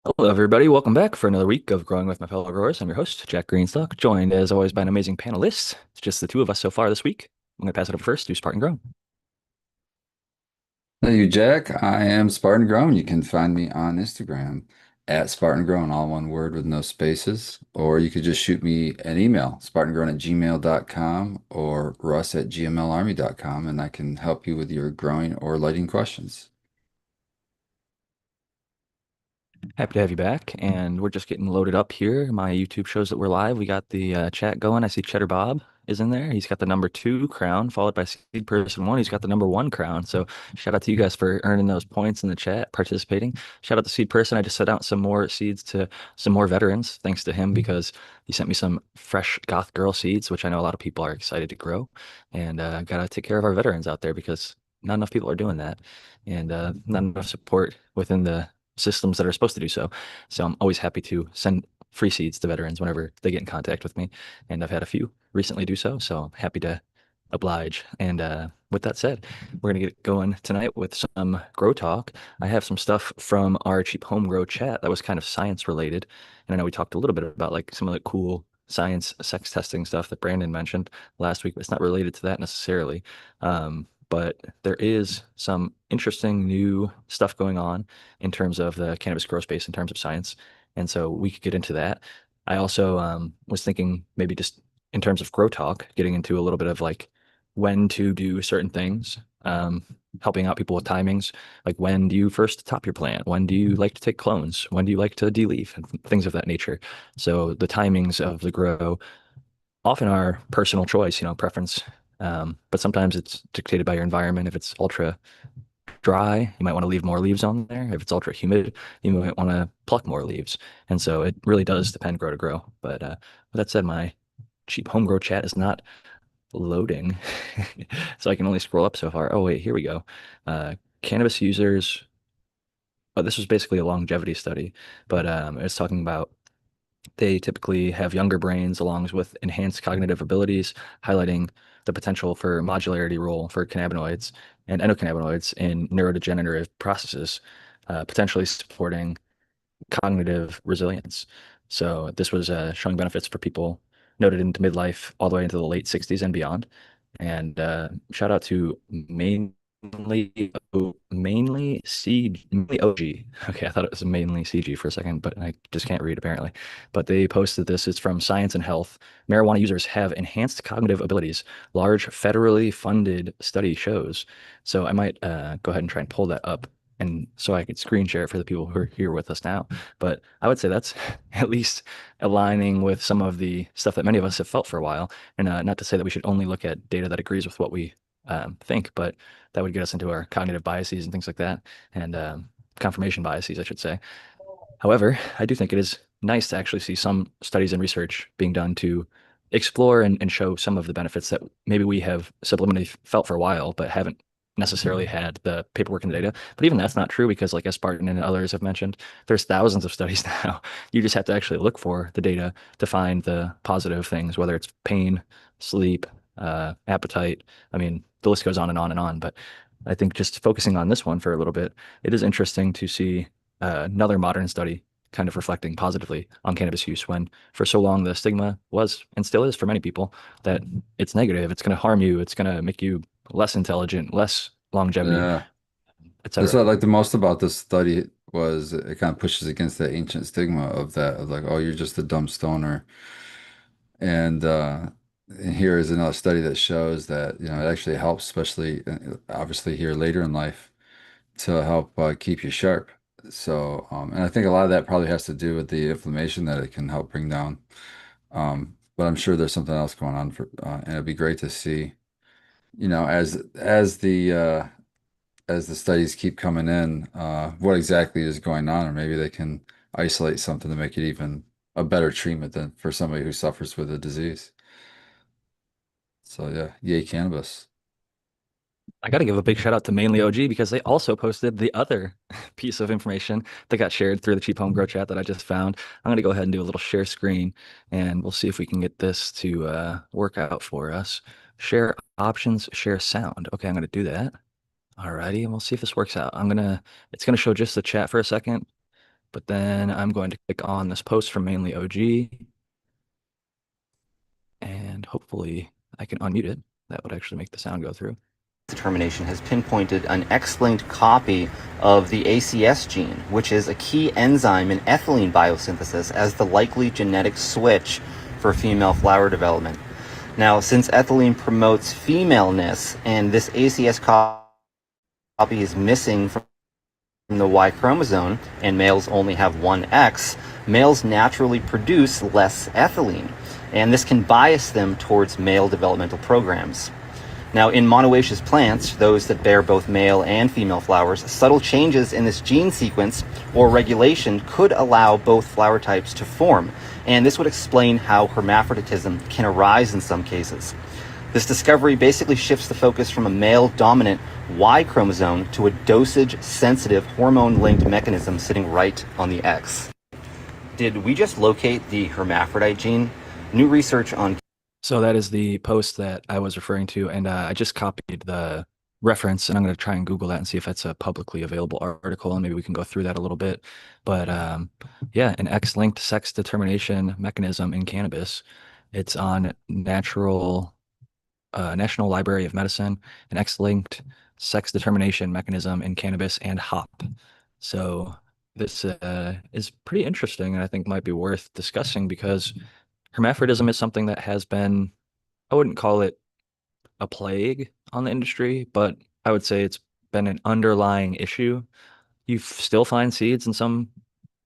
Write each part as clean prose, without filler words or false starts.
Hello, everybody. Welcome back for another week of Growing with My Fellow Growers. I'm your host, Jack Greenstock, joined as always by an amazing panelist. It's just the two of us so far this week. I'm going to pass it up first to Spartan Grow. Thank you, Jack. I am Spartan Grown. You can find me on Instagram at Spartan Grown, all one word with no spaces. Or you could just shoot me an email, spartangrown@gmail.com or russ@gmlarmy.com, and I can help you with your growing or lighting questions. Happy to have you back. And we're just getting loaded up here. My YouTube shows that we're live. We got the chat going. I see Cheddar Bob is in there. He's got the number 2 crown, followed by Seed Person 1. He's got the number 1 crown. So shout out to you guys for earning those points in the chat, participating. Shout out to Seed Person. I just sent out some more seeds to some more veterans, thanks to him, because he sent me some fresh Goth Girl seeds, which I know a lot of people are excited to grow. And gotta take care of our veterans out there because not enough people are doing that. And not enough support within the systems that are supposed to do so. So I'm always happy to send free seeds to veterans whenever they get in contact with me. And I've had a few recently do so. So I'm happy to oblige. And with that said, we're going to get going tonight with some grow talk. I have some stuff from our cheap home grow chat that was kind of science related. And I know we talked a little bit about like some of the cool science sex testing stuff that Brandon mentioned last week, but it's not related to that necessarily. But there is some interesting new stuff going on in terms of the cannabis grow space in terms of science. And so we could get into that. I also was thinking maybe just in terms of grow talk, getting into a little bit of like when to do certain things, helping out people with timings. Like when do you first top your plant? When do you like to take clones? When do you like to de-leaf and things of that nature? So the timings of the grow often are personal choice, preference. But sometimes it's dictated by your environment. If it's ultra dry, you might want to leave more leaves on there. If it's ultra humid, you might want to pluck more leaves. And so it really does depend grow to grow. But with that said, my cheap home grow chat is not loading. So I can only scroll up so far. Oh, wait, here we go. Cannabis users. Oh, this was basically a longevity study, but it's talking about they typically have younger brains along with enhanced cognitive abilities, highlighting the potential for modularity role for cannabinoids and endocannabinoids in neurodegenerative processes, potentially supporting cognitive resilience. So this was showing benefits for people noted into midlife all the way into the late 60s and beyond. And shout out to mainly OG. Okay, I thought it was mainly CG for a second, but I just can't read apparently. But they posted this. It's from Science and Health. Marijuana users have enhanced cognitive abilities. Large federally funded study shows. So I might go ahead and try and pull that up and so I could screen share it for the people who are here with us now. But I would say that's at least aligning with some of the stuff that many of us have felt for a while. And not to say that we should only look at data that agrees with what we think, but that would get us into our cognitive biases and things like that, and confirmation biases, I should say. However, I do think it is nice to actually see some studies and research being done to explore and show some of the benefits that maybe we have subliminally felt for a while, but haven't necessarily had the paperwork and the data. But even that's not true because, like as Spartan and others have mentioned, there's thousands of studies now. You just have to actually look for the data to find the positive things, whether it's pain, sleep, appetite. I mean, the list goes on and on and on. But I think just focusing on this one for a little bit, it is interesting to see another modern study kind of reflecting positively on cannabis use when for so long the stigma was and still is for many people that it's negative, it's going to harm you, it's going to make you less intelligent, less longevity, Yeah, that's etc. what I like the most about this study was it kind of pushes against that ancient stigma of that of like, oh, you're just a dumb stoner. And here is another study that shows that, it actually helps, especially obviously here later in life, to help keep you sharp. So, and I think a lot of that probably has to do with the inflammation that it can help bring down. But I'm sure there's something else going on and it'd be great to see, as the studies keep coming in, what exactly is going on, or maybe they can isolate something to make it even a better treatment than for somebody who suffers with a disease. So yeah, yay cannabis. I got to give a big shout out to mainly OG because they also posted the other piece of information that got shared through the cheap home grow chat that I just found. I'm going to go ahead and do a little share screen and we'll see if we can get this to work out for us. Share options, share sound. Okay, I'm going to do that. Alrighty, and we'll see if this works out. It's gonna show just the chat for a second. But then I'm going to click on this post from mainly OG and hopefully I can unmute it. That would actually make the sound go through. Determination has pinpointed an X-linked copy of the ACS gene, which is a key enzyme in ethylene biosynthesis, as the likely genetic switch for female flower development. Now, since ethylene promotes femaleness and this ACS copy is missing from the Y chromosome and males only have one X, males naturally produce less ethylene, and this can bias them towards male developmental programs. Now, in monoecious plants, those that bear both male and female flowers, subtle changes in this gene sequence or regulation could allow both flower types to form, and this would explain how hermaphroditism can arise in some cases. This discovery basically shifts the focus from a male-dominant Y chromosome to a dosage-sensitive hormone-linked mechanism sitting right on the X. Did we just locate the hermaphrodite gene? New research on So that is the post that I was referring to, and I just copied the reference, and I'm going to try and Google that and see if it's a publicly available article, and maybe we can go through that a little bit. But yeah, an X-linked sex determination mechanism in cannabis. It's on National Library of Medicine, an X-linked sex determination mechanism in cannabis and hop. So this is pretty interesting, and I think might be worth discussing because hermaphrodism is something that has been, I wouldn't call it a plague on the industry, but I would say it's been an underlying issue. You still find seeds in some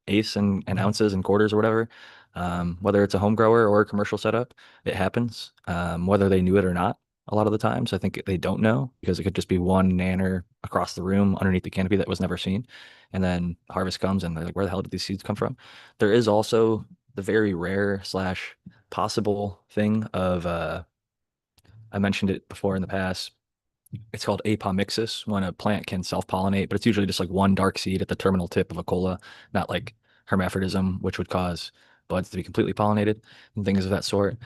eighths and ounces and quarters or whatever. Whether it's a home grower or a commercial setup, it happens. Whether they knew it or not, a lot of the times, I think they don't know because it could just be one nanner across the room underneath the canopy that was never seen. And then harvest comes and they're like, where the hell did these seeds come from? There is also the very rare slash possible thing of I mentioned it before in the past. It's called apomixis when a plant can self-pollinate, but it's usually just like one dark seed at the terminal tip of a cola, not like hermaphrodism, which would cause buds to be completely pollinated and things of that sort.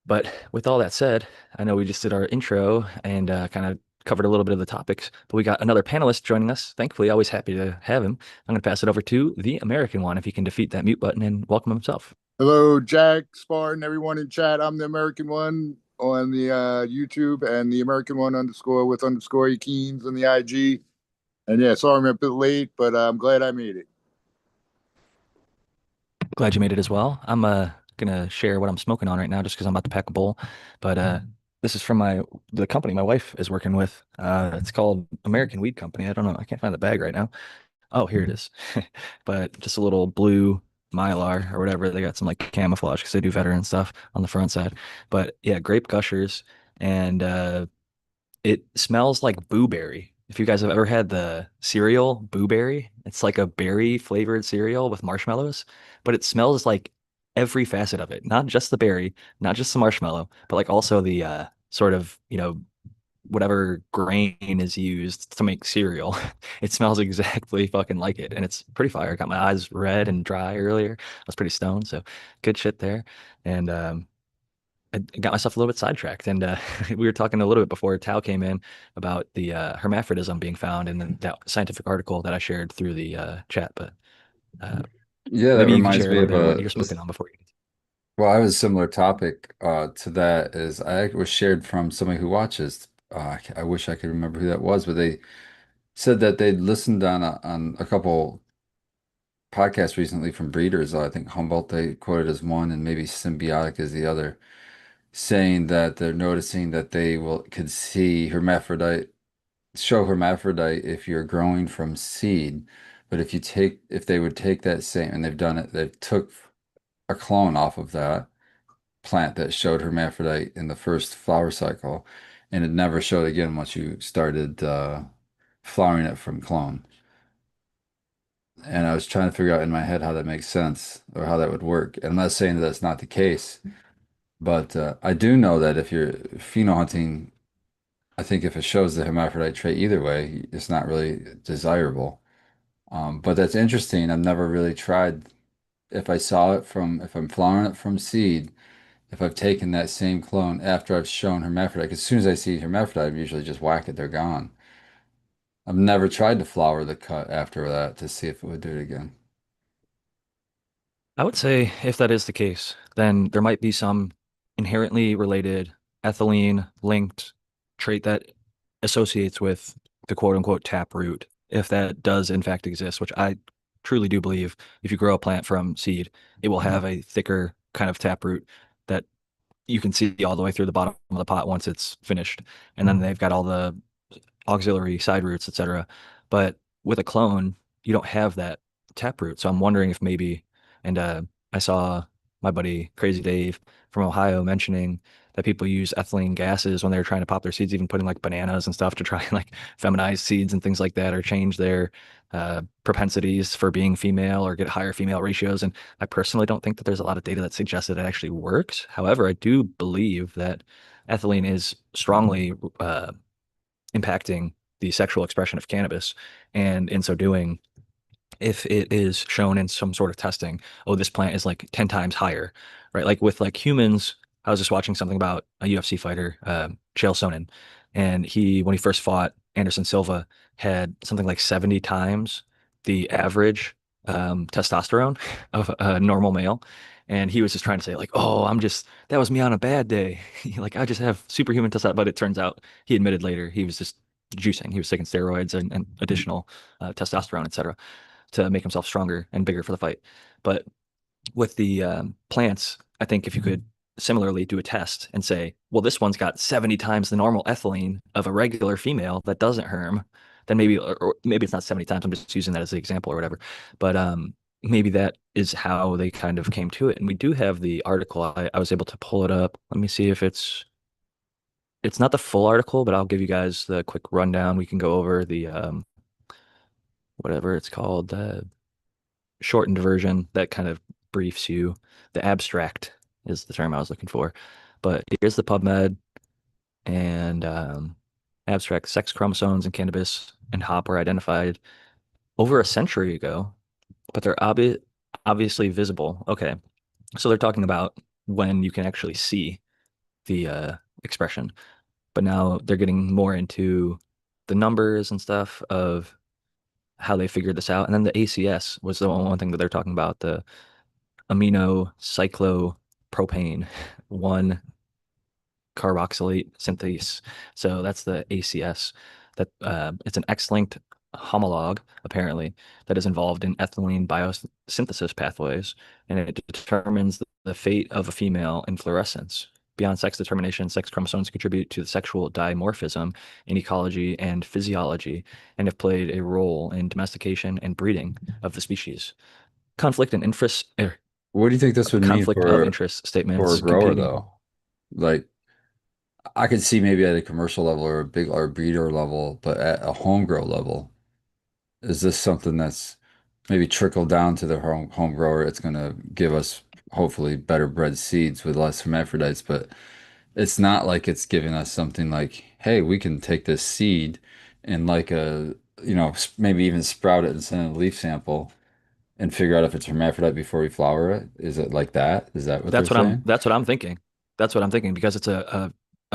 But with all that said, I know we just did our intro and kind of covered a little bit of the topics, but we got another panelist joining us. Thankfully, always happy to have him. I'm going to pass it over to the American one if he can defeat that mute button and welcome himself. Hello, Jack, Spartan, everyone in chat. I'm the American one on the YouTube and the American one underscore with underscore Keens on the IG. And yeah, sorry I'm a bit late, but I'm glad I made it. Glad you made it as well. I'm gonna share what I'm smoking on right now just because I'm about to pack a bowl. But this is from the company my wife is working with. It's called American Weed Company. I don't know. I can't find the bag right now. Oh, here it is. But just a little blue Mylar or whatever. They got some like camouflage because they do veteran stuff on the front side. But yeah, grape gushers and it smells like blueberry. If you guys have ever had the cereal blueberry, it's like a berry flavored cereal with marshmallows, but it smells like every facet of it, not just the berry, not just the marshmallow, but like also the sort of, whatever grain is used to make cereal. It smells exactly fucking like it, and it's pretty fire. Got my eyes red and dry earlier. I was pretty stoned, so good shit there. And I got myself a little bit sidetracked, and we were talking a little bit before Tao came in about the hermaphrodism being found in that scientific article that I shared through the chat. But uh, Yeah, that maybe you could reminds share a me little of bit of what you're smoking on before you. well, I have a similar topic to that is I was shared from somebody who watches. I wish I could remember who that was, but they said that they'd listened on a couple podcasts recently from breeders. I think Humboldt they quoted as one, and maybe Symbiotic as the other, saying that they're noticing that they will could see show hermaphrodite if you're growing from seed. But if they would take that same, and they've done it, they took a clone off of that plant that showed hermaphrodite in the first flower cycle, and it never showed again once you started flowering it from clone. And I was trying to figure out in my head how that makes sense or how that would work. And I'm not saying that that's not the case, but I do know that if you're pheno hunting, I think if it shows the hermaphrodite trait either way, it's not really desirable. But that's interesting. I've never really tried. If I'm flowering it from seed, if I've taken that same clone after I've shown hermaphrodite, 'cause as soon as I see hermaphrodite, I usually just whack it, they're gone. I've never tried to flour the cut after that to see if it would do it again. I would say if that is the case, then there might be some inherently related ethylene linked trait that associates with the quote unquote tap root, if that does in fact exist, which I truly do believe if you grow a plant from seed, it will have a thicker kind of tap root that you can see all the way through the bottom of the pot once it's finished. And then they've got all the auxiliary side roots, etc. But with a clone, you don't have that taproot. So I'm wondering if maybe, and I saw my buddy Crazy Dave from Ohio mentioning that people use ethylene gases when they're trying to pop their seeds, even putting like bananas and stuff to try and like feminize seeds and things like that, or change their propensities for being female or get higher female ratios. And I personally don't think that there's a lot of data that suggests that it actually works. However, I do believe that ethylene is strongly impacting the sexual expression of cannabis. And in so doing, if it is shown in some sort of testing, oh, this plant is like 10 times higher, right? Like with like humans, I was just watching something about a UFC fighter, Chael Sonnen, and when he first fought Anderson Silva, had something like 70 times the average testosterone of a normal male. And he was just trying to say like, oh, that was me on a bad day. Like I just have superhuman testosterone. But it turns out he admitted later he was just juicing. He was taking steroids and additional testosterone, etc., to make himself stronger and bigger for the fight. But with the plants, I think if you could similarly do a test and say, well, this one's got 70 times the normal ethylene of a regular female that doesn't herm, then maybe, or maybe it's not 70 times. I'm just using that as an example or whatever. But maybe that is how they kind of came to it. And we do have the article. I was able to pull it up. Let me see if it's not the full article, but I'll give you guys the quick rundown. We can go over the whatever it's called, shortened version that kind of briefs you. The abstract is the term I was looking for. But here's the PubMed and abstract: sex chromosomes in cannabis and hop were identified over a century ago, but they're obviously visible. Okay, so they're talking about when you can actually see the expression, but now they're getting more into the numbers and stuff of how they figured this out. And then the ACS was the one thing that they're talking about, the amino cyclopropane 1 carboxylate synthase. So that's the ACS. That it's an X-linked homolog apparently that is involved in ethylene biosynthesis pathways, and it determines the fate of a female in fluorescence. Beyond sex determination, sex chromosomes contribute to the sexual dimorphism in ecology and physiology and have played a role in domestication and breeding of the species. Conflict and interest, What do you think this would mean conflict of interest for a statements grower continue. though? Like I could see maybe at a commercial level or a big or breeder level, but at a home grow level, is this something that's maybe trickled down to the home grower? It's going to give us hopefully better bred seeds with less hermaphrodites, but it's not like it's giving us something like, hey, we can take this seed and like maybe even sprout it and send a leaf sample and figure out if it's hermaphrodite before we flower it. Is it like that? Is that what they're saying? That's what I'm thinking. That's what I'm thinking because it's a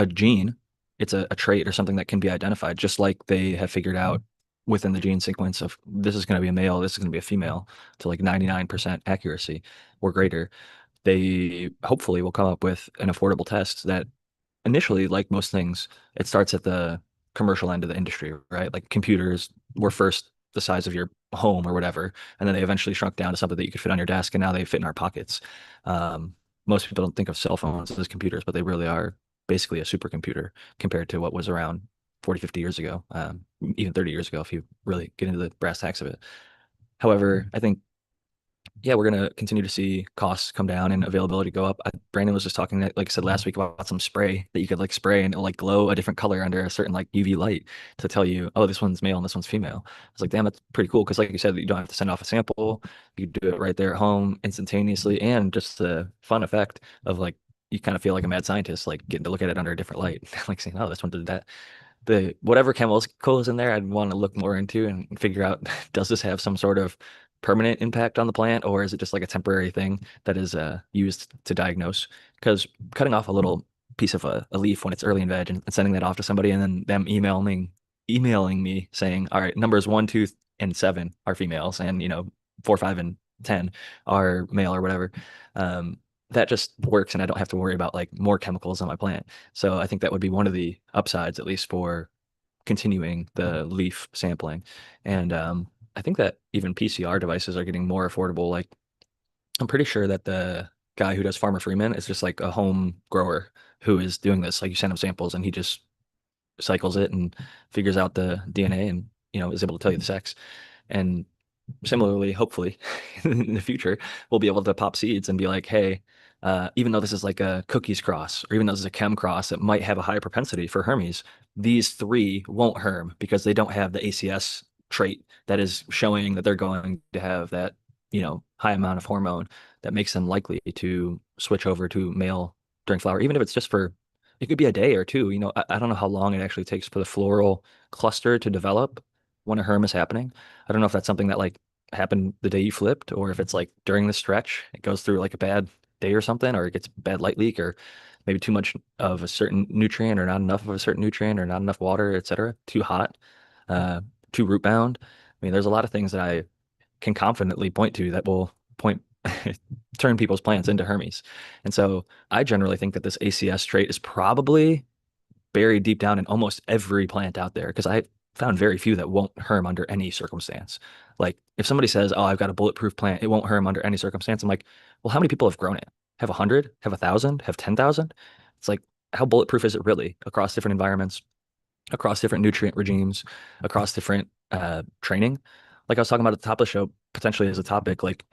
gene, it's a trait or something that can be identified, just like they have figured out within the gene sequence of this is going to be a male, this is going to be a female to like 99% accuracy or greater. They hopefully will come up with an affordable test that initially, like most things, it starts at the commercial end of the industry, right? Like computers were first the size of your home or whatever, and then they eventually shrunk down to something that you could fit on your desk, and now they fit in our pockets. Most people don't think of cell phones as computers, but they really are basically a supercomputer compared to what was around 40, 50 years ago, even 30 years ago, if you really get into the brass tacks of it. However, I think yeah, we're gonna continue to see costs come down and availability go up. Brandon was just talking, like I said last week, about some spray that you could like spray and it'll like glow a different color under a certain like UV light to tell you, oh, this one's male and this one's female. It's like, damn, that's pretty cool because, like you said, you don't have to send off a sample. You do it right there at home instantaneously, and just the fun effect of like you kind of feel like a mad scientist, like getting to look at it under a different light, like saying, oh, this one did that. The whatever chemicals in there, I'd want to look more into and figure out does this have some sort of permanent impact on the plant, or is it just like a temporary thing that is used to diagnose? Because cutting off a little piece of a leaf when it's early in veg and sending that off to somebody and then them emailing emailing me saying, all right, numbers one, two, and seven are females, and four, five, and 10 are male or whatever. Um, that just works, and I don't have to worry about like more chemicals on my plant. So I think that would be one of the upsides, at least for continuing the leaf sampling. And I think that even PCR devices are getting more affordable. Like I'm pretty sure that the guy who does Farmer Freeman is just like a home grower who is doing this. Like you send him samples and he just cycles it and figures out the DNA and is able to tell you the sex. And similarly, hopefully, in the future, we'll be able to pop seeds and be like, hey, even though this is like a cookies cross, or even though this is a chem cross that might have a higher propensity for Hermes, these three won't herm because they don't have the ACS trait that is showing that they're going to have that, high amount of hormone that makes them likely to switch over to male during flower, even if it's just for, it could be a day or two. I don't know how long it actually takes for the floral cluster to develop when a herm is happening. I don't know if that's something that like happened the day you flipped, or if it's like during the stretch, it goes through like a bad day or something, or it gets bad light leak, or maybe too much of a certain nutrient, or not enough of a certain nutrient, or not enough water, etc. Too hot, uh, too root bound. I mean, there's a lot of things that I can confidently point to that will point turn people's plants into Hermes. And so I generally think that this ACS trait is probably buried deep down in almost every plant out there because I found very few that won't herm under any circumstance. Like if somebody says, "Oh, I've got a bulletproof plant, it won't herm under any circumstance," I'm like, "Well, how many people have grown it? Have 100? Have 1,000? Have 10,000?" It's like, how bulletproof is it really across different environments, across different nutrient regimes, across different training? Like I was talking about at the top of the show, potentially as a topic, like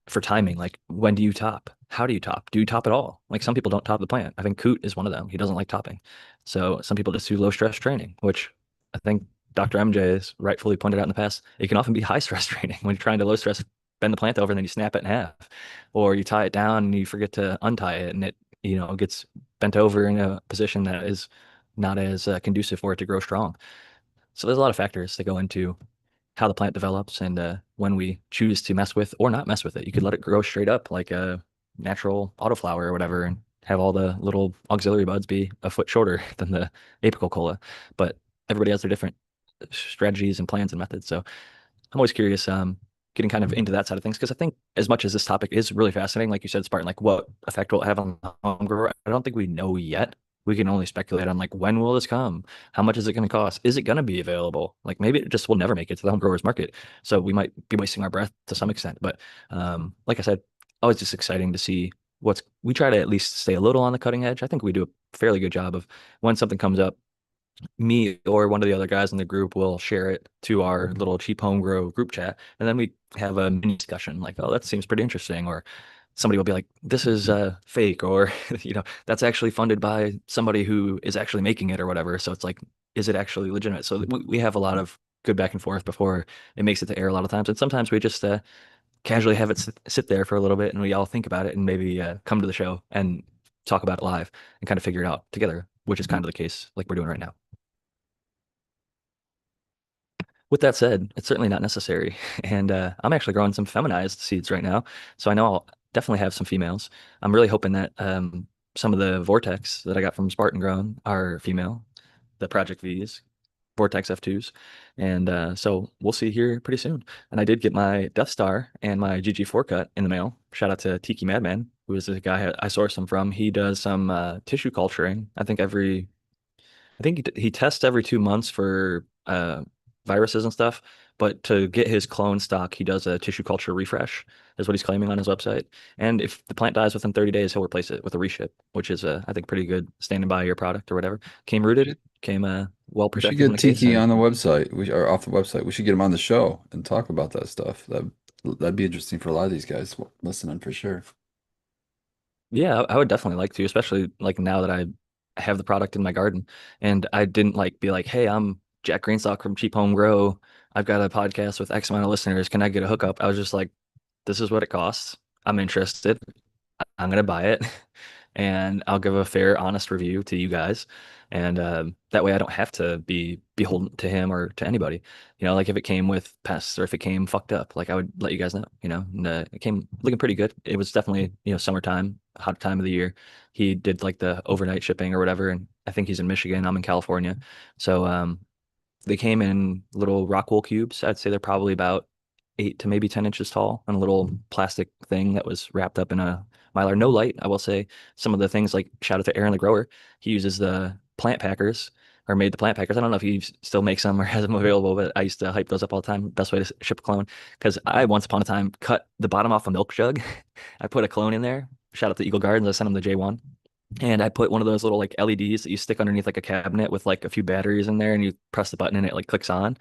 for timing, like when do you top? How do you top? Do you top at all? Like some people don't top the plant. I think Coot is one of them. He doesn't like topping. So some people just do low stress training, which I think Dr. MJ has rightfully pointed out in the past. It can often be high stress training when you're trying to low stress bend the plant over and then you snap it in half, or you tie it down and you forget to untie it and it gets bent over in a position that is not as conducive for it to grow strong. So there's a lot of factors that go into how the plant develops and when we choose to mess with or not mess with it. You could let it grow straight up like a natural autoflower or whatever and have all the little auxiliary buds be a foot shorter than the apical cola. But everybody has their different strategies and plans and methods. So I'm always curious, getting kind of into that side of things because I think as much as this topic is really fascinating, like you said, Spartan, like what effect will it have on the home grower? I don't think we know yet. We can only speculate on like when will this come? How much is it going to cost? Is it going to be available? Like maybe it just will never make it to the home growers market. So we might be wasting our breath to some extent. But like I said, always just exciting to see we try to at least stay a little on the cutting edge. I think we do a fairly good job of when something comes up, me or one of the other guys in the group will share it to our little cheap home grow group chat, and then we have a mini discussion like, oh, that seems pretty interesting, or somebody will be like, this is fake, or that's actually funded by somebody who is actually making it or whatever. So it's like, is it actually legitimate? So we have a lot of good back and forth before it makes it to air a lot of times, and sometimes we just casually have it sit there for a little bit and we all think about it and maybe come to the show and talk about it live and kind of figure it out together, which is kind of the case like we're doing right now. With that said, it's certainly not necessary. And I'm actually growing some feminized seeds right now. So I know I'll definitely have some females. I'm really hoping that some of the Vortex that I got from Spartan Grown are female, the Project V's, Vortex F2s. And so we'll see here pretty soon. And I did get my Death Star and my GG4 cut in the mail. Shout out to Tiki Madman, who is the guy I sourced them from. He does some tissue culturing. I think he tests every 2 months for viruses and stuff. But to get his clone stock, he does a tissue culture refresh, is what he's claiming on his website. And if the plant dies within 30 days, he'll replace it with a reship, which is, I think, pretty good standing by your product or whatever. Came rooted, came well We should protected in get the case. Tiki And on the website. Or off the website. We should get him on the show and talk about that stuff. That'd be interesting for a lot of these guys listening for sure. yeah, I would definitely like to, especially like now that I have the product in my garden. And I didn't like be like, hey, I'm Jack Greenstock from Cheap Home Grow. I've got a podcast with X amount of listeners. Can I get a hookup? I was just like, this is what it costs. I'm interested. I'm gonna buy it, and I'll give a fair, honest review to you guys, and that way I don't have to be beholden to him or to anybody. Like if it came with pests or if it came fucked up, like I would let you guys know. And it came looking pretty good. It was definitely summertime, hot time of the year. He did like the overnight shipping or whatever, and I think he's in Michigan. I'm in California, so They came in little rock wool cubes. I'd say they're probably about 8 to maybe 10 inches tall, and a little plastic thing that was wrapped up in a mylar. No light, I will say. Some of the things, like shout out to Aaron the grower. He uses the plant packers, or made the plant packers. I don't know if he still makes them or has them available, but I used to hype those up all the time. Best way to ship a clone. Because I once upon a time cut the bottom off a milk jug. I put a clone in there. Shout out to Eagle Gardens. I sent him the J1. And I put one of those little like LEDs that you stick underneath like a cabinet with like a few batteries in there, and you press the button and it like clicks on.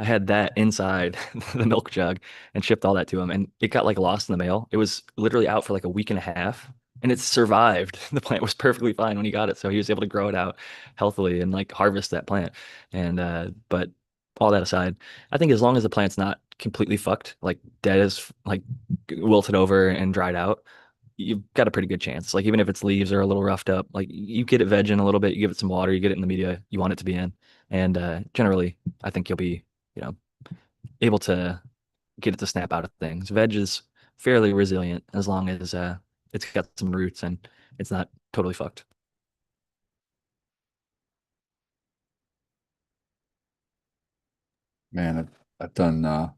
I had that inside the milk jug and shipped all that to him, and it got like lost in the mail. It was literally out for like a week and a half, and it survived. The plant was perfectly fine when he got it, so he was able to grow it out healthily and like harvest that plant. And but all that aside, I think as long as the plant's not completely fucked, like dead as like wilted over and dried out, you've got a pretty good chance. Like even if its leaves are a little roughed up, like you get it vegging a little bit, you give it some water, you get it in the media you want it to be in, and generally, I think you'll be, you know, able to get it to snap out of things. Veg is fairly resilient as long as it's got some roots and it's not totally fucked. Man, I've done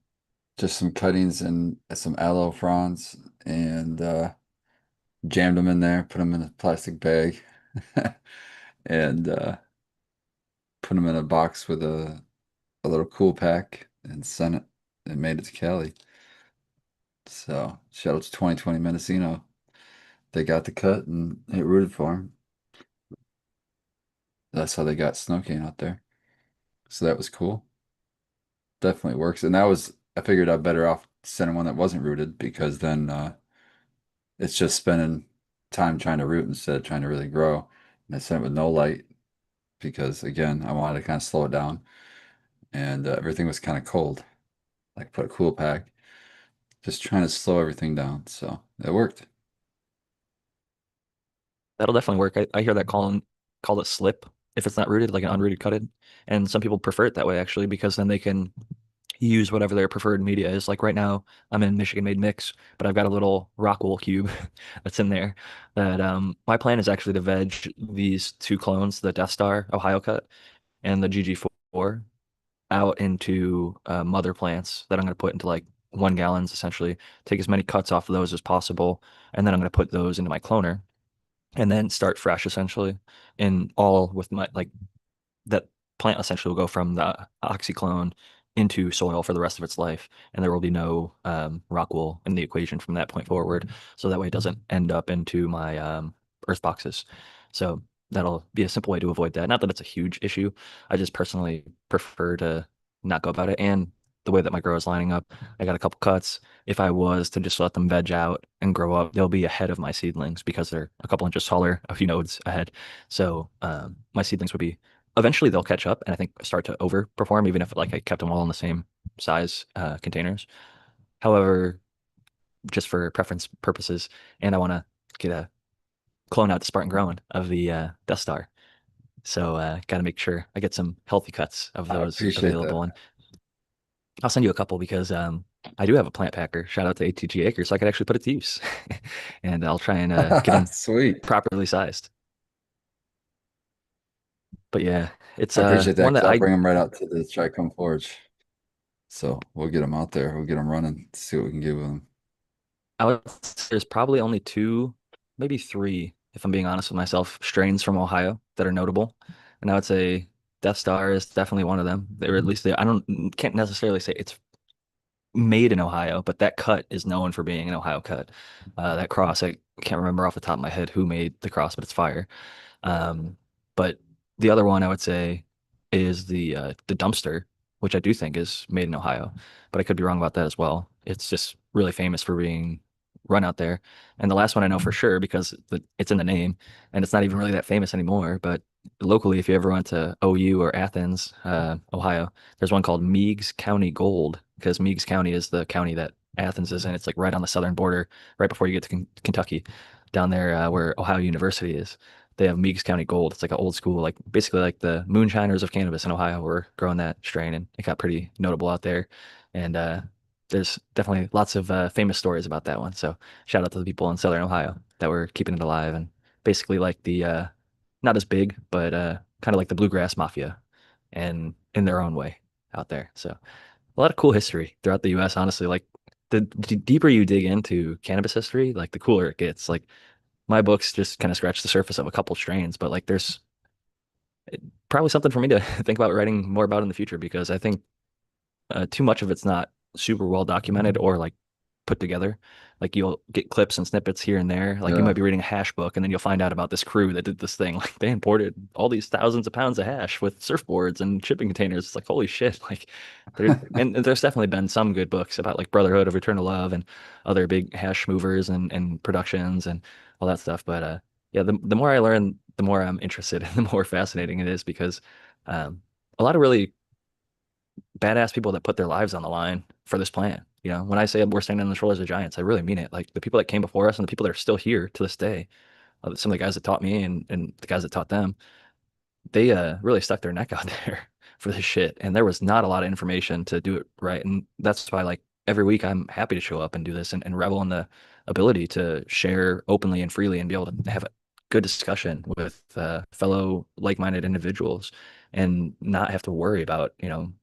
just some cuttings and some aloe fronds and jammed them in there, put them in a plastic bag, and put them in a box with a little cool pack and sent it and made it to Cali. So shout out to 2020 Mendocino. They got the cut and it rooted for them. That's how they got snow cane out there. So that was cool. Definitely works. And that was, I figured I'd better off sending one that wasn't rooted because then it's just spending time trying to root instead of trying to really grow. And I sent it with no light because, again, I wanted to kind of slow it down. And everything was kind of cold. Like put a cool pack, just trying to slow everything down. So it worked. That'll definitely work. I hear that call it slip if it's not rooted, like an unrooted cutted. And some people prefer it that way actually because then they can use whatever their preferred media is. Like right now, I'm in Michigan Made Mix, but I've got a little rock wool cube that's in there that my plan is actually to veg these two clones, the Death Star Ohio cut and the GG4, out into mother plants that I'm going to put into like 1 gallons essentially, take as many cuts off of those as possible, and then I'm going to put those into my cloner and then start fresh essentially in all with my like that plant essentially will go from the oxyclone into soil for the rest of its life, and there will be no rock wool in the equation from that point forward. So that way it doesn't end up into my earth boxes. So that'll be a simple way to avoid that. Not that it's a huge issue. I just personally prefer to not go about it. And the way that my grow is lining up, I got a couple cuts. If I was to just let them veg out and grow up, they'll be ahead of my seedlings because they're a couple inches taller, a few nodes ahead. So my seedlings would be eventually they'll catch up and I think start to overperform, even if like I kept them all in the same size containers. However, just for preference purposes, and I want to get a clone out the Spartan growing of the Death Star. So got to make sure I get some healthy cuts of I those appreciate that. available. And I'll send you a couple because I do have a plant packer. Shout out to ATG Acres, so I could actually put it to use. And I'll try and get them Sweet. properly sized. But yeah, it's I appreciate that one because that I'll bring them right out to the Tricone Forge. So we'll get them out there. We'll get them running, see what we can give them. I would say there's probably only two, maybe three, if I'm being honest with myself, strains from Ohio that are notable. And I would say Death Star is definitely one of them. Or at least I don't can't necessarily say it's made in Ohio, but that cut is known for being an Ohio cut. That cross, I can't remember off the top of my head who made the cross, but it's fire. But the other one I would say is the dumpster, which I do think is made in Ohio, but I could be wrong about that as well. It's just really famous for being run out there. And the last one I know for sure because it's in the name, and it's not even really that famous anymore. But locally, if you ever went to OU or Athens, Ohio, there's one called Meigs County Gold because Meigs County is the county that Athens is in. It's like right on the southern border, right before you get to Kentucky, down there where Ohio University is. They have Meigs County Gold. It's like an old school, like basically like the moonshiners of cannabis in Ohio were growing that strain, and it got pretty notable out there. And there's definitely lots of famous stories about that one. So shout out to the people in Southern Ohio that were keeping it alive and basically like the not as big, but kind of like the bluegrass mafia and in their own way out there. So a lot of cool history throughout the US, honestly. Like the deeper you dig into cannabis history, like the cooler it gets. Like my books just kind of scratch the surface of a couple strains, but like there's probably something for me to think about writing more about in the future because I think too much of it's not super well documented or like put together. Like you'll get clips and snippets here and there. Like you might Yeah. be reading a hash book and then you'll find out about this crew that did this thing. Like they imported all these thousands of pounds of hash with surfboards and shipping containers. It's like holy shit. Like there and there's definitely been some good books about like Brotherhood of Eternal Love and other big hash movers and productions and all that stuff. But yeah, the more I learn, the more I'm interested and the more fascinating it is because um a lot of really badass people that put their lives on the line for this plan. You know, when I say we're standing on the shoulders of giants, I really mean it. Like the people that came before us and the people that are still here to this day, some of the guys that taught me and the guys that taught them, they really stuck their neck out there for this shit. And there was not a lot of information to do it right. And that's why like every week I'm happy to show up and do this and revel in the ability to share openly and freely and be able to have a good discussion with fellow like-minded individuals and not have to worry about, you know,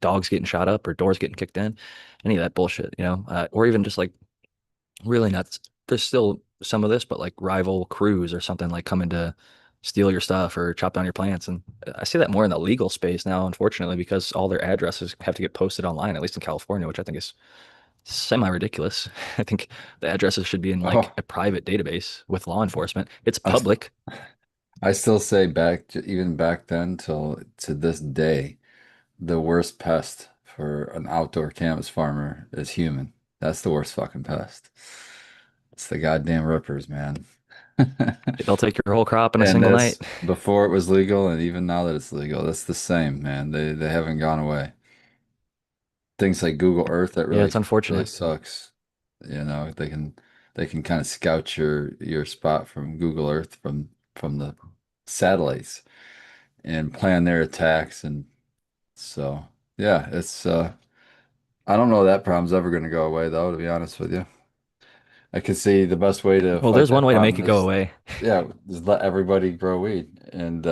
dogs getting shot up or doors getting kicked in, any of that bullshit, you know, or even just like really nuts. There's still some of this, but like rival crews or something like coming to steal your stuff or chop down your plants. And I see that more in the legal space now, unfortunately, because all their addresses have to get posted online, at least in California, which I think is semi ridiculous. I think the addresses should be in like Oh, a private database with law enforcement. It's I, st- public. I still say even back then till to this day, the worst pest for an outdoor cannabis farmer is human. That's the worst fucking pest. It's the goddamn rippers, man. They'll take your whole crop in a And single night. that's before it was legal, and even now that it's legal, that's the same, man. They haven't gone away. Things like Google Earth that Yeah, really it's really unfortunate. sucks. You know, they can kind of scout your spot from Google Earth from the satellites and plan their attacks, and so yeah, it's I don't know that problem's ever going to go away though, to be honest with you. I could see the best way to Well, fight there's one that way to make problem it go is, away. yeah, just let everybody grow weed, and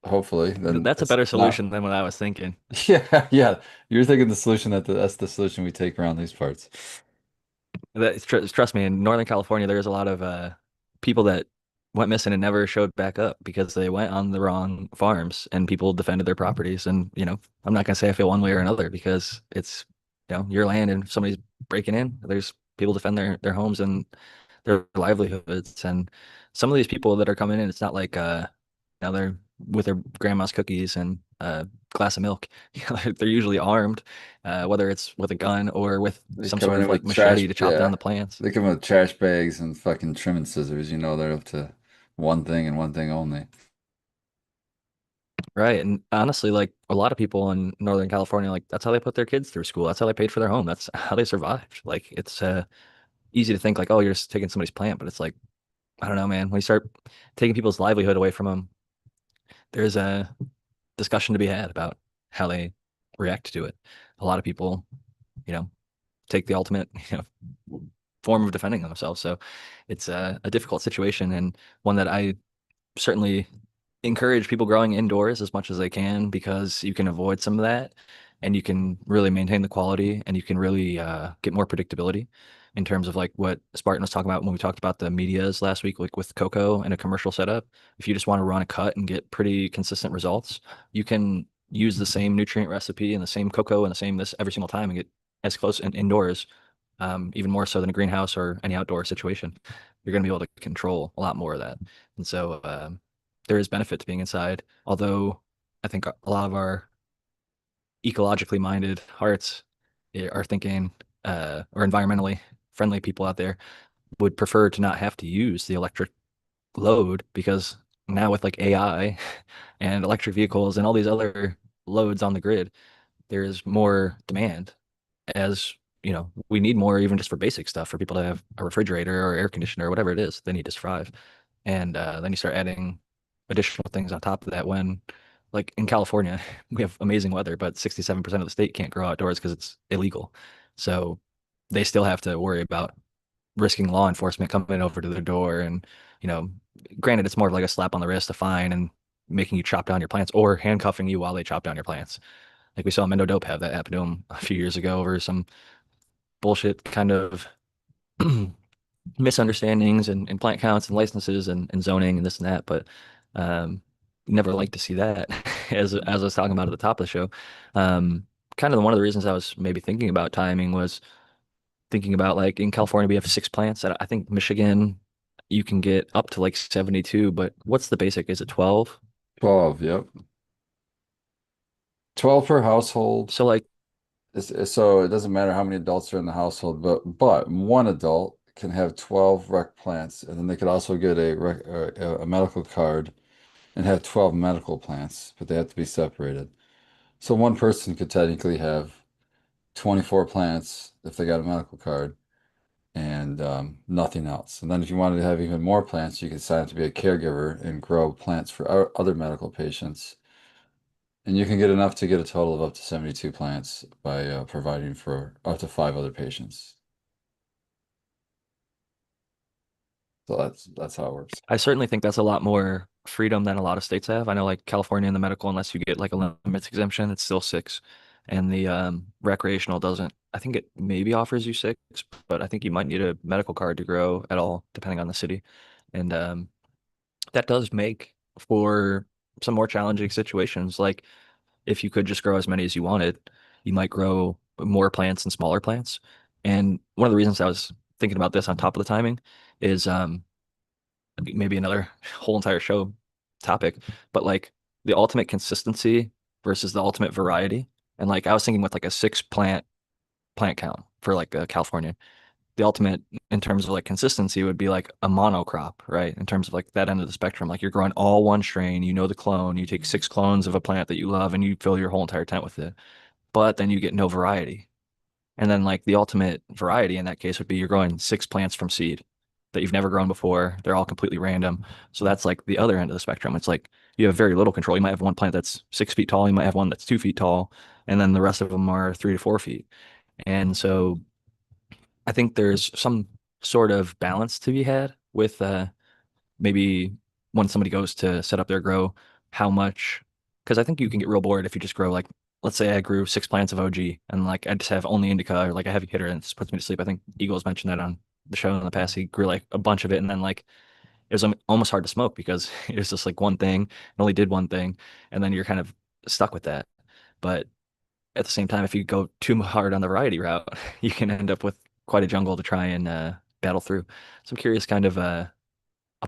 hopefully then That's a better it's not. solution than what I was thinking. Yeah, yeah. You're thinking the solution that's the solution we take around these parts. Trust me, in Northern California, there's a lot of people that went missing and never showed back up because they went on the wrong farms and people defended their properties. And, you know, I'm not gonna say I feel one way or another because it's, you know, your land and somebody's breaking in. There's people defend their homes and their livelihoods. And some of these people that are coming in, it's not like you know, they're with their grandma's cookies and a glass of milk. You know, they're usually armed, whether it's with a gun or with They some come sort in of like with trash, machete to chop down yeah. the plants. They come in with trash bags and fucking trimming scissors. You know, they're up to one thing and one thing only. Right. And honestly, like a lot of people in Northern California, like that's how they put their kids through school. That's how they paid for their home. That's how they survived. Like it's easy to think like, oh, you're just taking somebody's plant, but it's like, I don't know, man. When you start taking people's livelihood away from them, there's a discussion to be had about how they react to it. A lot of people, you know, take the ultimate, you know, form of defending themselves. So it's a difficult situation and one that I certainly encourage people growing indoors as much as they can because you can avoid some of that and you can really maintain the quality and you can really get more predictability in terms of like what Spartan was talking about when we talked about the medias last week, like with cocoa and a commercial setup. If you just want to run a cut and get pretty consistent results, you can use the same nutrient recipe and the same cocoa and the same this every single time and get as close indoors, even more so than a greenhouse or any outdoor situation. You're going to be able to control a lot more of that. And so there is benefit to being inside, although I think a lot of our ecologically minded hearts are thinking, or environmentally friendly people out there would prefer to not have to use the electric load because now with like AI and electric vehicles and all these other loads on the grid, there is more demand as you know, we need more even just for basic stuff for people to have a refrigerator or air conditioner or whatever it is they need to survive. And then you start adding additional things on top of that when, like in California, we have amazing weather, but 67% of the state can't grow outdoors because it's illegal. So they still have to worry about risking law enforcement coming over to their door. And, you know, granted, it's more of like a slap on the wrist, a fine, and making you chop down your plants or handcuffing you while they chop down your plants. Like we saw Mendo Dope have that happen to him a few years ago over some bullshit kind of misunderstandings and plant counts and licenses and zoning and this and that. But um, never like to see that, as I was talking about at the top of the show. Um, Kind of one of the reasons I was maybe thinking about timing was thinking about like in California we have 6 plants. I think Michigan you can get up to like 72, but what's the basic? Is it 12? 12, yep. 12 per household. So like So it doesn't matter how many adults are in the household, but one adult can have 12 rec plants, and then they could also get a medical card and have 12 medical plants, but they have to be separated. So one person could technically have 24 plants if they got a medical card and nothing else. And then if you wanted to have even more plants, you could sign up to be a caregiver and grow plants for other medical patients. And you can get enough to get a total of up to 72 plants by providing for up to 5 other patients. So that's how it works. I certainly think that's a lot more freedom than a lot of states have. I know like California in the medical, unless you get like a limits exemption, it's still 6. And the recreational doesn't. I think it maybe offers you 6, but I think you might need a medical card to grow at all, depending on the city. And that does make for some more challenging situations. Like if you could just grow as many as you wanted, you might grow more plants and smaller plants. And one of the reasons I was thinking about this on top of the timing is maybe another whole entire show topic, but like the ultimate consistency versus the ultimate variety. And like I was thinking with like a 6 plant count for like California, the ultimate in terms of like consistency would be like a monocrop, right? In terms of like that end of the spectrum, like you're growing all one strain, you know the clone, you take 6 clones of a plant that you love and you fill your whole entire tent with it, but then you get no variety. And then like the ultimate variety in that case would be you're growing 6 plants from seed that you've never grown before. They're all completely random. So that's like the other end of the spectrum. It's like you have very little control. You might have one plant that's 6 feet tall. You might have one that's 2 feet tall, and then the rest of them are 3 to 4 feet. And so I think there's some sort of balance to be had with maybe when somebody goes to set up their grow, how much, because I think you can get real bored if you just grow like, let's say I grew 6 plants of OG and like I just have only indica or like a heavy hitter and it just puts me to sleep. I think Eagles mentioned that on the show in the past. He grew like a bunch of it and then like it was almost hard to smoke because it was just like one thing, it only did one thing, and then you're kind of stuck with that. But at the same time, if you go too hard on the variety route, you can end up with quite a jungle to try and battle through. So I'm curious, kind of, I'll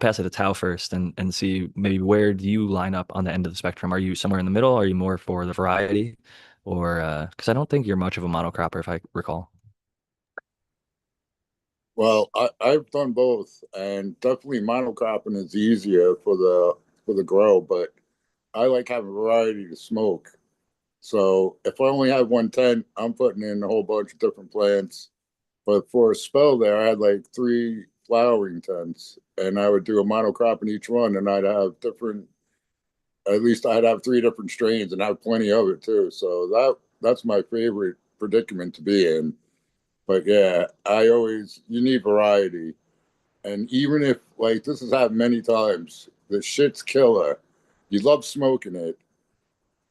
pass it to Tao first and see maybe where do you line up on the end of the spectrum? Are you somewhere in the middle? Are you more for the variety? Or because I don't think you're much of a monocropper, if I recall. Well, I've done both, and definitely monocropping is easier for the grow, but I like having variety to smoke. So if I only have one tent, I'm putting in a whole bunch of different plants. But for a spell there, I had like 3 flowering tents, and I would do a monocrop in each one, and I'd have different. At least I'd have 3 different strains, and have plenty of it too. So that's my favorite predicament to be in. But yeah, you need variety. And even if like this has happened many times, the shit's killer. You love smoking it,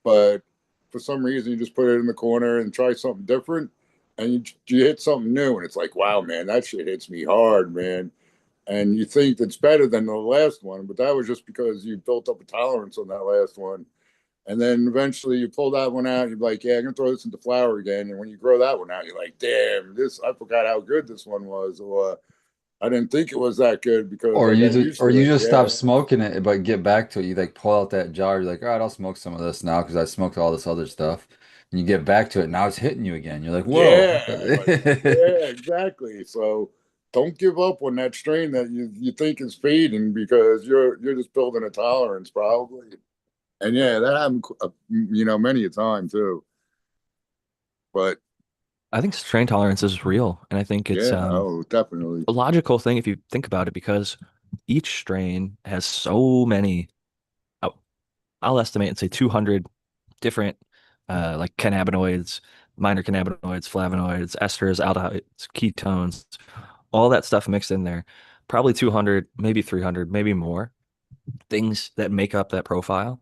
but for some reason you just put it in the corner and try something different, and you hit something new, and it's like, wow, man, that shit hits me hard, man. And you think it's better than the last one, but that was just because you built up a tolerance on that last one. And then eventually you pull that one out, you're like, yeah, I'm gonna throw this into flower again. And when you grow that one out, you're like, damn, this I forgot how good this one was, or I didn't think it was that good because I got used Or to you it. just stop Yeah. smoking it, but get back to it. You like pull out that jar. You're like, all right, I'll smoke some of this now because I smoked all this other stuff. And you get back to it. Now it's hitting you again. You're like, whoa. Yeah, like yeah, exactly. So don't give up on that strain that you think is fading because you're just building a tolerance probably. And yeah, that happened, many a time too. But I think strain tolerance is real, and I think it's yeah, oh, definitely. a logical thing if you think about it because each strain has so many. I'll, I'll estimate and say 200 different like cannabinoids, minor cannabinoids, flavonoids, esters, aldehydes, ketones, all that stuff mixed in there. Probably 200, maybe 300, maybe more. things that make up that profile.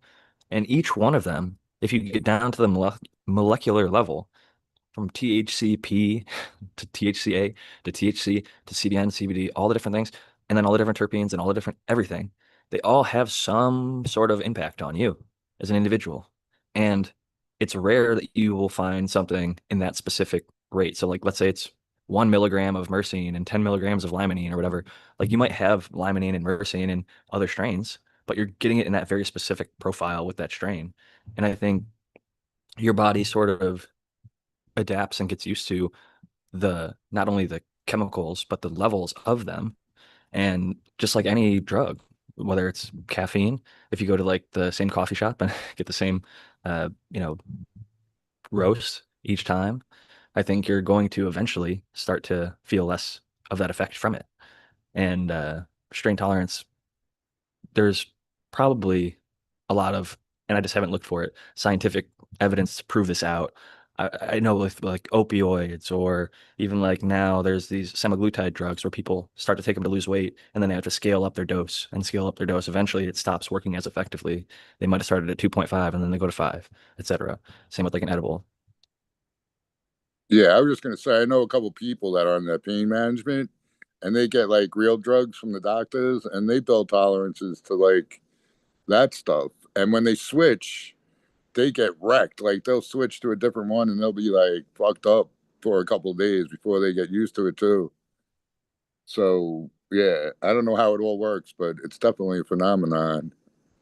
And each one of them, if you get down to the molecular level, from THCP to THCA to THC to CBN, CBD, all the different things, and then all the different terpenes and all the different everything, they all have some sort of impact on you as an individual. And it's rare that you will find something in that specific rate. So, like, let's say it's 1 milligram of myrcene and 10 milligrams of limonene or whatever. Like, you might have limonene and myrcene in other strains, but you're getting it in that very specific profile with that strain. And I think your body sort of adapts and gets used to the not only the chemicals but the levels of them. And just like any drug, whether it's caffeine, if you go to like the same coffee shop and get the same you know roast each time, I think you're going to eventually start to feel less of that effect from it. And strain tolerance, there's probably a lot of, and I just haven't looked for it, scientific evidence to prove this out. I know with like opioids, or even like now there's these semaglutide drugs where people start to take them to lose weight and then they have to scale up their dose and scale up their dose. Eventually it stops working as effectively. They might have started at 2.5 and then they go to 5, etc. Same with like an edible. Yeah, I was just gonna say I know a couple people that are on that pain management, and they get like real drugs from the doctors, and they build tolerances to like that stuff. And when they switch, they get wrecked. Like they'll switch to a different one, and they'll be like fucked up for a couple of days before they get used to it too. So yeah, I don't know how it all works, but it's definitely a phenomenon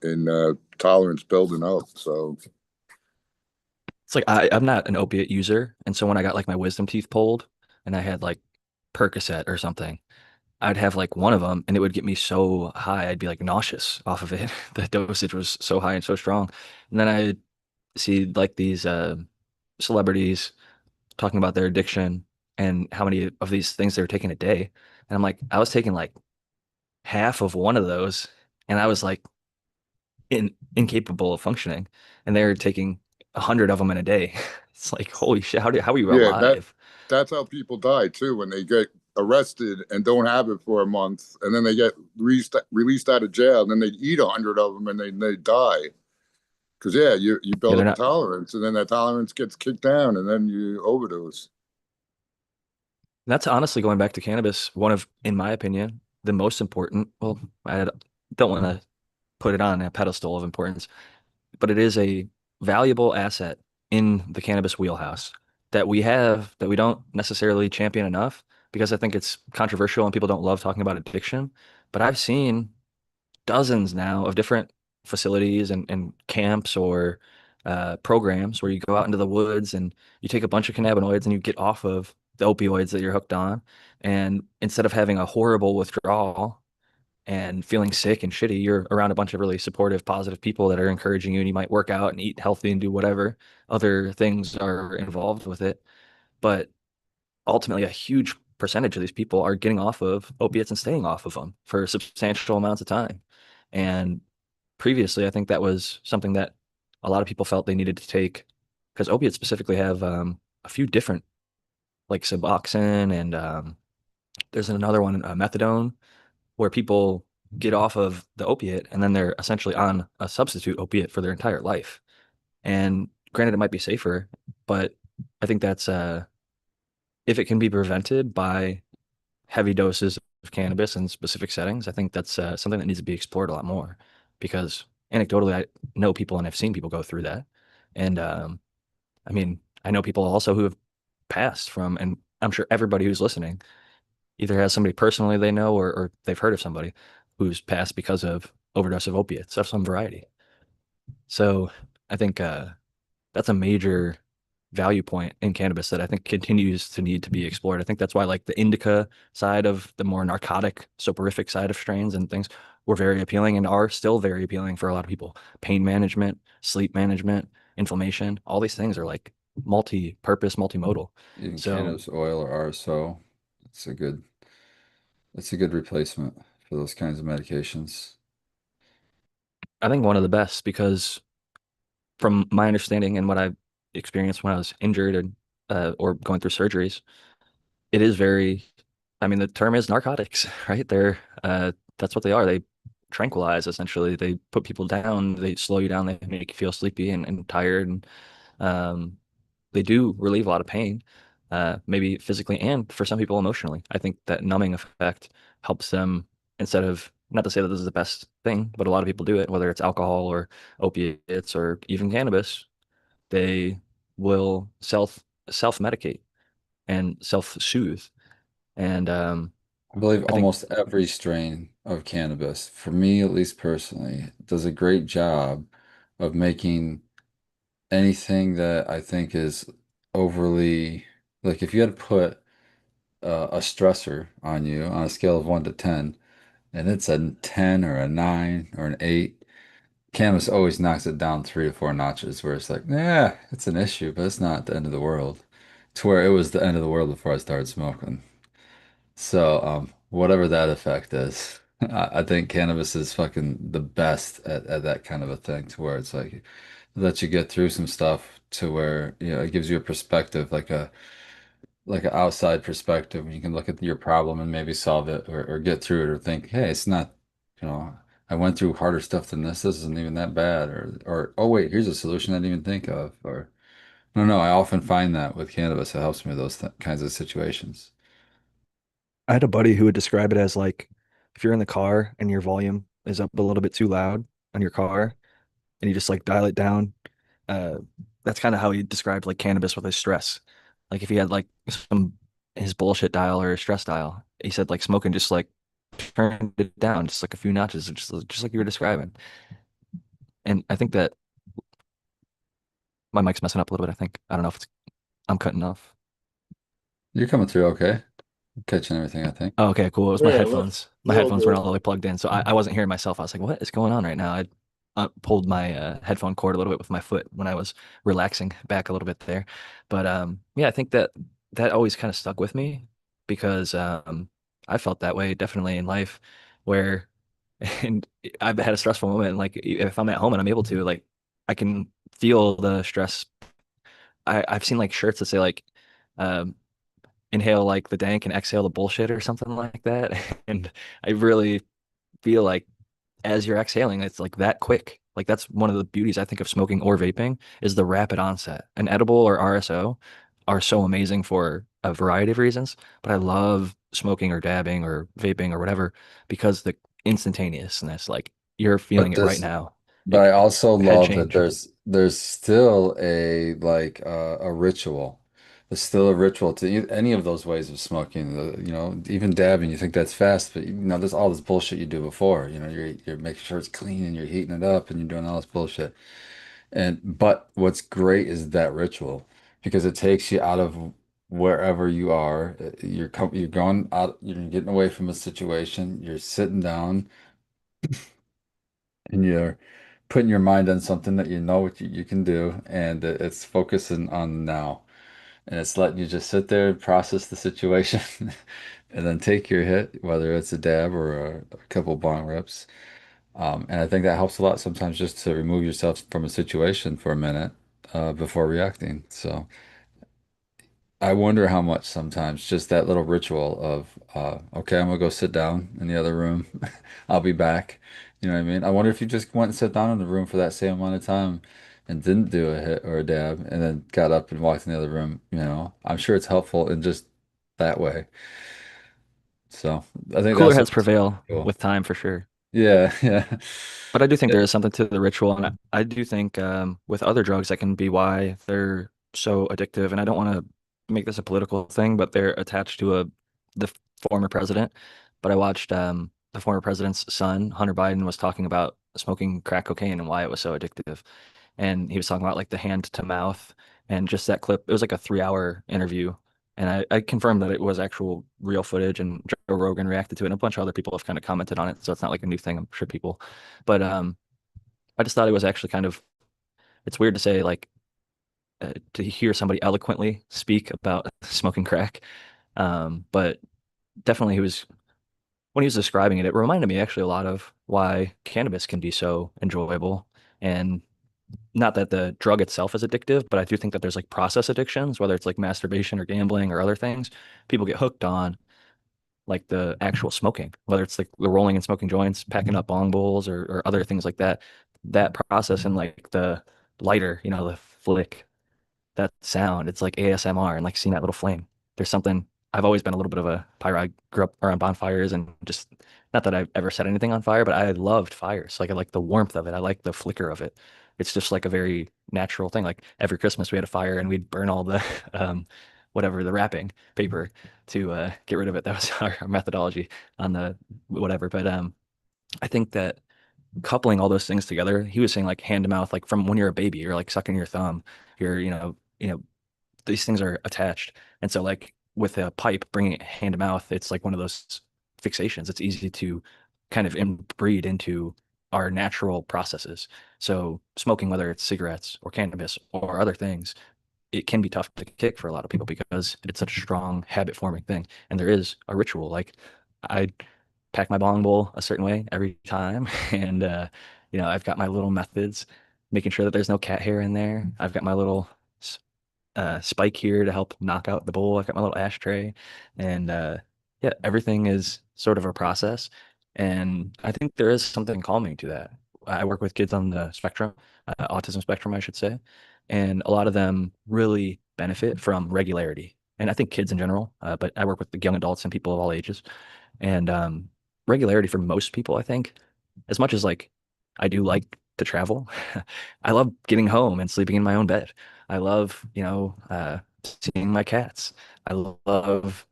in tolerance building up. So It's like I'm not an opiate user, and so when I got like my wisdom teeth pulled and I had like Percocet or something, I'd have like one of them and it would get me so high, I'd be like nauseous off of it. The dosage was so high and so strong. And then I see like these celebrities talking about their addiction and how many of these things they were taking a day. And I'm like, I was taking like half of one of those and I was like incapable of functioning. And they're taking 100 of them in a day. It's like, holy shit, how are you yeah, alive? that's how people die too when they get arrested and don't have it for a month, and then they get released out of jail, and then they eat 100 of them and they die. Because yeah, you Yeah, build they're up a not. tolerance, and then that tolerance gets kicked down, and then you overdose. That's honestly going back to cannabis, one of, in my opinion, the most important. Well, I don't want to put it on a pedestal of importance, but it is a valuable asset in the cannabis wheelhouse that we have that we don't necessarily champion enough because I think it's controversial and people don't love talking about addiction. But I've seen dozens now of different facilities and camps or programs where you go out into the woods and you take a bunch of cannabinoids and you get off of the opioids that you're hooked on. And instead of having a horrible withdrawal and feeling sick and shitty, you're around a bunch of really supportive, positive people that are encouraging you, and you might work out and eat healthy and do whatever other things are involved with it. But ultimately, a huge percentage of these people are getting off of opiates and staying off of them for substantial amounts of time. And previously, I think that was something that a lot of people felt they needed to take because opiates specifically have a few different, like Suboxone, and there's another one, methadone, where people get off of the opiate and then they're essentially on a substitute opiate for their entire life. And granted, it might be safer, but I think that's if it can be prevented by heavy doses of cannabis in specific settings, I think that's something that needs to be explored a lot more because anecdotally, I know people and I've seen people go through that. And I mean, I know people also who have passed from, and I'm sure everybody who's listening either has somebody personally they know or they've heard of somebody who's passed because of overdose of opiates of some variety. So I think that's a major value point in cannabis that I think continues to need to be explored. I think that's why like the indica side of the more narcotic, soporific side of strains and things were very appealing and are still very appealing for a lot of people. Pain management, sleep management, inflammation, all these things are like multi-purpose, multimodal. Even So cannabis oil or RSO, it's a good it's a good replacement for those kinds of medications. I think one of the best because from my understanding and what I experienced when I was injured and or going through surgeries, it is very, I mean, the term is narcotics, right? They're that's what they are. They tranquilize essentially. They put people down, they slow you down, they make you feel sleepy and tired, and um, they do relieve a lot of pain, maybe physically and for some people emotionally. I think that numbing effect helps them instead of, not to say that this is the best thing, but a lot of people do it, whether it's alcohol or opiates or even cannabis, they will self-medicate and self-soothe. And I believe I think almost every strain of cannabis, for me at least personally, does a great job of making anything that I think is overly, like if you had to put a stressor on you on a scale of 1 to 10, and it's a 10 or a 9 or an 8, cannabis always knocks it down 3 to 4 notches, where it's like, yeah, it's an issue, but it's not the end of the world. To where it was the end of the world before I started smoking. So, whatever that effect is, I think cannabis is fucking the best at that kind of a thing, to where it's like it lets you get through some stuff to where, it gives you a perspective, like an outside perspective, and you can look at your problem and maybe solve it or get through it or think, hey, it's not, you know, I went through harder stuff than this. This isn't even that bad, or oh wait, here's a solution I didn't even think of, or no, no. I often find that with cannabis, it helps me with those th kinds of situations. I had a buddy who would describe it as like if you're in the car and your volume is up a little bit too loud on your car and you just like dial it down. Uh, that's kind of how he described like cannabis with his stress. Like if he had like some his bullshit dial or his stress dial, he said like smoking just like turned it down just like a few notches, just like you were describing. And I think that my mic's messing up a little bit. I think I don't know if I'm cutting off. You're coming through okay. I'm catching everything, I think. Oh, okay, cool. It was my Yeah, look, headphones. My you're all headphones weren't good. all the way plugged in, so I wasn't hearing myself. I was like, "What is going on right now?" I pulled my headphone cord a little bit with my foot when I was relaxing back a little bit there. But yeah, I think that that always kind of stuck with me because I felt that way definitely in life, where and I've had a stressful moment. And like if I'm at home and I'm able to, like I can feel the stress. I've seen like shirts that say like. Um, Inhale like the dank and exhale the bullshit or something like that. And I really feel like as you're exhaling, it's like that quick. Like that's one of the beauties I think of smoking or vaping is the rapid onset. An edible or RSO are so amazing for a variety of reasons, but I love smoking or dabbing or vaping or whatever because the instantaneousness, like you're feeling But it right this, now. but I It, also head love that change. there's still a ritual. There's still a ritual to any of those ways of smoking. Even dabbing, you think that's fast, but there's all this bullshit you do before. You're making sure it's clean and you're heating it up and you're doing all this bullshit. But what's great is that ritual because it takes you out of wherever you are. You're going out, you're getting away from a situation, you're sitting down and you're putting your mind on something that you know what you can do, and it's focusing on now. And it's letting you just sit there and process the situation and then take your hit, whether it's a dab or a couple bong rips. And I think that helps a lot sometimes just to remove yourself from a situation for a minute before reacting. So I wonder how much sometimes just that little ritual of, okay, I'm gonna go sit down in the other room. I'll be back. You know what I mean? I wonder if you just went and sat down in the room for that same amount of time and didn't do a hit or a dab and then got up and walked in the other room. I'm sure it's helpful in just that way. So I think Cooler that's heads what's prevail cool. with time for sure. Yeah, yeah. But I do think Yeah. there is something to the ritual, and I do think with other drugs that can be why they're so addictive. And I don't want to make this a political thing, but they're attached to the former president. But I watched the former president's son, Hunter Biden, was talking about smoking crack cocaine and why it was so addictive. And he was talking about like the hand to mouth and just that clip. It was like a 3 hour interview. And I confirmed that it was actual real footage, and Joe Rogan reacted to it, and a bunch of other people have kind of commented on it. So it's not like a new thing. I'm sure people, but I just thought it was actually kind of, it's weird to say like to hear somebody eloquently speak about smoking crack. But definitely he was when he was describing it, it reminded me actually a lot of why cannabis can be so enjoyable. And not that the drug itself is addictive, but I do think that there's like process addictions, whether it's like masturbation or gambling or other things, people get hooked on. like the actual smoking, whether it's like the rolling and smoking joints, packing up bong bowls or other things like that. That process and like the lighter, the flick, that sound, it's like ASMR and like seeing that little flame. There's something I've always been a little bit of a pyro. I grew up around bonfires and just not that I've ever set anything on fire, but I loved fires. Like I like the warmth of it. I like the flicker of it. It's just like a very natural thing. Like every Christmas we had a fire and we'd burn all the whatever the wrapping paper to get rid of it. That was our methodology on the whatever. But I think that coupling all those things together, he was saying like hand to mouth, like from when you're a baby, you're like sucking your thumb, you're these things are attached. And so like with a pipe, bringing it hand to mouth, it's like one of those fixations. It's easy to kind of inbreed into our natural processes. So smoking, whether it's cigarettes or cannabis or other things, it can be tough to kick for a lot of people because it's such a strong habit forming thing. And there is a ritual. Like I pack my bong bowl a certain way every time. And I've got my little methods, making sure that there's no cat hair in there. I've got my little spike here to help knock out the bowl. I've got my little ashtray, and yeah, everything is sort of a process. And I think there is something calming to that. I work with kids on the spectrum, autism spectrum, I should say, and a lot of them really benefit from regularity. And I think kids in general, but I work with the young adults and people of all ages. And regularity for most people, I think, as much as like I do like to travel, I love getting home and sleeping in my own bed. I love, seeing my cats. I love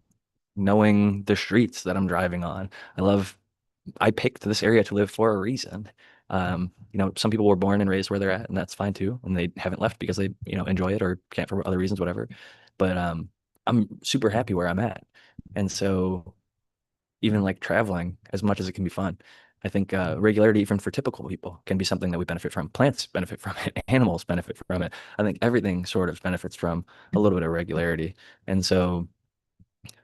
knowing the streets that I'm driving on. I picked this area to live for a reason. Some people were born and raised where they're at, and that's fine too. And they haven't left because they, enjoy it or can't for other reasons, whatever. But I'm super happy where I'm at. And so even like traveling, as much as it can be fun, I think regularity, even for typical people, can be something that we benefit from. Plants benefit from it, animals benefit from it. I think everything sort of benefits from a little bit of regularity. And so,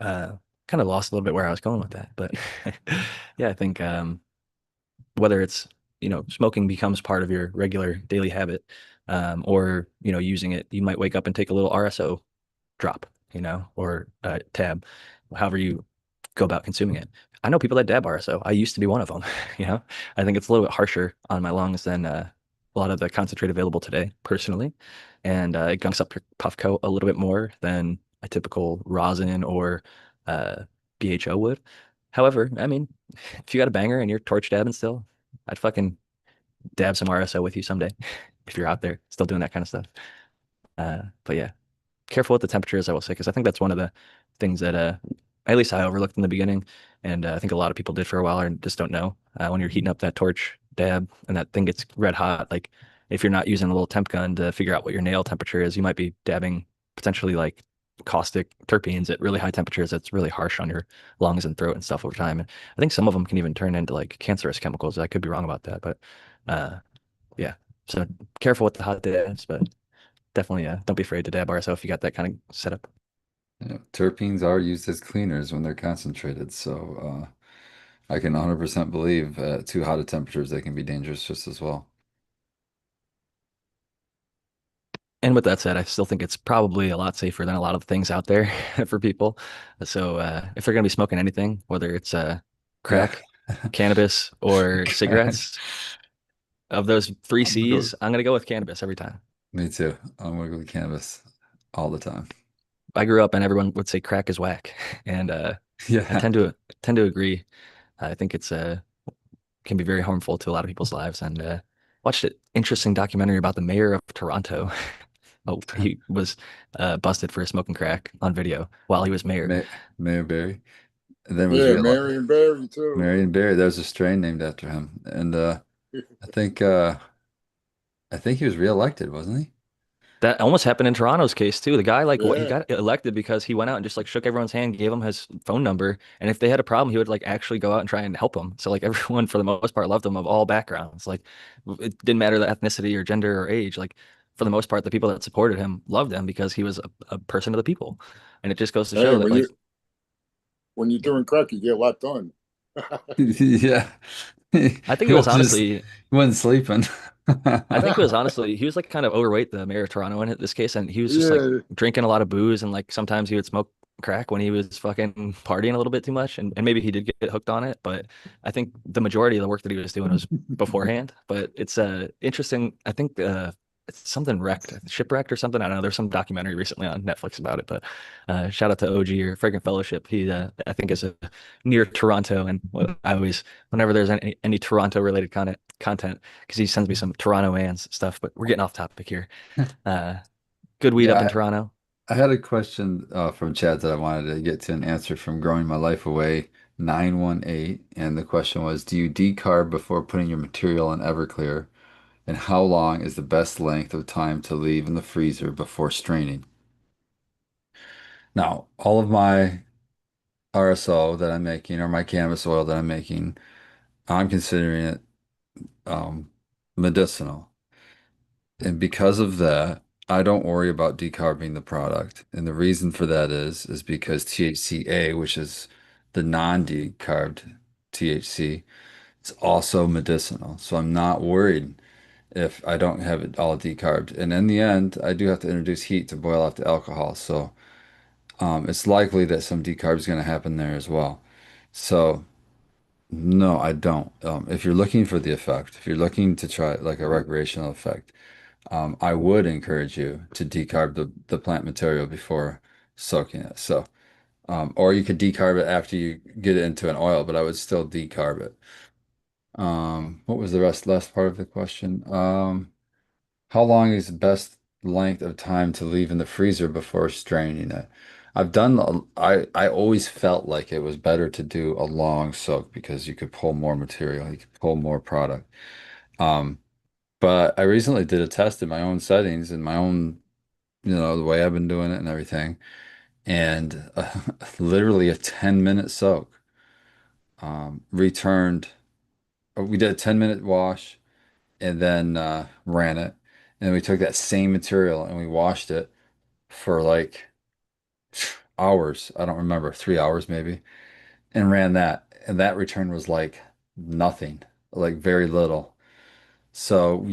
uh, kind of lost a little bit where I was going with that. But yeah, I think whether it's, smoking becomes part of your regular daily habit, or, using it, you might wake up and take a little RSO drop, or tab, however you go about consuming it. I know people that dab RSO. I used to be one of them. you know, I think it's a little bit harsher on my lungs than a lot of the concentrate available today, personally, and it gunks up your puff coat a little bit more than a typical rosin or uh, BHO would. However, I mean, if you got a banger and you're torch dabbing still, I'd fucking dab some RSO with you someday if you're out there still doing that kind of stuff. But yeah, careful with the temperatures, I will say, because I think that's one of the things that at least I overlooked in the beginning, and I think a lot of people did for a while and just don't know. When you're heating up that torch dab and that thing gets red hot, like if you're not using a little temp gun to figure out what your nail temperature is, you might be dabbing potentially like caustic terpenes at really high temperatures. That's really harsh on your lungs and throat and stuff over time. And I think some of them can even turn into like cancerous chemicals. I could be wrong about that, but uh, yeah. So careful with the hot dabs, but definitely don't be afraid to dab RSO if you got that kind of setup. Terpenes are used as cleaners when they're concentrated, so I can 100% believe at too hot of temperatures they can be dangerous just as well. And with that said, I still think it's probably a lot safer than a lot of things out there for people. So if they're going to be smoking anything, whether it's Yeah. crack, cannabis, or Okay. cigarettes, of those three I'm gonna go. C's, I'm going to go with cannabis every time. Me too. I'm gonna go with cannabis all the time. I grew up and everyone would say crack is whack, and I Yeah. tend to agree. I think it's can be very harmful to a lot of people's lives. And watched an interesting documentary about the mayor of Toronto. Oh, he was busted for smoking crack on video while he was mayor. May Mayor Barry. And then was Yeah, real Marion Barry too. Marion Barry. There's a strain named after him. And I think I think he was reelected, wasn't he? That almost happened in Toronto's case too. The guy like what he Yeah. got elected because he went out and just like shook everyone's hand, gave him his phone number, and if they had a problem, he would like actually go out and try and help them. So like everyone for the most part loved him of all backgrounds. Like it didn't matter the ethnicity or gender or age. Like for the most part, the people that supported him loved him because he was a person of the people. And it just goes to Hey, show that like when you're doing crack, you get a lot done. Yeah. I think He it was was just honestly he wasn't sleeping. I think it was honestly he was like kind of overweight, the mayor of Toronto in this case, and he was just like Yeah, drinking a lot of booze and like sometimes he would smoke crack when he was fucking partying a little bit too much, and maybe he did get hooked on it, but I think the majority of the work that he was doing was beforehand. But it's interesting. I think it's something wrecked, shipwrecked or something. I don't know. There's some documentary recently on Netflix about it, but shout out to OG or Fragrant Fellowship. He I think is near Toronto, and I always whenever there's any Toronto related content because he sends me some Toronto Ants stuff. But we're getting off topic here. Uh, Good weed up in Yeah, Toronto. I had a question from Chad that I wanted to get to an answer from Growing My Life Away 918. And the question was, do you decarb before putting your material in Everclear? And how long is the best length of time to leave in the freezer before straining? Now, all of my RSO that I'm making or my cannabis oil that I'm making, I'm considering it um, medicinal. And because of that, I don't worry about decarbing the product. And the reason for that is because THCA, which is the non-decarbed THC, it's also medicinal. So I'm not worried if I don't have it all decarbed. And in the end, I do have to introduce heat to boil off the alcohol. So it's likely that some decarb is going to happen there as well. So no, I don't. If you're looking for the effect, if you're looking to try like a recreational effect, I would encourage you to decarb the plant material before soaking it. So, or you could decarb it after you get it into an oil, but I would still decarb it. What was the last part of the question? How long is the best length of time to leave in the freezer before straining it? I always felt like it was better to do a long soak because you could pull more material, you could pull more product. Um, but I recently did a test in my own settings in my own, the way I've been doing it and everything. And literally a 10-minute soak, returned, we did a 10-minute wash and then ran it. And we took that same material and we washed it for like hours. I don't remember, 3 hours maybe, and ran that. And that return was like nothing, like very little. So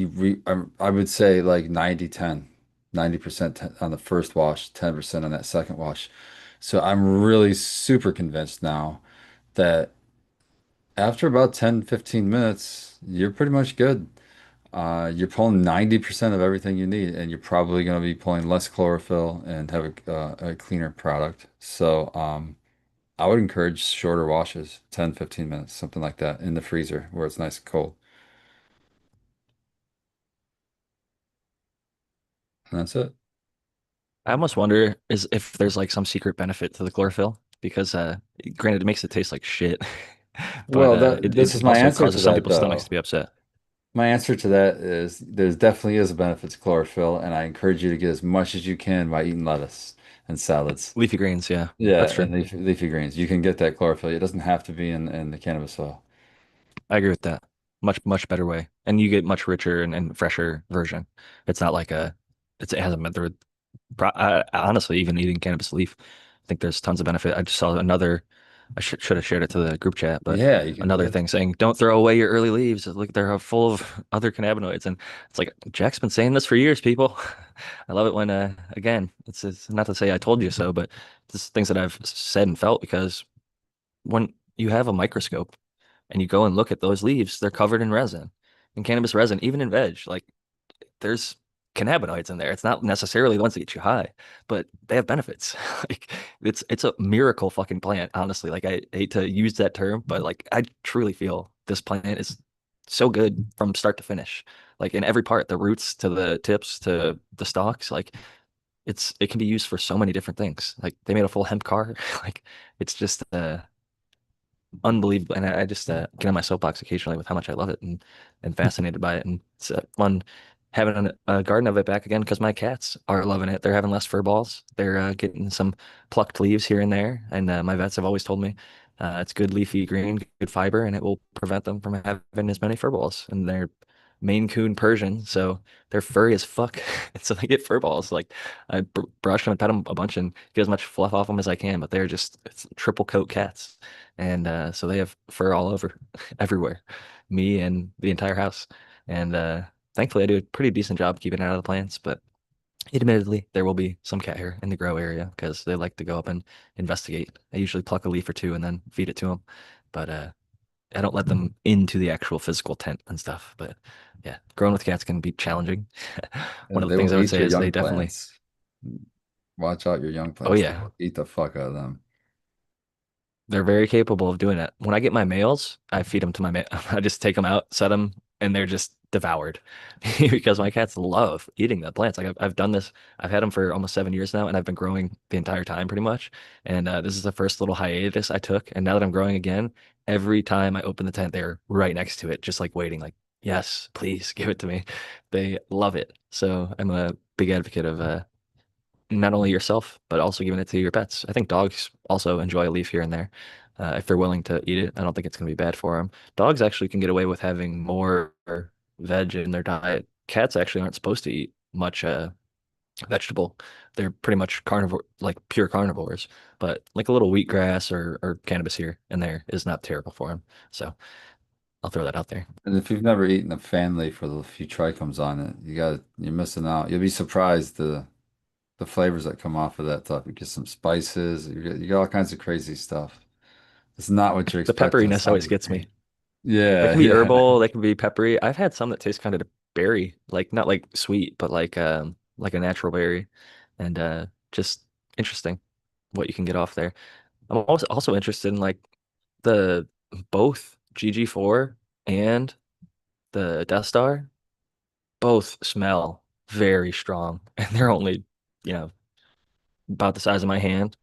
I would say like 90-10, 90% on the first wash, 10% on that second wash. So I'm really super convinced now that after about 10, 15 minutes, you're pretty much good. You're pulling 90% of everything you need, and you're probably going to be pulling less chlorophyll and have a cleaner product. So I would encourage shorter washes, 10, 15 minutes, something like that in the freezer where it's nice and cold. And that's it. I almost wonder is if there's like some secret benefit to the chlorophyll because granted it makes it taste like shit, but Well, this it is my also answer to causes some that, people's stomachs to though. be upset. My answer to that is there's definitely is a benefit to chlorophyll, and I encourage you to get as much as you can by eating lettuce and salads. Leafy greens, yeah, Yeah, that's true. and leafy greens. You can get that chlorophyll. It doesn't have to be in the cannabis oil. I agree with that. Much better way, and you get much richer and fresher version. It's not like it hasn't been through. Honestly, even eating cannabis leaf, I think there's tons of benefit. I just saw another. I should have shared it to the group chat, but Yeah, you can. another thing saying don't throw away your early leaves. Look, they're full of other cannabinoids, and it's like Jack's been saying this for years, people. I love it when again, it's not to say I told you so, but just things that I've said and felt because when you have a microscope and you go and look at those leaves, they're covered in resin, in cannabis resin, even in veg. Like there's cannabinoids in there. It's not necessarily the ones that get you high, but they have benefits. Like it's a miracle fucking plant, honestly. Like I hate to use that term, but like I truly feel this plant is so good from start to finish. Like in every part, the roots to the tips to the stalks, like it can be used for so many different things. Like they made a full hemp car. Like it's just unbelievable. And I just get on my soapbox occasionally with how much I love it and fascinated by it. And it's fun having a garden of it back again because my cats are loving it. They're having less fur balls. They're getting some plucked leaves here and there. And my vets have always told me it's good leafy green, good fiber, and it will prevent them from having as many fur balls. And they're Maine Coon Persian, so they're furry as fuck. So they get fur balls. Like I brush them and pet them a bunch and get as much fluff off them as I can. But they're just it's triple coat cats and so they have fur all over everywhere, me and the entire house. And thankfully, I do a pretty decent job keeping it out of the plants. But Admittedly, there will be some cat hair in the grow area because they like to go up and investigate. I usually pluck a leaf or two and then feed it to them, but I don't let them into the actual physical tent and stuff. But yeah, growing with cats can be challenging. One And of the they things will I would eat say your is they young definitely, plants. Watch out your young oh plants. They yeah, will eat the fuck out of them. they're very capable of doing that. When I get my males, I feed them to my I just take them out, set them, and they're just devoured because my cats love eating the plants. Like I've done this. I've had them for almost 7 years now, and I've been growing the entire time pretty much. And this is the first little hiatus I took. And now that I'm growing again, every time I open the tent, they're right next to it, just like waiting, like, yes, please give it to me. They love it. So I'm a big advocate of not only yourself, but also giving it to your pets. I think dogs also enjoy a leaf here and there. If they're willing to eat it, I don't think it's going to be bad for them. Dogs actually can get away with having more veg in their diet. Cats actually aren't supposed to eat much vegetable. They're pretty much carnivore, like pure carnivores. But like a little wheatgrass or cannabis here and there is not terrible for them. So I'll throw that out there. And if you've never eaten a fan leaf with a few trichomes on it, you're missing out. You'll be surprised the flavors that come off of that stuff. You get some spices, you get all kinds of crazy stuff. It's not what you're The expecting. It's pepperiness not always what gets me. They Yeah, can be yeah. herbal, they can be peppery. I've had some that taste kind of berry, like not like sweet, but like a natural berry. And just interesting what you can get off there. I'm also interested in like the both GG4 and the Death Star both smell very strong and they're only, you know, about the size of my hand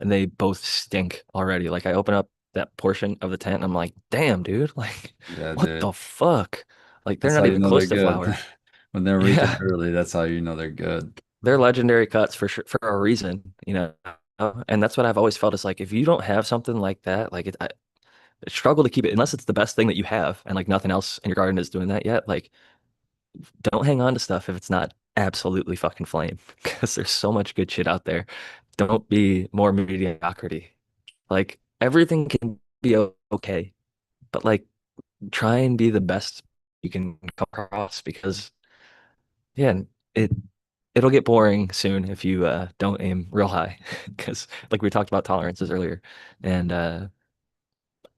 and they both stink already. Like I open up that portion of the tent and I'm like, "Damn, dude. Like Yeah, what the dude. fuck?" Like they're That's not how you even know they're close to good. flower. When they're reeking Yeah. early, that's how you know they're good. They're legendary cuts for sure for a reason, you know. And that's what I've always felt is like if you don't have something like that, like I struggle to keep it unless it's the best thing that you have and like nothing else in your garden is doing that yet. Like don't hang on to stuff if it's not absolutely fucking flame because there's so much good shit out there. Don't be more mediocrity. Like everything can be okay, but like try and be the best you can come across because yeah, it it'll get boring soon if you don't aim real high because like we talked about tolerances earlier and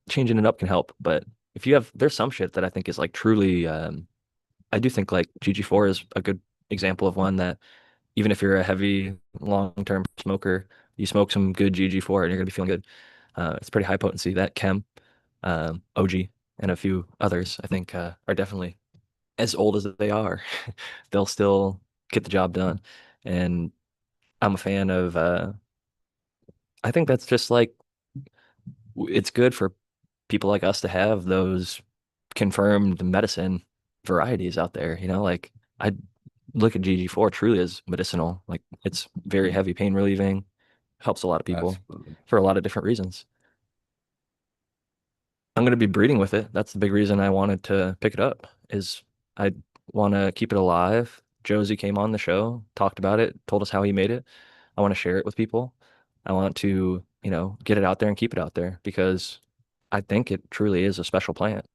changing it up can help. But if you have there's some shit that I think is like truly I do think like GG4 is a good example of one that even if you're a heavy long-term smoker, you smoke some good GG4 and you're gonna be feeling good. It's pretty high potency. That Chem, OG, and a few others I think are definitely as old as they are. They'll still get the job done. And I'm a fan of I think that's just like it's good for people like us to have those confirmed medicine varieties out there, you know, like I look at GG4 truly as medicinal. Like it's very heavy pain relieving, helps a lot of people Absolutely. for a lot of different reasons. I'm going to be breeding with it. That's the big reason I wanted to pick it up is I want to keep it alive. Josie came on the show, talked about it, told us how he made it. I want to share it with people. I want to, you know, get it out there and keep it out there because I think it truly is a special plant.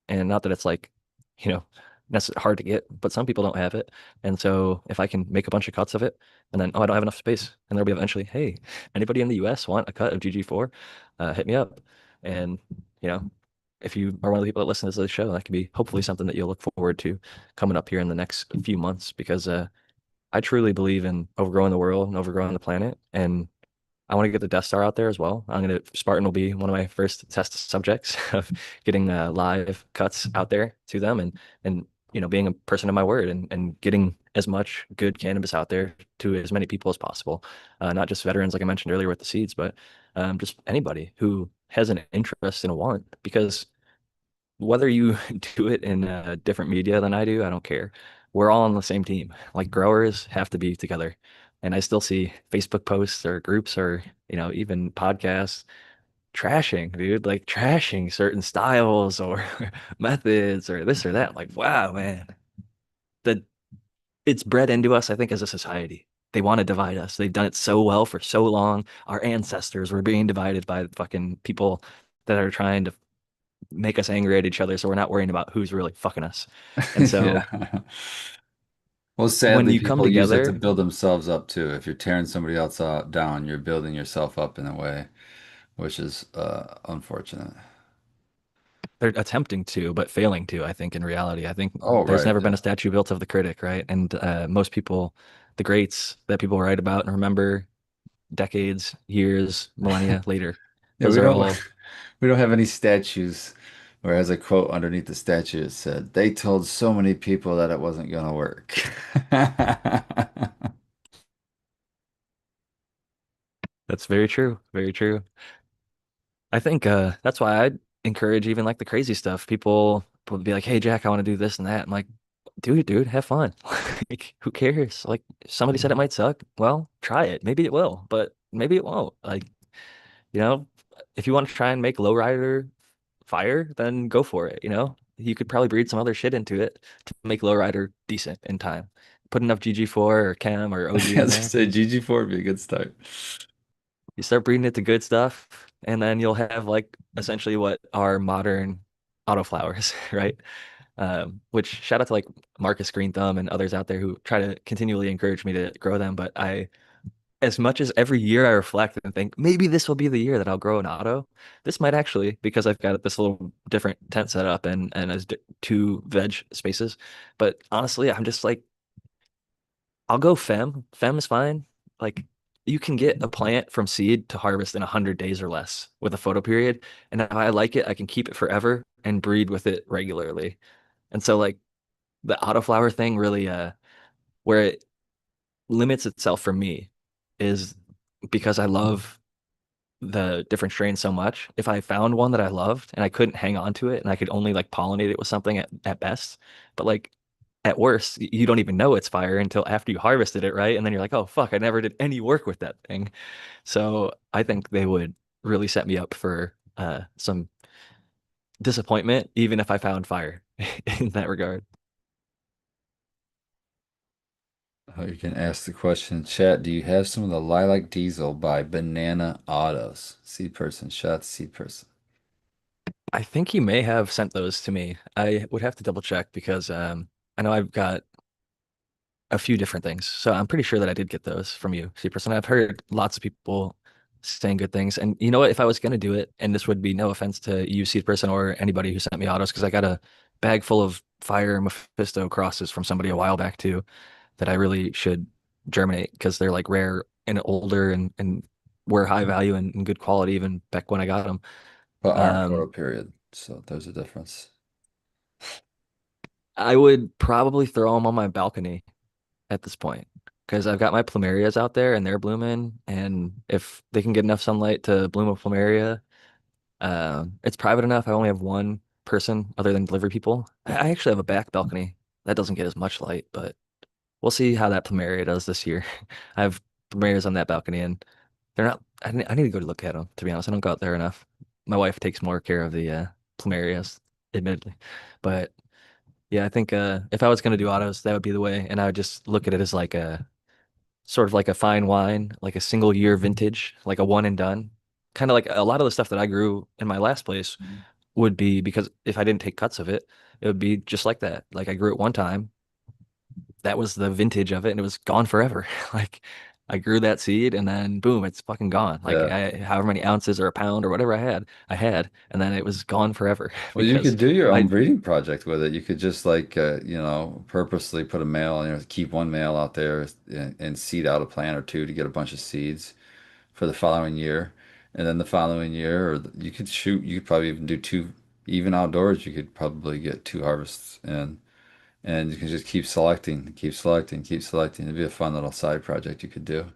And not that it's like, you know, that's hard to get, but some people don't have it. And so if I can make a bunch of cuts of it and then, oh, I don't have enough space. And there'll be eventually, hey, anybody in the US want a cut of GG4? Hit me up. And, you know, if you are one of the people that listen to the show, that could be hopefully something that you'll look forward to coming up here in the next few months because I truly believe in overgrowing the world and overgrowing the planet. And I want to get the Death Star out there as well. Spartan will be one of my first test subjects of getting live cuts out there to them and you know being a person of my word and getting as much good cannabis out there to as many people as possible. Not just veterans like I mentioned earlier with the seeds, but just anybody who has an interest and a want because whether you do it in a different media than I do, I don't care. We're all on the same team. Like growers have to be together. And I still see Facebook posts or groups or, you know, even podcasts trashing, dude, like trashing certain styles or methods or this or that. Like, wow, man. That it's bred into us, I think, as a society. They want to divide us. They've done it so well for so long. Our ancestors were being divided by fucking people that are trying to make us angry at each other so we're not worrying about who's really fucking us. And so Yeah. Well, when sadly, you come people use that to together, build themselves up too. If you're tearing somebody else down, you're building yourself up in a way, which is unfortunate. they're attempting to, but failing to, I think, in reality. I think Oh, there's right. never been a Yeah. statue built of the critic, right? And most people, the greats that people write about and remember decades, years, millennia later, Yeah, those we are don't all, we don't have any statues where as a quote underneath the statue it said, they told so many people that it wasn't gonna work. that's very true. Very true. I think that's why I'd encourage even like the crazy stuff. People would be like, "Hey Jack, I want to do this and that." I'm like, dude, have fun. Like, who cares? Like, somebody said it might suck. Well, try it. Maybe it will, but maybe it won't. Like, you know, if you want to try and make lowrider fire, then go for it. You could probably breed some other shit into it to make lowrider decent in time. Put enough GG4 or Chem or OG in As I there. say, GG4 would be a good start. You start breeding it to good stuff, and then you'll have like essentially what are modern autoflowers, right? Which shout out to like Marcus Green Thumb and others out there who try to continually encourage me to grow them. But as much as every year I reflect and think maybe this will be the year that I'll grow an auto, this might actually because I've got this little different tent set up and as two veg spaces. But honestly, I'm just like I'll go fem. Fem is fine. Like you can get a plant from seed to harvest in 100 days or less with a photo period. And if I like it, I can keep it forever and breed with it regularly. And so like the autoflower thing really where it limits itself for me is because I love the different strains so much. If I found one that I loved and I couldn't hang on to it and I could only like pollinate it with something at best, but like at worst, you don't even know it's fire until after you harvested it, right? And then you're like, oh fuck, I never did any work with that thing. So I think they would really set me up for some disappointment, even if I found fire in that regard. You can ask the question in chat. Do you have some of the Lilac Diesel by Banana Autos? Seed person, shot seed person. I think he may have sent those to me. I would have to double check because I know I've got a few different things. So I'm pretty sure that I did get those from you, C person. I've heard lots of people saying good things. And you know what? If I was going to do it, and this would be no offense to you, C person, or anybody who sent me autos, because I got a bag full of Fire Mephisto crosses from somebody a while back too that I really should germinate because they're like rare and older and were high value and good quality even back when I got them. But aren't photo Um, period. So there's a difference. I would probably throw them on my balcony at this point because I've got my plumerias out there and they're blooming. And if they can get enough sunlight to bloom a plumeria, it's private enough. I only have one person other than delivery people. I actually have a back balcony that doesn't get as much light, but we'll see how that plumeria does this year. I have plumerias on that balcony and they're not, I need to go to look at them, to be honest. I don't go out there enough. My wife takes more care of the plumerias, admittedly. But yeah, I think if I was going to do autos, that would be the way. And I would just look at it as like a sort of like a fine wine, like a single year vintage, like a one and done. Kind of like a lot of the stuff that I grew in my last place would be because if I didn't take cuts of it, it would be just like that. Like I grew it one time, that was the vintage of it, and it was gone forever. Like I grew that seed and then boom, it's fucking gone. Like Yeah. however many ounces or a pound or whatever I had, and then it was gone forever Well, you because could do your own I breeding project with it. You could just like purposely put a male, keep one male out there and seed out a plant or two to get a bunch of seeds for the following year. And then the following year, you could shoot, you could probably even do two, even outdoors, you could probably get two harvests in. And you can just keep selecting, keep selecting, keep selecting. It'd be a fun little side project you could do.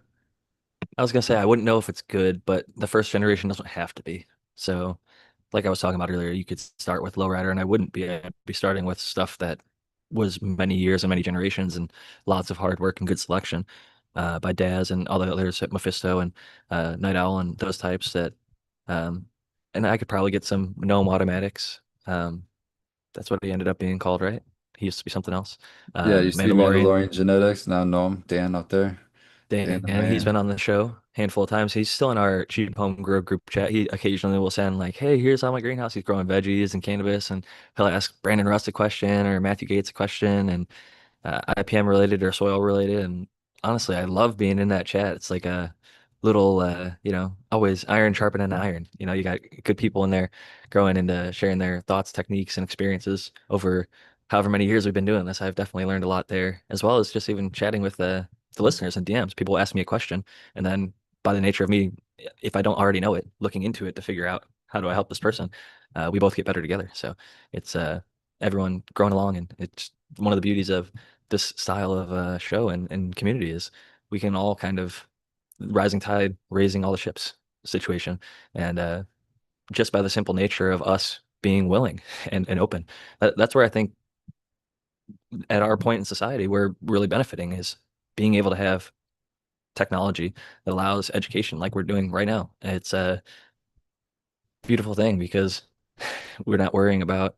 was gonna say I wouldn't know if it's good, but the first generation doesn't have to be. So like I was talking about earlier, you could start with lowrider, and I wouldn't be. I'd be starting with stuff that was many years and many generations and lots of hard work and good selection by Daz and all the others at Mephisto and Night Owl and those types that. Um, and I could probably get some Gnome automatics. That's what he ended up being called, right? He used to be something else. Yeah, used to be Mandalorian. Mandalorian genetics. Now know him, Dan up there. Dan the Dan, he's been man. on the show a handful of times. He's still in our cheap home grow group chat. He occasionally will send like, "Hey, here's how my greenhouse he's growing veggies and cannabis," and he'll ask Brandon Rust a question or Matthew Gates a question, and IPM related or soil related. And honestly, I love being in that chat. It's like a little, always iron sharpening iron. You got good people in there growing into sharing their thoughts, techniques, and experiences over however many years we've been doing this. I've definitely learned a lot there, as well as just even chatting with the listeners and DMs. People ask me a question, and then by the nature of me, if I don't already know it, looking into it to figure out how do I help this person, we both get better together. So it's everyone growing along, and it's one of the beauties of this style of show and community is we can all kind of rising tide raising all the ships situation, and just by the simple nature of us being willing and open, that's where I think at our point in society we're really benefiting is being able to have technology that allows education like we're doing right now. It's a beautiful thing because we're not worrying about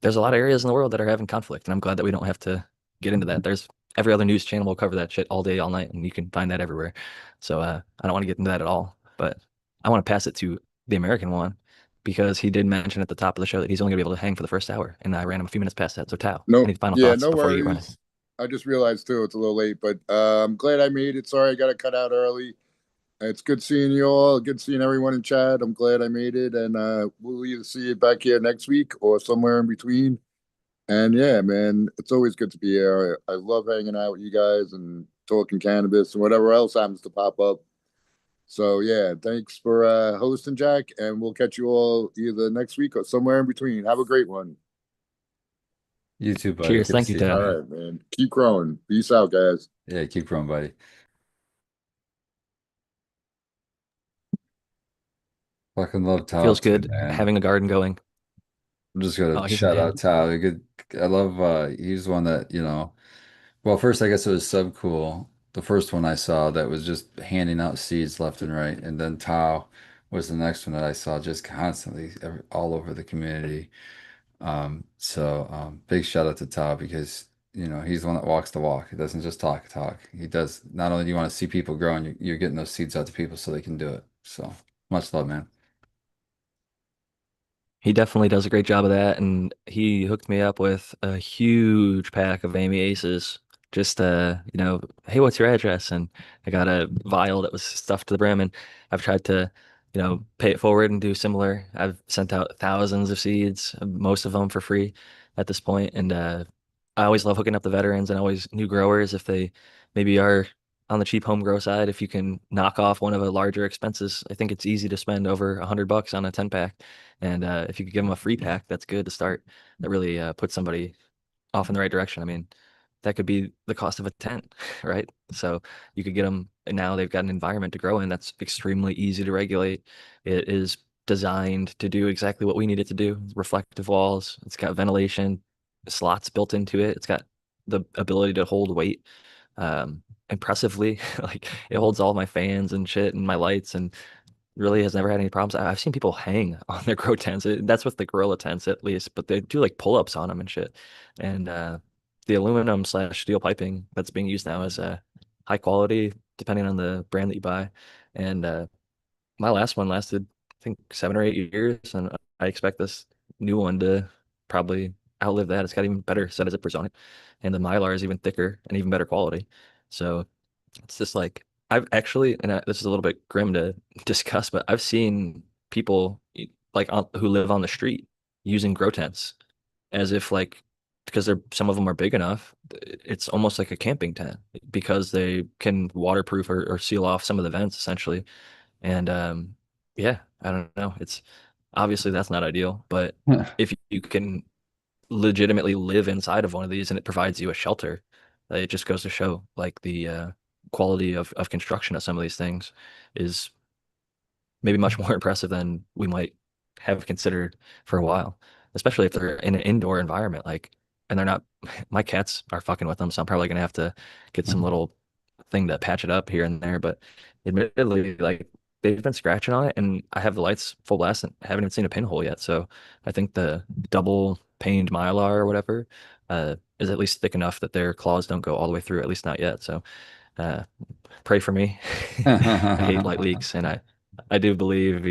there's a lot of areas in the world that are having conflict, and I'm glad that we don't have to get into that. There's every other news channel will cover that shit all day, all night, and you can find that everywhere. So I don't want to get into that at all, but I want to pass it to the American one because he did mention at the top of the show that he's only gonna be able to hang for the first hour, and I ran him a few minutes past that. So Tao, No, any final yeah, thoughts no before you get running? worries. I just realized too it's a little late, but I'm glad I made it. Sorry I got to cut out early. It's good seeing you all. Good seeing everyone in chat. I'm glad I made it, and we'll either see you back here next week or somewhere in between. And yeah, man, it's always good to be here. I love hanging out with you guys and talking cannabis and whatever else happens to pop up. So yeah, thanks for hosting, Jack, and we'll catch you all either next week or somewhere in between. Have a great one. You too, buddy. Cheers. Good to Thank you, see you, All Tao. man. right, man. Keep growing. Peace out, guys. Yeah, keep growing, buddy. Fucking love Tao Feels too, good man. having a garden going. I'm just Oh, gonna he's the shout man. out Tao. A good, I love. He's one that Well, first I guess it was Sub Cool, the first one I saw that was just handing out seeds left and right, and then Tao was the next one that I saw just constantly all over the community. Big shout out to Tao because he's the one that walks the walk. He doesn't just talk. He does. Not only do you want to see people growing, you're getting those seeds out to people so they can do it. So much love, man. He definitely does a great job of that, and he hooked me up with a huge pack of Amy Aces. Just hey, what's your address? And I got a vial that was stuffed to the brim, and I've tried to, pay it forward and do similar. I've sent out thousands of seeds, most of them for free at this point, and I always love hooking up the veterans and always new growers if they maybe are on the cheap home grow side. If you can knock off one of the larger expenses, I think it's easy to spend over $100 on a 10 pack. And if you could give them a free pack, that's good to start. That really puts somebody off in the right direction. I mean, that could be the cost of a tent, right? So you could get them, and now they've got an environment to grow in that's extremely easy to regulate. It is designed to do exactly what we need it to do. Reflective walls. It's got ventilation, slots built into it. It's got the ability to hold weight impressively. Like it holds all my fans and shit and my lights and really has never had any problems. I've seen people hang on their grow tents. That's with the gorilla tents at least, but they do like pull-ups on them and shit. And the aluminum slash steel piping that's being used now is high quality, depending on the brand that you buy. And my last one lasted, I think, 7 or 8 years, and I expect this new one to probably outlive that. It's got even better set of zippers on it, and the Mylar is even thicker and even better quality. So it's just like I've actually, and this is a little bit grim to discuss, but I've seen people like who live on the street using grow tents as if like because they're some of them are big enough, it's almost like a camping tent because they can waterproof or seal off some of the vents essentially. And yeah, I don't know. It's obviously that's not ideal, but if you can legitimately live inside of one of these and it provides you a shelter, it just goes to show like the quality of construction of some of these things is maybe much more impressive than we might have considered for a while, especially if they're in an indoor environment, like, and they're not, my cats are fucking with them, so I'm probably gonna have to get some little thing to patch it up here and there. But admittedly, like, they've been scratching on it, and I have the lights full blast and haven't even seen a pinhole yet. So I think the double paned mylar or whatever is at least thick enough that their claws don't go all the way through, at least not yet. So uh, pray for me. I hate light leaks, and I do believe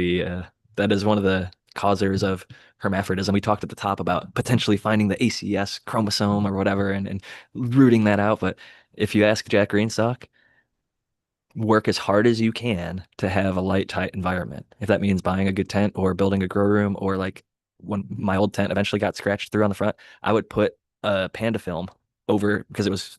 that is one of the causers of hermaphodism. We talked at the top about potentially finding the ACS chromosome or whatever and rooting that out. But if you ask Jack Greenstock, work as hard as you can to have a light, tight environment. If that means buying a good tent or building a grow room, or like when my old tent eventually got scratched through on the front, I would put a panda film over because it was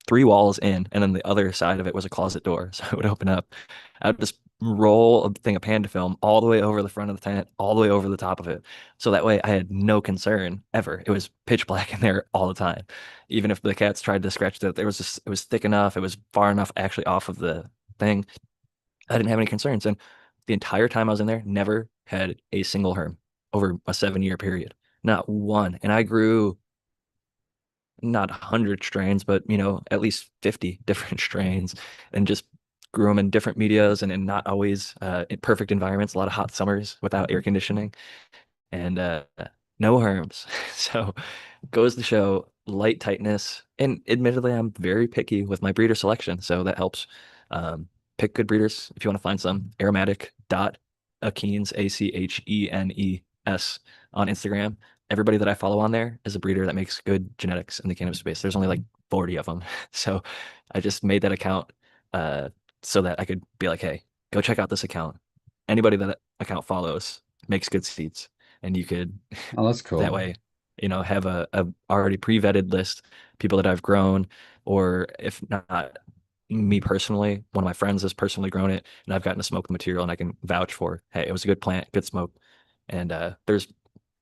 three walls in, and then the other side of it was a closet door. So it would open up. I would just roll a thing of panda film all the way over the front of the tent, all the way over the top of it. So that way I had no concern ever. It was pitch black in there all the time. Even if the cats tried to scratch it, it was thick enough, it was far enough actually off of the thing. I didn't have any concerns. And the entire time I was in there, never had a single herm over a 7 year period. Not one. And I grew not 100 strains, but at least 50 different strains and just grew them in different medias and in not always in perfect environments, a lot of hot summers without air conditioning and no herms. So goes to show light tightness. And admittedly, I'm very picky with my breeder selection, so that helps. Um, Pick good breeders if you want to find some. Aromatic dot Achenes, Achenes on Instagram. Everybody that I follow on there is a breeder that makes good genetics in the cannabis space. There's only like 40 of them. So I just made that account uh, so that I could be like, hey, go check out this account. Anybody that account follows makes good seeds. And you could Oh, that's that cool. way, have a already pre-vetted list, people that I've grown, or if not me personally, one of my friends has personally grown it, and I've gotten to smoke the material, and I can vouch for, hey, it was a good plant, good smoke. And there's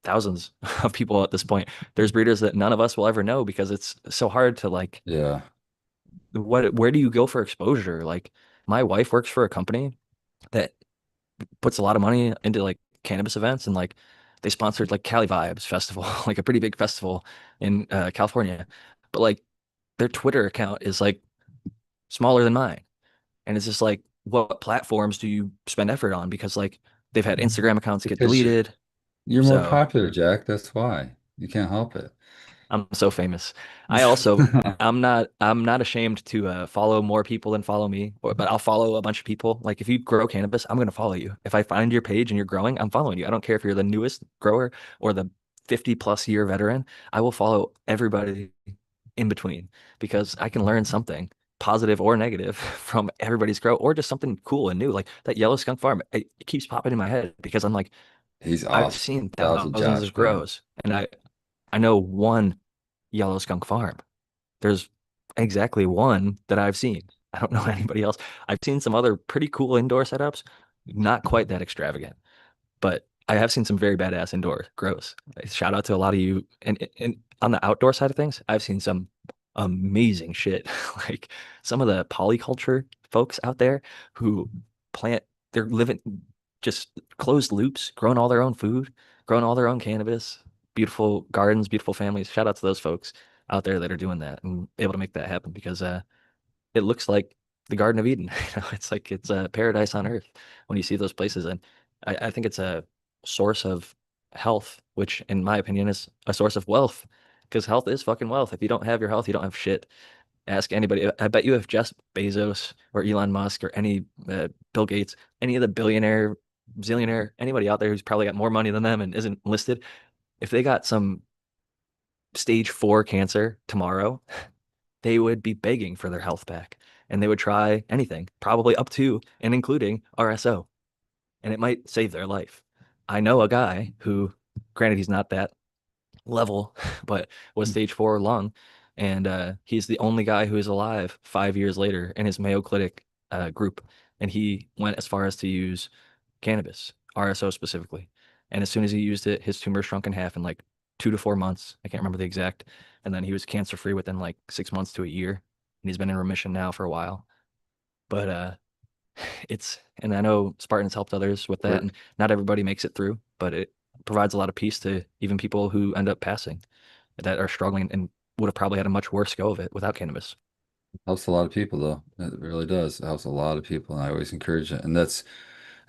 thousands of people at this point. There's breeders that none of us will ever know because it's so hard to like, Yeah. where do you go for exposure? Like, my wife works for a company that puts a lot of money into like cannabis events, and like they sponsored like Cali Vibes Festival, like a pretty big festival in California. But like their Twitter account is like smaller than mine. And it's just like, what platforms do you spend effort on? Because like they've had Instagram accounts get Because deleted. you're more So popular, Jack. That's why. You can't help it. I'm so famous. I also I'm not ashamed to follow more people than follow me, but I'll follow a bunch of people. Like if you grow cannabis, I'm gonna follow you. If I find your page and you're growing, I'm following you. I don't care if you're the newest grower or the 50+ year veteran. I will follow everybody in between because I can learn something positive or negative from everybody's grow, or just something cool and new. Like that yellow skunk farm, it keeps popping in my head because I'm like, He's I've awesome. seen That was a thousands Josh of fan. grows, and I know one yellow skunk farm. There's exactly one that I've seen. I don't know anybody else. I've seen some other pretty cool indoor setups, not quite that extravagant, but I have seen some very badass indoor grows. Shout out to a lot of you. And on the outdoor side of things, I've seen some amazing shit. Like some of the polyculture folks out there who plant, they're living just closed loops, growing all their own food, growing all their own cannabis, beautiful gardens, beautiful families. Shout out to those folks out there that are doing that and able to make that happen because it looks like the Garden of Eden. It's like it's a paradise on earth when you see those places. And I think it's a source of health, which in my opinion is a source of wealth because health is fucking wealth. If you don't have your health, you don't have shit. Ask anybody. I bet you if Jeff Bezos or Elon Musk or any Bill Gates, any of the billionaire, zillionaire, anybody out there who's probably got more money than them and isn't listed, if they got some stage 4 cancer tomorrow, they would be begging for their health back and they would try anything, probably up to and including RSO, and it might save their life. I know a guy who, granted, he's not that level, but was stage 4 lung, and he's the only guy who is alive 5 years later in his Mayo Clinic group, and he went as far as to use cannabis, RSO specifically. And as soon as he used it, his tumor shrunk in half in like 2 to 4 months. I can't remember the exact. And then he was cancer free within like 6 months to a year. And he's been in remission now for a while. But and I know Spartan's helped others with that. We're, And not everybody makes it through, but it provides a lot of peace to even people who end up passing that are struggling and would have probably had a much worse go of it without cannabis. helps a lot of people though. It really does. It helps a lot of people, and I always encourage it. And that's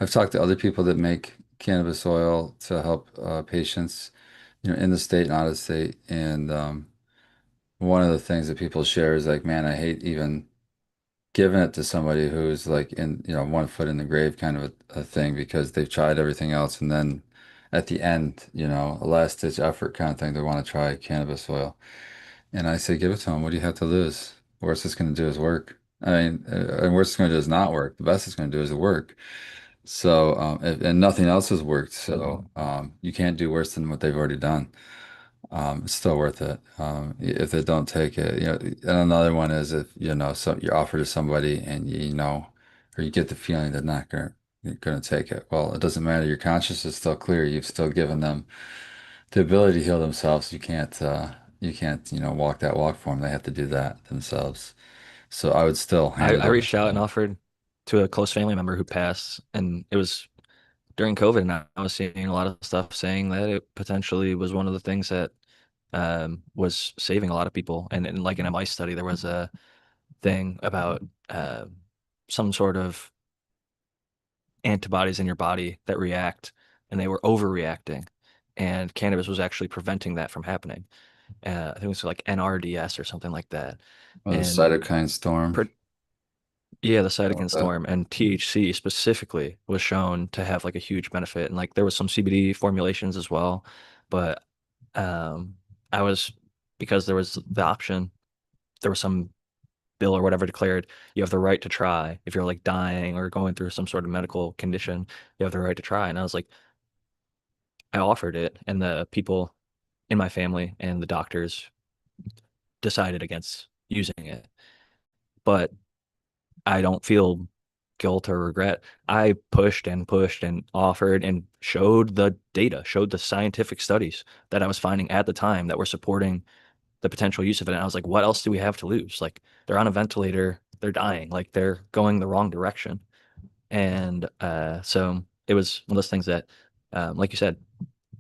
I've talked to other people that make cannabis oil to help patients, in the state and out of state. And one of the things that people share is like, man, I hate even giving it to somebody who's like in, 1 foot in the grave kind of a thing because they've tried everything else and then at the end, a last ditch effort kind of thing, they want to try cannabis oil. And I say, give it to them. What do you have to lose? Worst it's going to do is work. I mean, and worst it's going to do is not work. The best it's going to do is work. So, and nothing else has worked. So, you can't do worse than what they've already done. It's still worth it. If they don't take it, and another one is if, so you offer to somebody and or you get the feeling they're not gonna take it. Well, it doesn't matter. Your conscience is still clear. You've still given them the ability to heal themselves. You can't, walk that walk for them. They have to do that themselves. So I would still I handle reached out and it. offered to a close family member who passed, and it was during COVID, and I was seeing a lot of stuff saying that it potentially was one of the things that was saving a lot of people. And like in a mice study, there was a thing about uh, some sort of antibodies in your body that react, and they were overreacting, and cannabis was actually preventing that from happening. I think it was like NRDS or something like that, Well, the and cytokine storm. yeah, the All cytokine that. storm and THC specifically was shown to have like a huge benefit. And like there was some CBD formulations as well. But um I was because there was the option, there was some bill or whatever declared you have the right to try if you're like dying or going through some sort of medical condition, you have the right to try. And I was like, I offered it, and the people in my family and the doctors decided against using it. But I don't feel guilt or regret. I pushed and offered and showed the data, showed the scientific studies that I was finding at the time that were supporting the potential use of it. And I was like, what else do we have to lose? Like they're on a ventilator, they're dying, like they're going the wrong direction. And so it was one of those things that, like you said,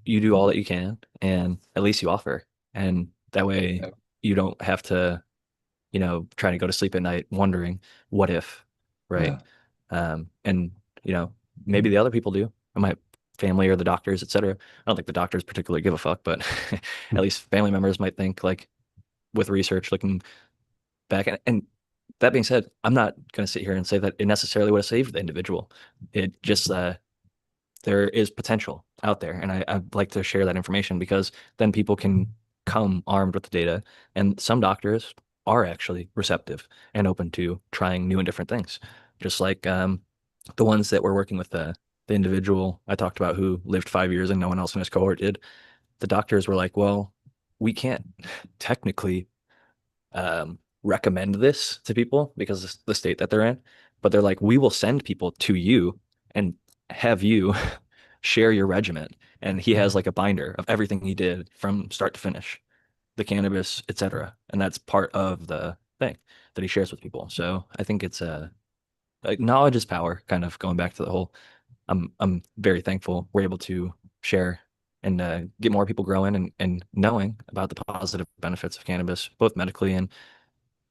you do all that you can, and at least you offer. And that way Yeah. you don't have to, trying to go to sleep at night wondering what if, right? Yeah. And maybe the other people do, my family or the doctors, etc. I don't think the doctors particularly give a fuck, but at least family members might think like with research looking back. And that being said, I'm not going to sit here and say that it necessarily would have saved the individual. It just there is potential out there. And I'd like to share that information because then people can come armed with the data. And some doctors are actually receptive and open to trying new and different things. Just like the ones that were working with the individual I talked about who lived 5 years and no one else in his cohort did. The doctors were like, well, we can't technically recommend this to people because of the state that they're in. But they're like, we will send people to you and have you share your regimen. And he has like a binder of everything he did from start to finish, the cannabis, etc. And that's part of the thing that he shares with people. So I think it's like knowledge is power, kind of going back to the whole. I'm very thankful we're able to share and get more people growing and knowing about the positive benefits of cannabis, both medically and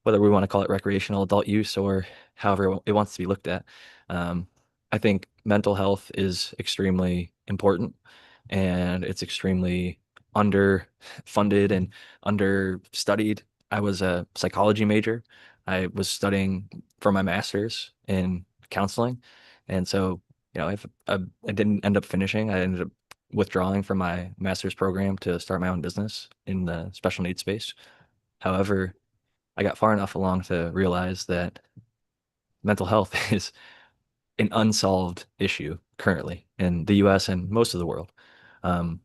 whether we want to call it recreational adult use or however it wants to be looked at. Um, I think mental health is extremely important, and it's extremely underfunded and understudied. I was a psychology major. I was studying for my master's in counseling. And so, if I didn't end up finishing, I ended up withdrawing from my master's program to start my own business in the special needs space. However, I got far enough along to realize that mental health is an unsolved issue currently in the US and most of the world. Um,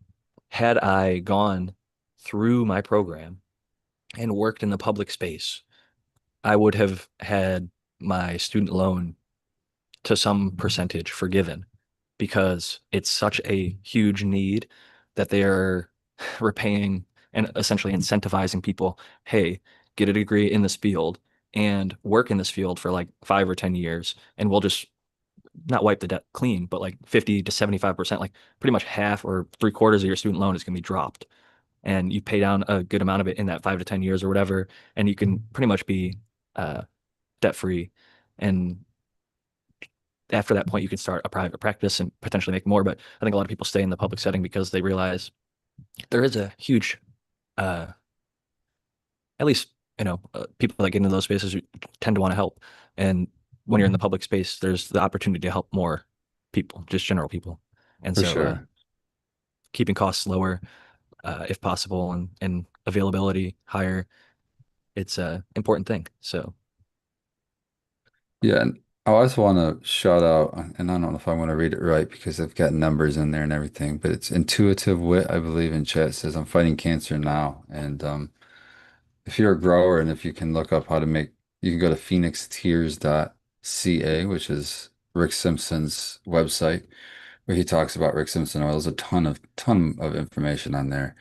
had I gone through my program and worked in the public space, I would have had my student loan to some percentage forgiven because it's such a huge need that they are repaying and essentially incentivizing people, hey, get a degree in this field and work in this field for like 5 or 10 years, and we'll just not wipe the debt clean, but like 50 to 75%, like pretty much half or three-quarters of your student loan is going to be dropped. And you pay down a good amount of it in that 5 to 10 years or whatever, and you can pretty much be uh, debt free. And after that point, you can start a private practice and potentially make more. But I think a lot of people stay in the public setting because they realize there is a huge, uh, at least, people that get into those spaces tend to want to help. And when you're in the public space, there's the opportunity to help more people, just general people. And For so, sure. keeping costs lower, if possible, and availability higher. It's a important thing. So Yeah, and I also want to shout out, and I don't know if I want to read it right because I've got numbers in there and everything, but it's Intuitive Wit, I believe, in chat says, I'm fighting cancer now. And if you're a grower and if you can look up how to make, you can go to phoenixtears.ca, which is Rick Simpson's website, where he talks about Rick Simpson oil. There's a ton of information on there.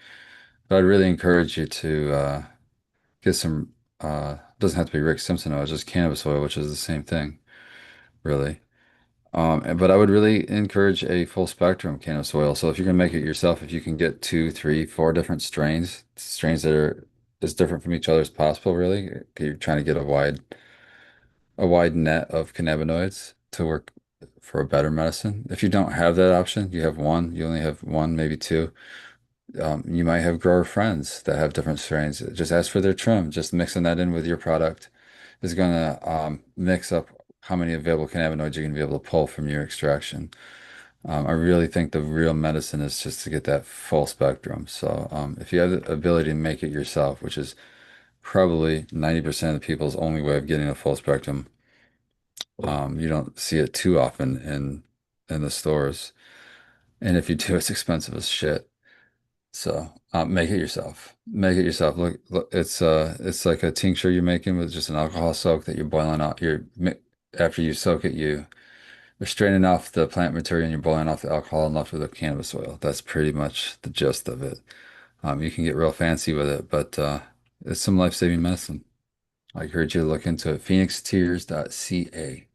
But I'd really encourage you to get some, doesn't have to be Rick Simpson oil, it's just cannabis oil, which is the same thing, really. But I would really encourage a full spectrum cannabis oil. So if you're gonna make it yourself, if you can get two, three, four different strains that are as different from each other as possible, really, you're trying to get a wide net of cannabinoids to work for a better medicine. If you don't have that option, you only have one, maybe two. You might have grower friends that have different strains. Just ask for their trim. Just mixing that in with your product is going to mix up how many available cannabinoids you're going to be able to pull from your extraction. I really think the real medicine is just to get that full spectrum. So if you have the ability to make it yourself, which is probably 90% of people's only way of getting a full spectrum, you don't see it too often in the stores. And if you do, it's expensive as shit. So make it yourself. Make it yourself. Look, it's like a tincture you're making with just an alcohol soak that you're boiling out. After you soak it, you're straining off the plant material and you're boiling off the alcohol and left with the cannabis oil. That's pretty much the gist of it. You can get real fancy with it, but it's some life-saving medicine. I encourage you to look into it. phoenixtears.ca.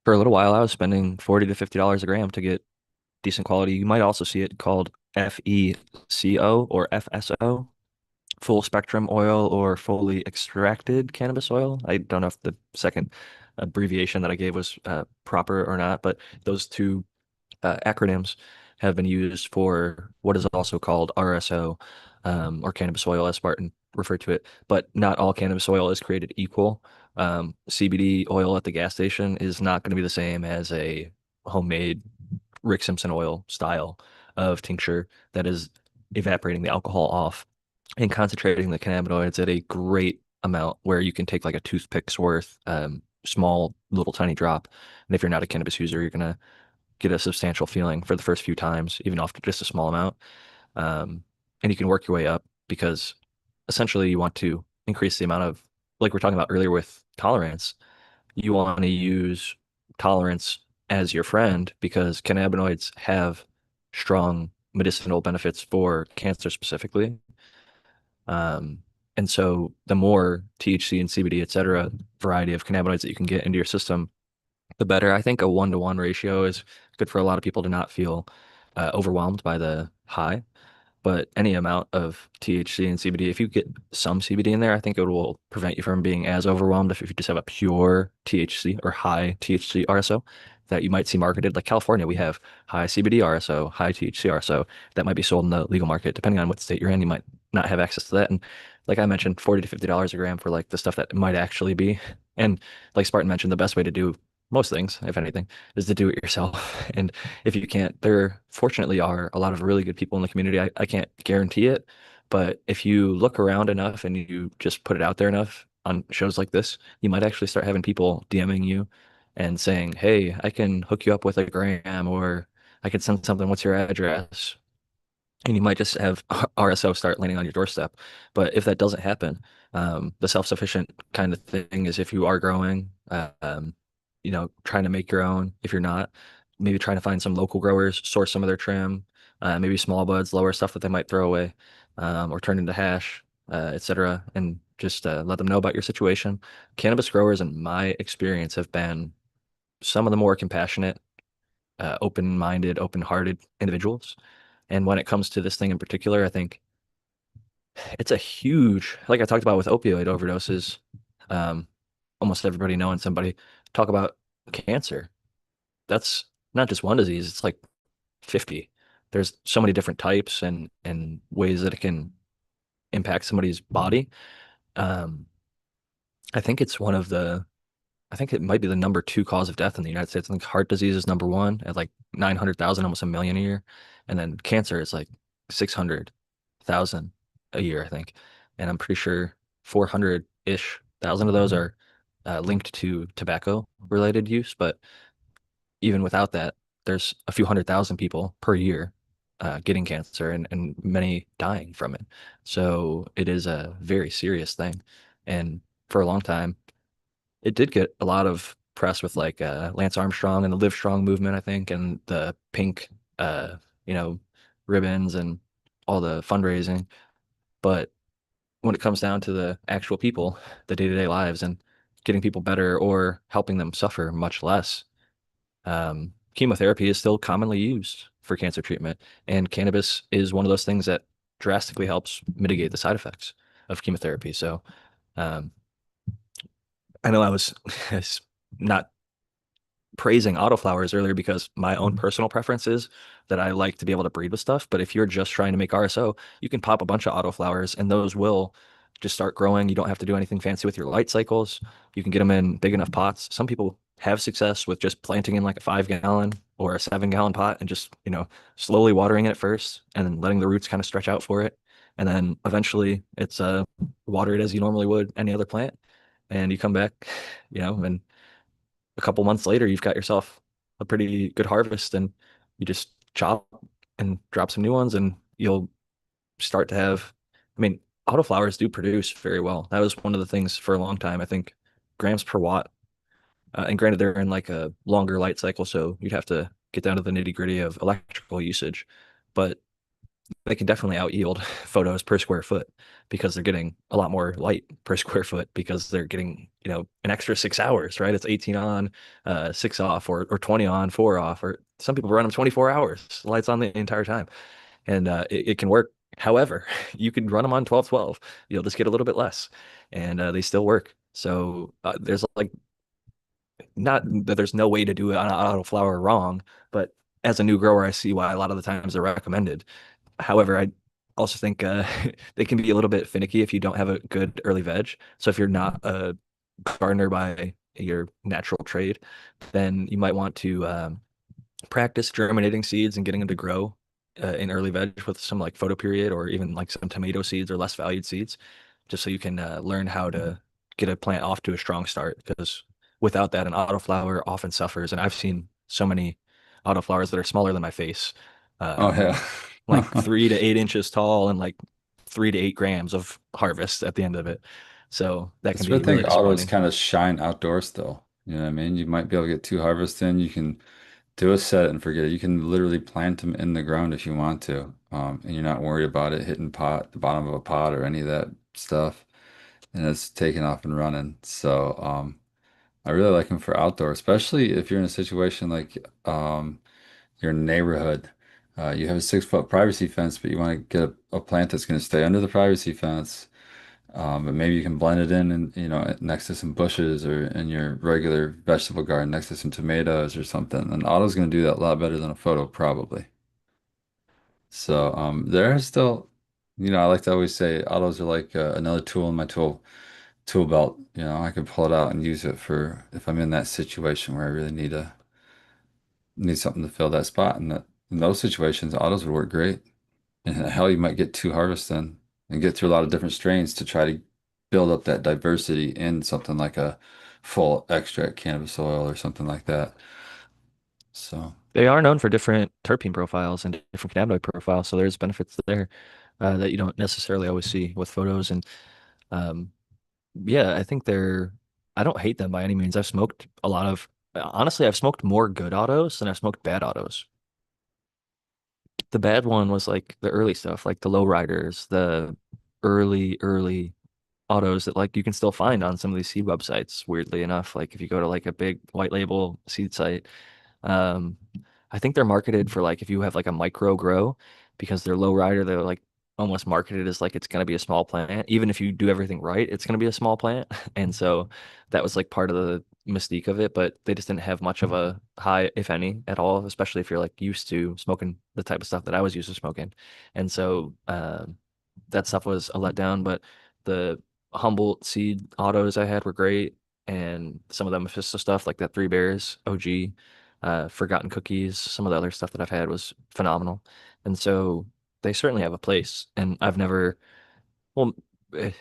for a little while, I was spending $40 to $50 a gram to get decent quality. You might also see it called FECO or FSO, full spectrum oil or fully extracted cannabis oil. I don't know if the second abbreviation that I gave was proper or not, but those two acronyms have been used for what is also called RSO, or cannabis oil, as Spartan referred to it. But not all cannabis oil is created equal. CBD oil at the gas station is not going to be the same as a homemade Rick Simpson oil style of tincture that is evaporating the alcohol off and concentrating the cannabinoids at a great amount where you can take like a toothpick's worth, small little tiny drop. And if you're not a cannabis user, you're gonna get a substantial feeling for the first few times, even off just a small amount. And you can work your way up because essentially you want to increase the amount of, like we're talking about earlier with tolerance, you want to use tolerance as your friend because cannabinoids have strong medicinal benefits for cancer specifically. Um, and so the more THC and CBD, et cetera, variety of cannabinoids that you can get into your system, the better. I think a 1-to-1 ratio is good for a lot of people to not feel overwhelmed by the high. But any amount of THC and CBD, if you get some CBD in there, I think it will prevent you from being as overwhelmed if you just have a pure THC or high THC RSO that you might see marketed. Like California, we have high CBD RSO, high THC RSO that might be sold in the legal market. Depending on what state you're in, you might not have access to that. And like I mentioned, $40 to $50 a gram for like the stuff that might actually be. And like Spartan mentioned, the best way to do most things, if anything, is to do it yourself. And if you can't, there fortunately are a lot of really good people in the community. I can't guarantee it, but if you look around enough and you just put it out there enough on shows like this, you might actually start having people DMing you and saying, "Hey, I can hook you up with a gram, or I can send something. What's your address?" And you might just have RSO start landing on your doorstep. But if that doesn't happen, the self-sufficient kind of thing is if you are growing, trying to make your own. If you're not, maybe trying to find some local growers, source some of their trim, maybe small buds, lower stuff that they might throw away, or turn into hash, etc. And just let them know about your situation. Cannabis growers, in my experience, have been some of the more compassionate, open-minded, open-hearted individuals. And when it comes to this thing in particular, I think it's a huge, like I talked about with opioid overdoses, um, almost everybody knowing somebody talk about cancer. That's not just one disease, it's like 50. There's so many different types and ways that it can impact somebody's body. Um, I think it's one of the I think it might be the number two cause of death in the United States. I think heart disease is number one at like 900,000, almost a million a year. And then cancer is like 600,000 a year, I think. And I'm pretty sure 400-ish thousand of those are linked to tobacco related use. But even without that, there's a few 100,000 people per year getting cancer and many dying from it. So it is a very serious thing. And for a long time, it did get a lot of press with like Lance Armstrong and the Live Strong movement, I think, and the pink, uh, you know, ribbons and all the fundraising. But when it comes down to the actual people, the day-to-day lives and getting people better or helping them suffer much less, chemotherapy is still commonly used for cancer treatment. And cannabis is one of those things that drastically helps mitigate the side effects of chemotherapy. So um, I know I was not praising autoflowers earlier because my own personal preference is that I like to be able to breed with stuff. But if you're just trying to make RSO, you can pop a bunch of autoflowers and those will just start growing. You don't have to do anything fancy with your light cycles. You can get them in big enough pots. Some people have success with just planting in like a 5 gallon or a 7 gallon pot and just, slowly watering it first and then letting the roots kind of stretch out for it. And then eventually it's water it as you normally would any other plant. And you come back, and a couple months later, you've got yourself a pretty good harvest and you just chop and drop some new ones and you'll start to have, I mean, autoflowers do produce very well. That was one of the things for a long time. I think grams per watt. And granted, they're in like a longer light cycle, so you'd have to get down to the nitty gritty of electrical usage. But they can definitely out yield photos per square foot because they're getting a lot more light per square foot because they're getting, an extra 6 hours, right? It's 18 on, 6 off, or 20 on, 4 off, or some people run them 24 hours, lights on the entire time. And it can work. However, you can run them on 12-12. You'll just get a little bit less and they still work. So there's like, not that there's no way to do it on an auto flower wrong, but as a new grower, I see why a lot of the times they're recommended. However, I also think they can be a little bit finicky if you don't have a good early veg. So if you're not a gardener by your natural trade, then you might want to practice germinating seeds and getting them to grow in early veg with some like photoperiod or even like some tomato seeds or less valued seeds, just so you can learn how to get a plant off to a strong start. Because without that, an autoflower often suffers. And I've seen so many autoflowers that are smaller than my face. Oh Um, yeah. like 3 to 8 inches tall and like 3 to 8 grams of harvest at the end of it. So that can That's where I be really think autos disappointing. kind of shine outdoors though. You know what I mean? You might be able to get two harvests in. You can do a set and forget it. You can literally plant them in the ground if you want to. And you're not worried about it hitting the bottom of a pot or any of that stuff. And it's taking off and running. So I really like them for outdoor, especially if you're in a situation like your neighborhood. You have a 6 foot privacy fence, but you want to get a plant that's going to stay under the privacy fence. But maybe you can blend it in and next to some bushes or in your regular vegetable garden next to some tomatoes or something. And auto's going to do that a lot better than a photo probably. So there are still, I like to always say autos are like another tool in my tool belt. I can pull it out and use it for if I'm in that situation where I really need something to fill that spot. And in those situations, autos would work great. And hell, you might get two harvests in and get through a lot of different strains to try to build up that diversity in something like a full extract cannabis oil or something like that. So, They are known for different terpene profiles and different cannabinoid profiles, so there's benefits there that you don't necessarily always see with photos. And um, yeah, I think I don't hate them by any means. I've smoked a lot of, honestly, I've smoked more good autos than I've smoked bad autos. The bad one was like the early stuff, like the low riders, the early autos that like you can still find on some of these seed websites, weirdly enough. Like if you go to like a big white label seed site, um, I think they're marketed for like if you have like a micro grow because they're low rider, they're like almost marketed as like it's gonna be a small plant. Even if you do everything right, it's gonna be a small plant. And so that was like part of the mystique of it, but they just didn't have much of a high, if any, at all, especially if you're like used to smoking the type of stuff that I was used to smoking. And so that stuff was a letdown, but the Humboldt seed autos I had were great. and some of the Mephisto stuff like that Three Bears OG, Forgotten Cookies. Some of the other stuff that I've had was phenomenal, and so they certainly have a place. And I've never, well, eh,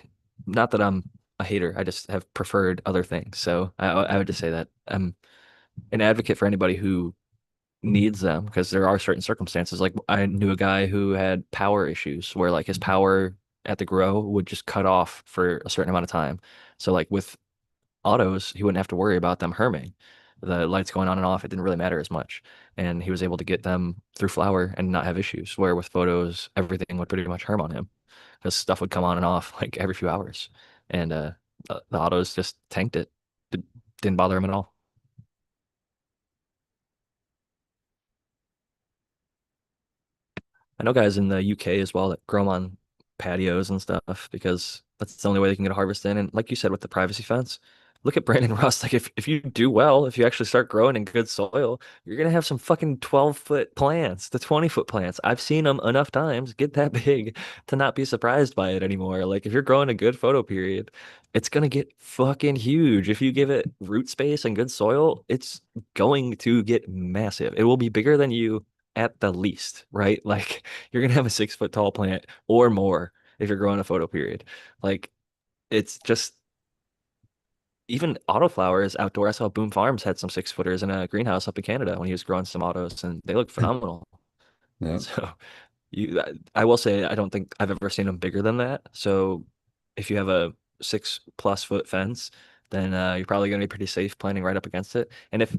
not that I'm a hater, I just have preferred other things. So I would just say that I'm an advocate for anybody who needs them because there are certain circumstances. Like I knew a guy who had power issues where like his power at the grow would just cut off for a certain amount of time. So like with autos, he wouldn't have to worry about them herming. The lights going on and off, it didn't really matter as much. And he was able to get them through flower and not have issues. Where with photos, everything would pretty much herm on him because stuff would come on and off like every few hours. And the autos just tanked it. It didn't bother him at all. I know guys in the UK as well that grow them on patios and stuff because that's the only way they can get a harvest in. And like you said with the privacy fence, look at Brandon Rust. Like if you do well, if you actually start growing in good soil, you're gonna have some fucking 12-foot plants, the 20-foot plants. I've seen them enough times get that big to not be surprised by it anymore. Like if you're growing a good photo period, it's gonna get fucking huge. If you give it root space and good soil, it's going to get massive. It will be bigger than you at the least, right? Like you're gonna have a 6 foot tall plant or more if you're growing a photo period. Like it's just even autoflowers outdoor. I saw Boom Farms had some 6 footers in a greenhouse up in Canada when he was growing some autos, and they look phenomenal. Yeah. So I will say I don't think I've ever seen them bigger than that. So if you have a 6+ foot fence, then you're probably going to be pretty safe planting right up against it. And if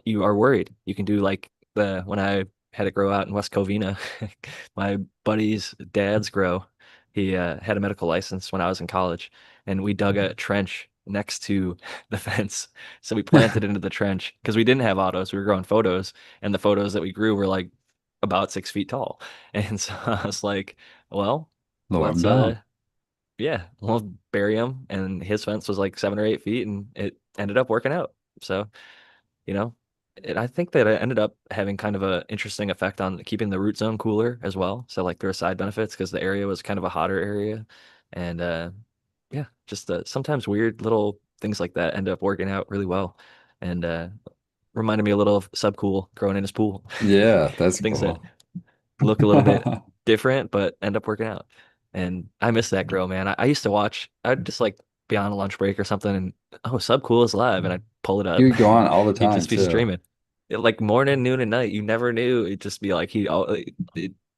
you are worried, you can do like the when I had it grow out in West Covina, my buddy's dad's grow. He had a medical license when I was in college, and we dug a trench next to the fence. So we planted into the trench because we didn't have autos. We were growing photos, and the photos that we grew were like about 6 feet tall. And so I was like, well, Lower them let's down. yeah, we'll bury him. And his fence was like 7 or 8 feet and it ended up working out. So, you know, I think that it ended up having kind of a interesting effect on keeping the root zone cooler as well. So like there are side benefits because the area was kind of a hotter area. And yeah, just sometimes weird little things like that end up working out really well. And reminded me a little of Subcool growing in his pool. Yeah, that's Things that cool. look a little bit different, but end up working out. And I miss that grow, man. I used to watch, I'd just like be on a lunch break or something and oh, Sub Cool is live and I'd pull it He up. would go on all the He'd time just be too. streaming. Like morning, noon, and night. You never knew. It'd just be like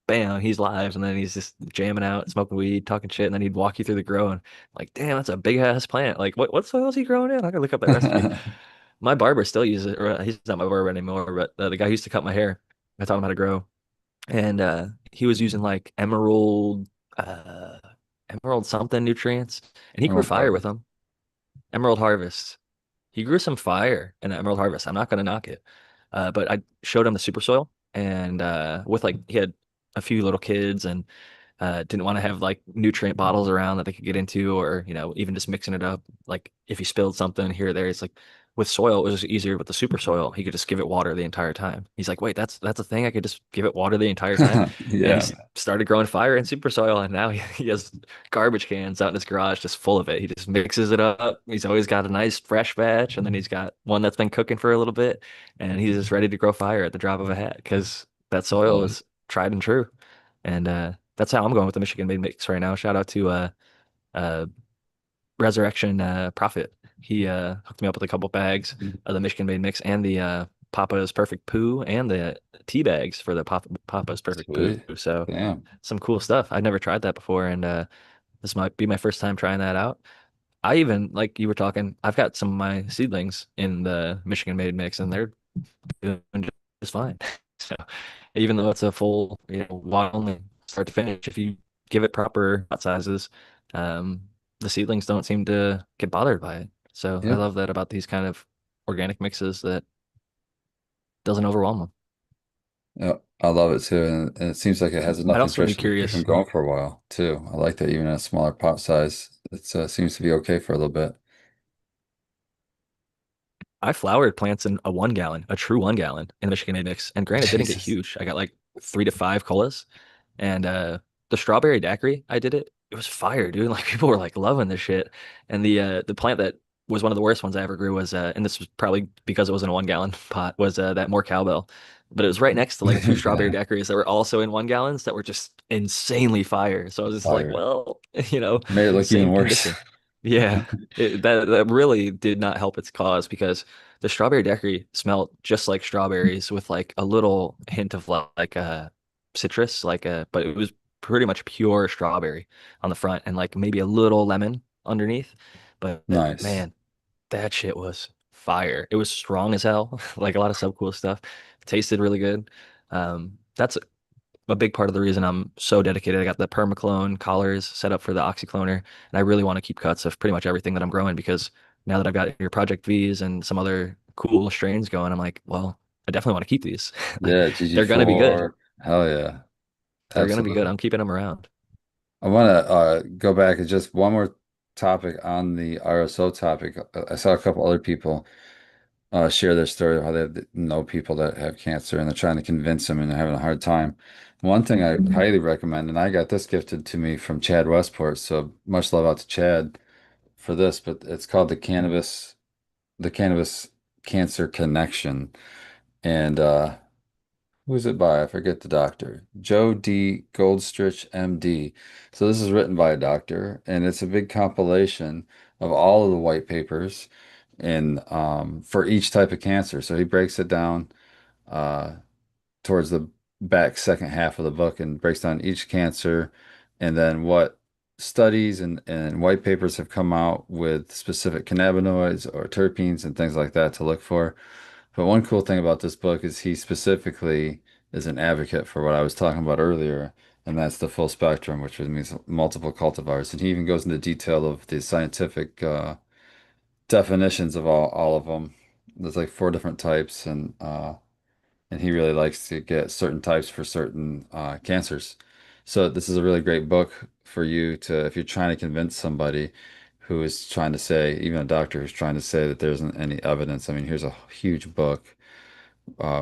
bam, he's live, and then he's just jamming out, smoking weed, talking shit, and then he'd walk you through the grow and like, damn, that's a big ass plant. Like what soil is he growing in? I gotta look up that recipe. My barber still uses it, or he's not my barber anymore, but the guy who used to cut my hair, I taught him how to grow and he was using like uh emerald something nutrients and he grew Emerald fire with Harvest. them. Emerald Harvest. He grew some fire in Emerald Harvest. I'm not gonna knock it. But I showed him the super soil and with like he had a few little kids and didn't want to have like nutrient bottles around that they could get into, or even just mixing it up. Like if he spilled something here or there, it's like with soil, it was easier with the super soil. He could just give it water the entire time. He's like, wait, that's a thing. I could just give it water the entire time. And he Yeah. started growing fire in super soil, and now he has garbage cans out in his garage just full of it. He just mixes it up. He's always got a nice fresh batch, and then he's got one that's been cooking for a little bit, and he's just ready to grow fire at the drop of a hat because that soil Love it. is tried and true. And that's how I'm going with the Michigan made mix right now. Shout out to uh Resurrection Prophet. He hooked me up with a couple bags of the Michigan made mix and the Papa's Perfect Poo and the tea bags for the Papa's Perfect Poo. Sweet. So Damn. some cool stuff. I'd never tried that before, and this might be my first time trying that out. I even, like you were talking, I've got some of my seedlings in the Michigan made mix, and they're doing just fine. So even though it's a full, water only start to finish, if you give it proper pot sizes, um, the seedlings don't seem to get bothered by it. So I Yep. love that about these kind of organic mixes that doesn't overwhelm them. Yep. I love it too. And it seems like it has I'd enough also be nutrition to keep him curious. going for a while too. I like that even in a smaller pot size, it seems to be okay for a little bit. I flowered plants in a 1 gallon, a true 1 gallon in the Michigan made mix. And granted, it didn't get Jesus. huge. I got like 3 to 5 colas. And the strawberry daiquiri, I did it. It was fire, dude. Like people were like loving this shit. And the plant that was one of the worst ones I ever grew was and this was probably because it was in a 1 gallon pot was that more cowbell. But it was right next to like two strawberry Yeah, daiquiris that were also in 1 gallons that were just insanely fire. So I was just like, fire. well, you know, Made it look even same worse. condition. Yeah, that really did not help its cause because the strawberry daiquiri smelled just like strawberries with like a little hint of like citrus, but it was pretty much pure strawberry on the front and like maybe a little lemon underneath. But Nice. man, that shit was fire. It was strong as hell, like a lot of subcool stuff. Tasted really good. That's a big part of the reason I'm so dedicated. I got the permaclone collars set up for the oxycloner, and I really want to keep cuts of pretty much everything that I'm growing because now that I've got your Project V's and some other cool strains going, I'm like, well, I definitely want to keep these. Like, Yeah, they're gonna be good. GG4. Hell yeah. They're gonna be good. Absolutely. I'm keeping them around. I want to go back and just one more topic on the RSO topic. I saw a couple other people share their story of how they know people that have cancer and they're trying to convince them and they're having a hard time. One thing I highly recommend, and I got this gifted to me from Chad Westport, so much love out to Chad for this, but it's called the Cannabis Cancer Connection. And who's it by? I forget the doctor. Joe D. Goldstrich, MD. So this is written by a doctor, and it's a big compilation of all of the white papers and for each type of cancer. So he breaks it down uh, towards the back second half of the book and breaks down each cancer and then what studies and white papers have come out with specific cannabinoids or terpenes and things like that to look for. But one cool thing about this book is he specifically is an advocate for what I was talking about earlier, and that's the full spectrum, which means multiple cultivars. And he even goes into detail of the scientific definitions of all of them. There's like four different types, and he really likes to get certain types for certain cancers. So this is a really great book for you to, if you're trying to convince somebody who is trying to say, even a doctor who's trying to say that there isn't any evidence. I mean, here's a huge book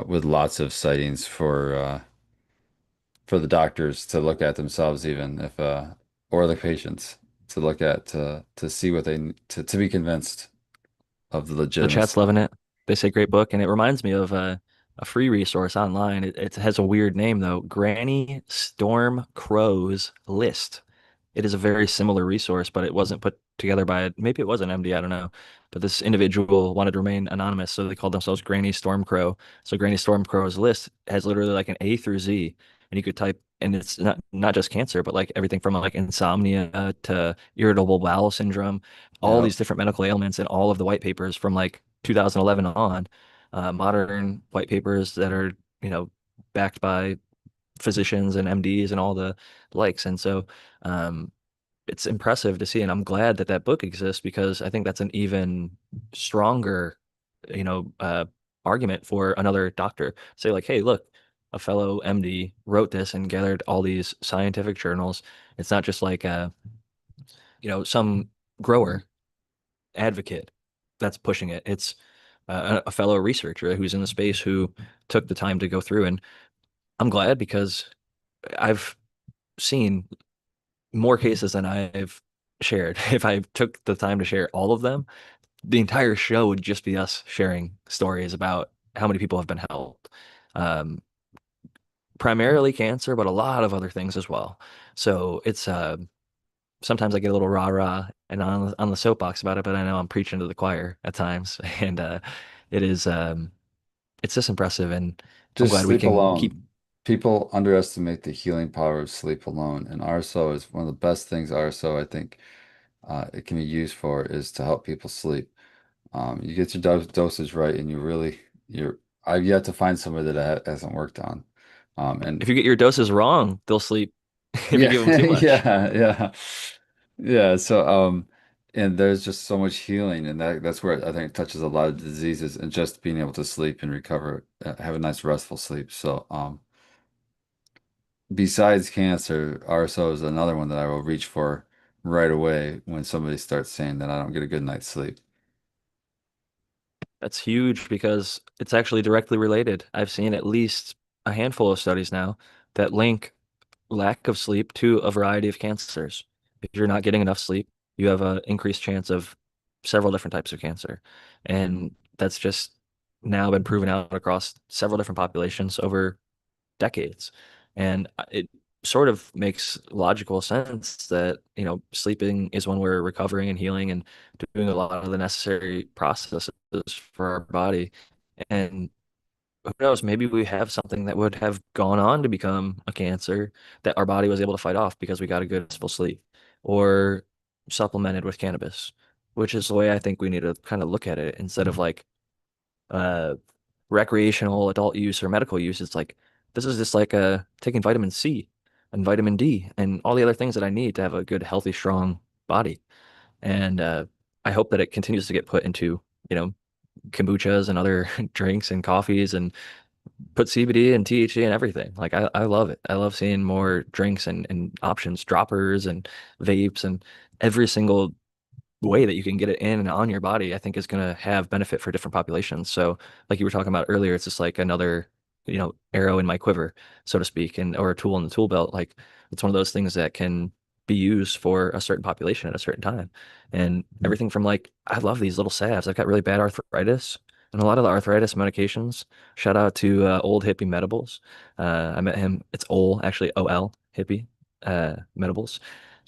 with lots of sightings for the doctors to look at themselves, even if or the patients to look at to see what they to be convinced of the The chat's legitimacy. loving it. They say great book, and it reminds me of a free resource online. It has a weird name though. Granny Storm Crow's List. It is a very similar resource, but it wasn't put together by maybe it was an MD, I don't know. But this individual wanted to remain anonymous, so they called themselves Granny Storm Crow. So Granny Storm Crow's List has literally like an A through Z, and you could type, and it's not just cancer, but like everything from like insomnia to irritable bowel syndrome, all Yep. these different medical ailments, and all of the white papers from like 2011 on, modern white papers that are, you know, backed by physicians and MDs and all the likes. And so um, it's impressive to see. And I'm glad that that book exists because I think that's an even stronger, you know, argument for another doctor. Say like, hey, look, a fellow MD wrote this and gathered all these scientific journals. It's not just like, some grower advocate that's pushing it. It's a fellow researcher who's in the space who took the time to go through. And I'm glad because I've seen more cases than I've shared. If I took the time to share all of them, the entire show would just be us sharing stories about how many people have been helped. Um, Primarily cancer, but a lot of other things as well. So it's sometimes I get a little rah-rah and on the soapbox about it, but I know I'm preaching to the choir at times. And it is it's just impressive and I'm Just glad we sleep can keep. alone. People underestimate the healing power of sleep alone, and RSO is one of the best things RSO I think it can be used for is to help people sleep. You get your dosage right, and you're. I've yet to find somebody that hasn't worked on. If And you get your doses wrong, they'll sleep if you yeah, give them too much. yeah. Yeah, so and there's just so much healing and that's where I think it touches a lot of diseases and just being able to sleep and recover, have a nice restful sleep. So besides cancer, RSO is another one that I will reach for right away when somebody starts saying that I don't get a good night's sleep. That's huge because it's actually directly related. I've seen at least a handful of studies now that link lack of sleep to a variety of cancers. If you're not getting enough sleep, you have an increased chance of several different types of cancer. And that's just now been proven out across several different populations over decades. And it sort of makes logical sense that, sleeping is when we're recovering and healing and doing a lot of the necessary processes for our body. And who knows, maybe we have something that would have gone on to become a cancer that our body was able to fight off because we got a good restful sleep or supplemented with cannabis, which is the way I think we need to kind of look at it instead of like uh recreational adult use or medical use. It's like this is just like taking vitamin C and vitamin D and all the other things that I need to have a good, healthy, strong body. And I hope that it continues to get put into, you know, kombuchas and other drinks and coffees and put CBD and THC and everything. Like I love it. I love seeing more drinks and options, droppers and vapes and every single way that you can get it in and on your body, I think is going to have benefit for different populations. So, like you were talking about earlier, it's just like another, arrow in my quiver, so to speak, and or a tool in the tool belt. Like it's one of those things that can be used for a certain population at a certain time. And everything from like, I love these little salves. I've got really bad arthritis. And a lot of the arthritis medications, shout out to old hippie Medibles. I met him, it's Ol, actually OL hippie Medibles.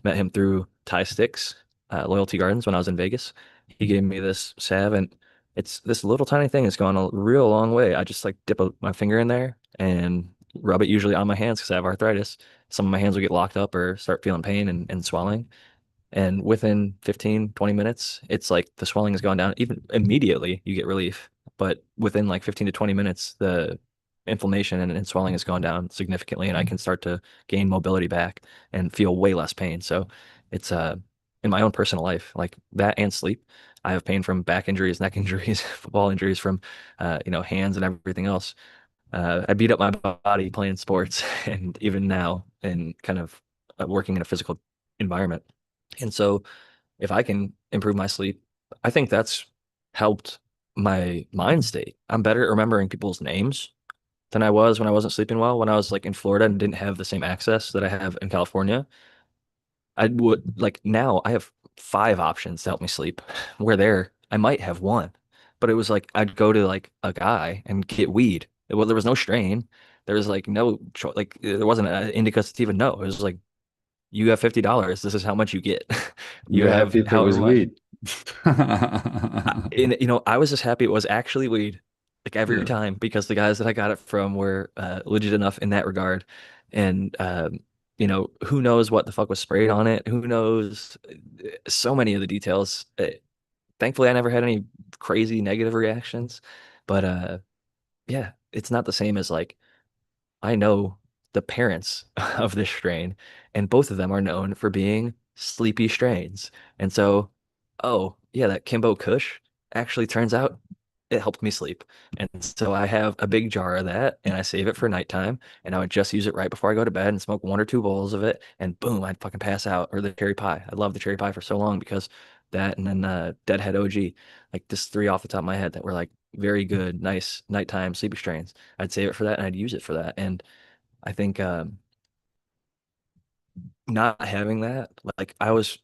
Met him through Tie Sticks Loyalty Gardens when I was in Vegas. He gave me this salve, and it's this little tiny thing has gone a real long way. I just like dip my finger in there and rub it usually on my hands because I have arthritis. Some of my hands will get locked up or start feeling pain and swelling. And within 15, 20 minutes, it's like the swelling has gone down. Even immediately, you get relief. But within like 15 to 20 minutes, the inflammation and swelling has gone down significantly, and I can start to gain mobility back and feel way less pain. So it's in my own personal life, like that and sleep. I have pain from back injuries, neck injuries, football injuries from hands and everything else. I beat up my body playing sports and even now and kind of working in a physical environment. And so if I can improve my sleep, I think that's helped my mind state. I'm better at remembering people's names than I was when I wasn't sleeping well. When I was like in Florida and didn't have the same access that I have in California, I would like now I have five options to help me sleep. Where there, I might have one, but it was like I'd go to like a guy and get weed. Well, there was no strain. There was like no like there wasn't an indica sativa. No, it was like you have $50. This is how much you get. You You were have happy if it however was much. weed. And I was just happy it was actually weed, like every Yeah. time, because the guys that I got it from were legit enough in that regard. And who knows what the fuck was sprayed on it? Who knows? So many of the details. Thankfully, I never had any crazy negative reactions. But yeah, it's not the same as like I know the parents of this strain, and both of them are known for being sleepy strains. And so, oh, yeah, that Kimbo Kush actually turns out it helped me sleep. And so I have a big jar of that and I save it for nighttime. And I would just use it right before I go to bed and smoke one or two bowls of it. And boom, I'd fucking pass out. Or the cherry pie. I love the cherry pie for so long because that and then Deadhead OG, like just three off the top of my head that were like very good, nice nighttime sleepy strains. I'd save it for that and I'd use it for that. And I think not having that, like I was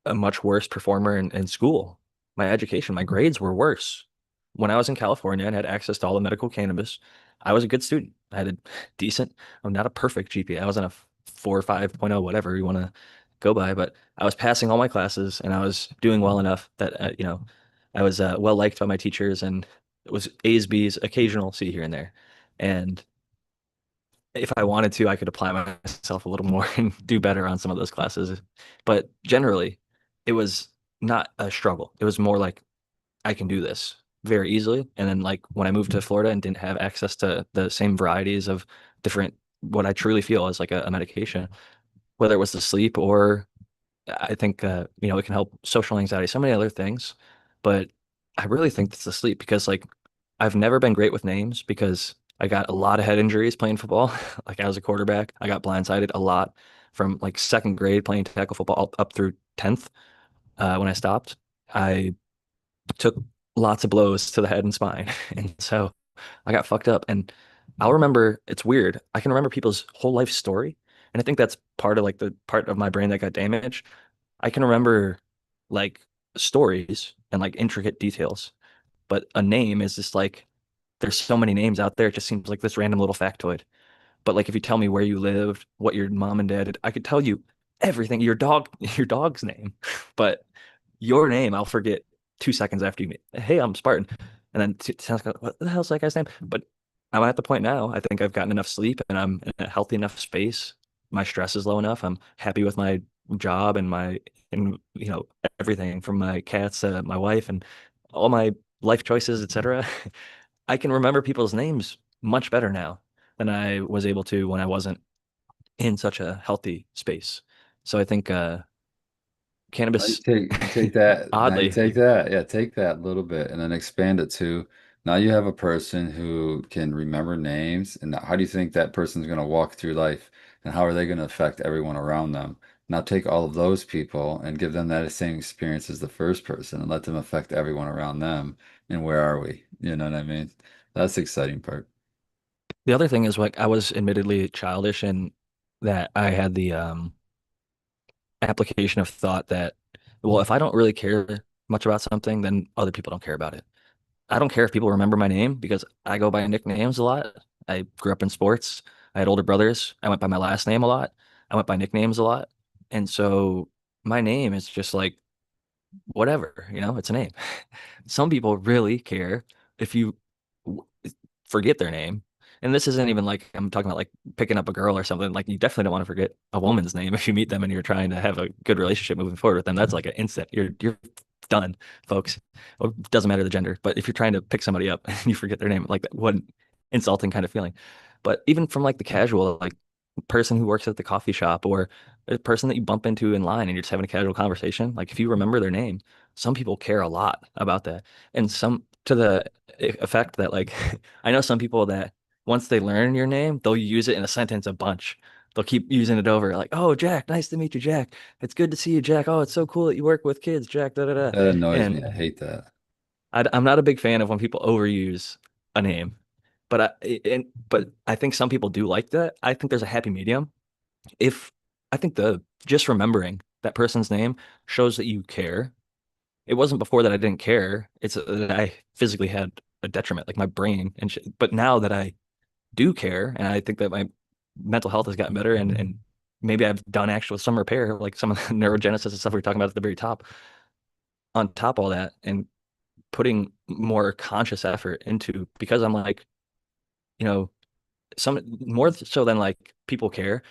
a much worse performer in school. My education, my grades were worse. When I was in California and had access to all the medical cannabis, I was a good student. I had a decent, I'm not a perfect GPA. I was on a 4 or 5.0, whatever you want to go by, but I was passing all my classes and I was doing well enough that, I was well liked by my teachers and it was A's, B's, occasional C here and there. And if I wanted to, I could apply myself a little more and do better on some of those classes. But generally, it was not a struggle. It was more like I can do this very easily. And then like when I moved to Florida and didn't have access to the same varieties of different what I truly feel as like a medication, whether it was the sleep or I think it can help social anxiety, so many other things. But I really think it's the sleep because like I've never been great with names because I got a lot of head injuries playing football. Like I was a quarterback, I got blindsided a lot from like second grade playing tackle football up through 10th. When I stopped, I took lots of blows to the head and spine. And so I got fucked up. And I'll remember, it's weird. I can remember people's whole life story. And I think that's part of like the part of my brain that got damaged. I can remember like stories and like intricate details. But a name is just like there's so many names out there. It just seems like this random little factoid. But like if you tell me where you lived, what your mom and dad did, I could tell you everything, your dog's name. But your name, I'll forget 2 seconds after you meet. Hey, I'm Spartan. And then sounds like, what the hell's that guy's name? But I'm at the point now, I think I've gotten enough sleep and I'm in a healthy enough space. My stress is low enough. I'm happy with my job and everything from my cats to my wife and all my life choices, etc. I can remember people's names much better now than I was able to when I wasn't in such a healthy space. So I think Now you cannabis, take that. Now you take oddly, that. Yeah, take that little bit and then expand it to now you have a person who can remember names. And how do you think that person's going to walk through life and how are they going to affect everyone around them? Now take all of those people and give them that same experience as the first person and let them affect everyone around them. And where are we? You know what I mean? That's the exciting part. the other thing is like I was admittedly childish in that I had the application of thought that, well, if I don't really care much about something, then other people don't care about it. I don't care if people remember my name because I go by nicknames a lot. I grew up in sports. I had older brothers. I went by my last name a lot. I went by nicknames a lot. And so my name is just like whatever, it's a name. Some people really care if you w- forget their name. And this isn't even like I'm talking about like picking up a girl or something. Like you definitely don't want to forget a woman's name if you meet them and you're trying to have a good relationship moving forward with them. That's like an instant. You're done, folks. It doesn't matter the gender. But if you're trying to pick somebody up and you forget their name, like that, what an insulting kind of feeling. But even from like the casual, like person who works at the coffee shop or a person that you bump into in line and you're just having a casual conversation, like if you remember their name, some people care a lot about that. And some to the effect that like I know some people that once they learn your name, they'll use it in a sentence a bunch. They'll keep using it over like, "Oh, Jack, nice to meet you, Jack. It's good to see you, Jack. Oh, it's so cool that you work with kids, Jack, da da da." That annoys me. And I hate that. I'm not a big fan of when people overuse a name. But I think some people do like that. I think there's a happy medium. If I think the just remembering that person's name shows that you care. It wasn't before that I didn't care. It's that I physically had a detriment, like my brain and shit. But now that I do care, and I think that my mental health has gotten better, and maybe I've done actual some repair, like some of the neurogenesis and stuff we were talking about at the very top. On top of all that, and putting more conscious effort into because I'm like, you know, some more so than like people care.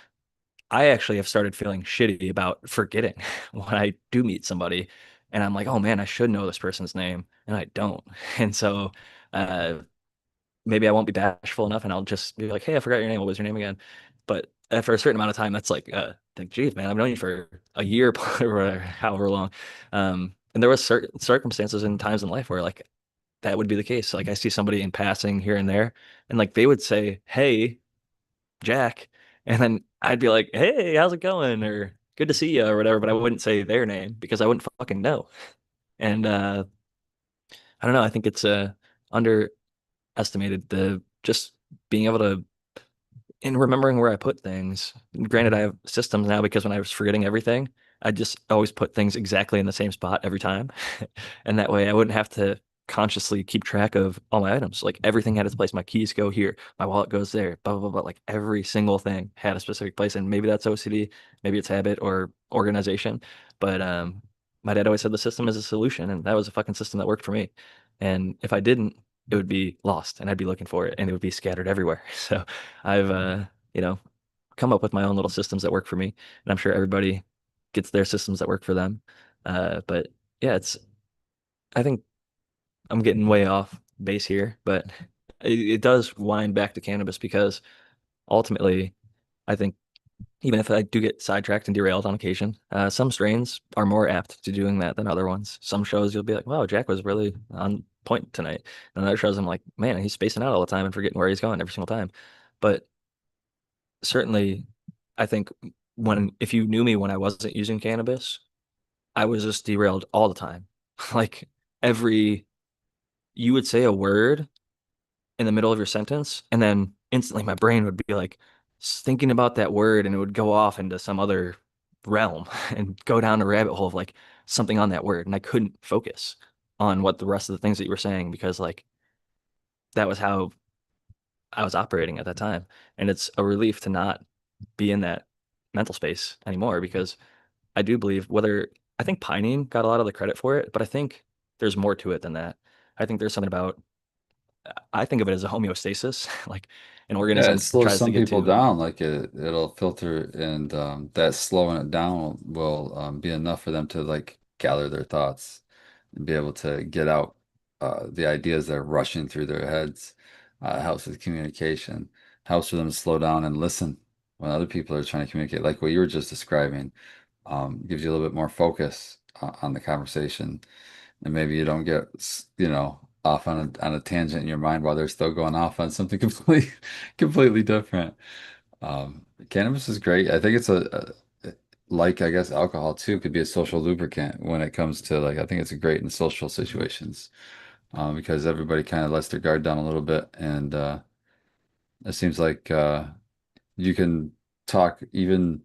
I actually have started feeling shitty about forgetting when I do meet somebody, and I'm like, oh man, I should know this person's name, and I don't. And so uh, maybe I won't be bashful enough, and I'll just be like, hey, I forgot your name. What was your name again? But after a certain amount of time, that's like, geez, man, I've known you for a year or whatever, however long. And there was certain circumstances and times in life where like that would be the case. Like I see somebody in passing here and there, and like they would say, hey, Jack. And then I'd be like, hey, how's it going? Or good to see you or whatever, but I wouldn't say their name because I wouldn't fucking know. And I don't know, I think it's underestimated the just being able to in remembering where I put things. Granted, I have systems now because when I was forgetting everything, I just always put things exactly in the same spot every time. And that way I wouldn't have to consciously keep track of all my items. Like everything had its place. My keys go here, my wallet goes there, blah, blah, blah, blah. Like every single thing had a specific place. And maybe that's OCD, maybe it's habit or organization. But my dad always said the system is a solution, and that was a fucking system that worked for me. And if I didn't, it would be lost and I'd be looking for it and it would be scattered everywhere. So I've you know, come up with my own little systems that work for me, and I'm sure everybody gets their systems that work for them. But yeah, it's I think I'm getting way off base here, but it does wind back to cannabis because ultimately, I think even if I do get sidetracked and derailed on occasion, some strains are more apt to doing that than other ones. Some shows you'll be like, wow, Jack was really on point tonight. And other shows I'm like, man, he's spacing out all the time and forgetting where he's going every single time. But certainly, I think when if you knew me when I wasn't using cannabis, I was just derailed all the time. Like every you would say a word in the middle of your sentence, and then instantly my brain would be like thinking about that word and it would go off into some other realm and go down a rabbit hole of like, something on that word, and I couldn't focus on what the rest of the things that you were saying because like that was how I was operating at that time. And it's a relief to not be in that mental space anymore because I do believe whether I think pining got a lot of the credit for it, but I think there's more to it than that. I think there's something about I think of it as a homeostasis, like an Yeah, it organism slows tries to some get people to. down. Like it'll filter, and that slowing it down will be enough for them to like gather their thoughts and be able to get out the ideas that are rushing through their heads. Helps with communication, helps for them to slow down and listen when other people are trying to communicate, like what you were just describing. Gives you a little bit more focus on the conversation, and maybe you don't get, off on a tangent in your mind while they're still going off on something completely different. Cannabis is great. I think it's like I guess alcohol too could be a social lubricant when it comes to like I think it's great in social situations because everybody kind of lets their guard down a little bit, and it seems like you can talk even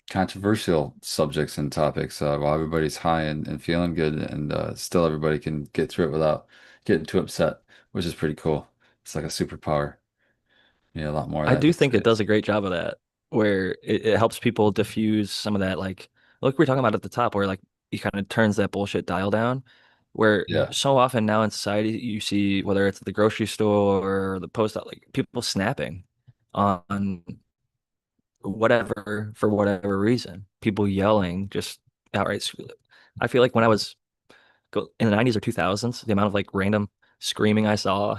controversial subjects and topics while everybody's high and feeling good, and still everybody can get through it without getting too upset, which is pretty cool. It's like a superpower. Yeah, a lot more of I that do these think it days. does a great job of that, where it helps people diffuse some of that, like we were talking about at the top, where like he kind of turns that bullshit dial down, where Yeah, so often now in society you see whether it's at the grocery store or the post, like people snapping on whatever for whatever reason, people yelling just outright. I feel like when I was in the 90s or 2000s, the amount of like random screaming I saw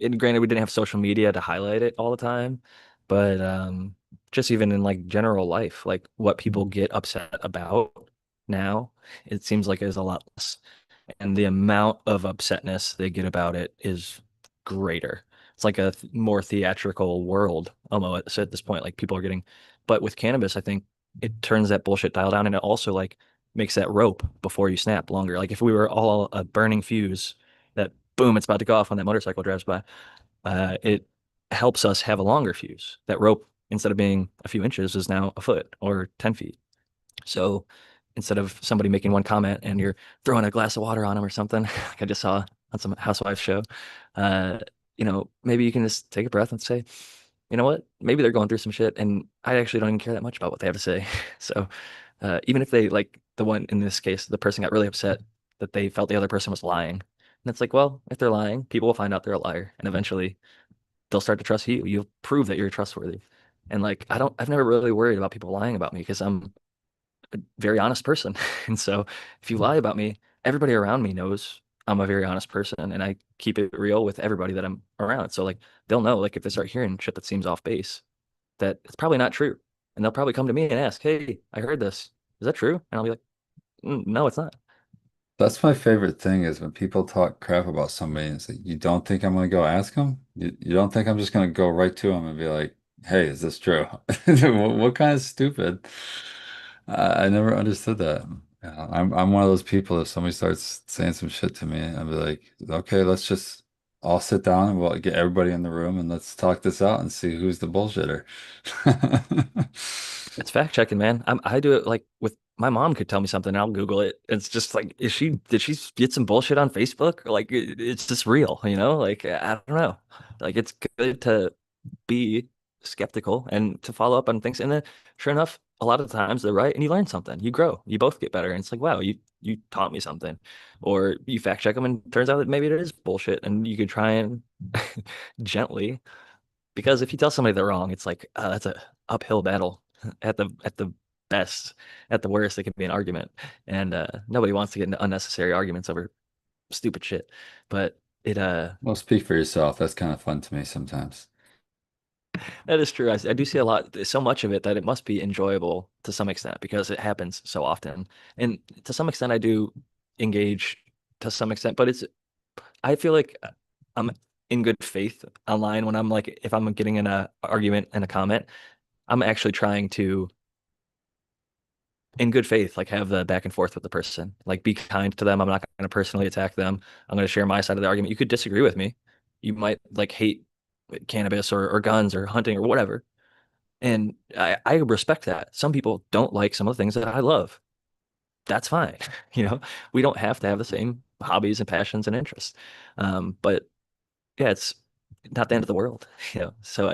and granted we didn't have social media to highlight it all the time, but just even in like general life, like what people get upset about now, it seems like is a lot less. And the amount of upsetness they get about it is greater. It's like a more theatrical world almost at this point. Like people are getting, but with cannabis, I think it turns that bullshit dial down, and it also like makes that rope before you snap longer. Like if we were all a burning fuse that boom, it's about to go off when that motorcycle drives by, it helps us have a longer fuse. That rope, instead of being a few inches, is now a foot or 10 feet. So instead of somebody making one comment and you're throwing a glass of water on them or something, like I just saw on some housewives show, uh, maybe you can just take a breath and say, you know what? Maybe they're going through some shit, and I actually don't even care that much about what they have to say. So even if they like the one in this case, the person got really upset that they felt the other person was lying, and it's like, well, if they're lying, people will find out they're a liar, and eventually they'll start to trust you. You'll prove that you're trustworthy. And like, I've never really worried about people lying about me because I'm a very honest person. And so if you lie about me, everybody around me knows I'm a very honest person and I keep it real with everybody that I'm around. So like they'll know like if they start hearing shit that seems off base, that it's probably not true. And they'll probably come to me and ask, "Hey, I heard this. Is that true?" And I'll be like, No, it's not." that's my favorite thing is when people talk crap about somebody and it's like, you don't think I'm gonna go ask them? You don't think I'm just gonna go right to them and be like, hey, is this true? What kind of stupid? I never understood that. Yeah, I'm one of those people. If somebody starts saying some shit to me, I'll be like, okay, let's just all sit down and we'll get everybody in the room and let's talk this out and see who's the bullshitter. It's fact checking, man. I do it like with my mom could tell me something, I'll Google it. It's just like, did she get some bullshit on Facebook? Or, like it's just real, you know? Like I don't know. Like it's good to be skeptical and to follow up on things. And then sure enough, a lot of the times they're right and you learn something. You grow. You both get better. And it's like, wow, you taught me something. Or you fact check them and it turns out that maybe it is bullshit and you could try and gently because if you tell somebody they're wrong, it's like that's a uphill battle at the best. At the worst, it can be an argument, and nobody wants to get into unnecessary arguments over stupid shit. But it Well, speak for yourself. That's kind of fun to me sometimes. that is true. I do see a lot, so much of it that it must be enjoyable to some extent because it happens so often, and to some extent, I do engage to some extent, but it's I feel like I'm in good faith online when I'm like if I'm getting in a argument and a comment. I'm actually trying to, in good faith, like have the back and forth with the person, like be kind to them. I'm not going to personally attack them. I'm going to share my side of the argument. You could disagree with me. You might like hate cannabis or guns or hunting or whatever. And I respect that. Some people don't like some of the things that I love. that's fine. You know, we don't have to have the same hobbies and passions and interests. But yeah, it's not the end of the world, you know. So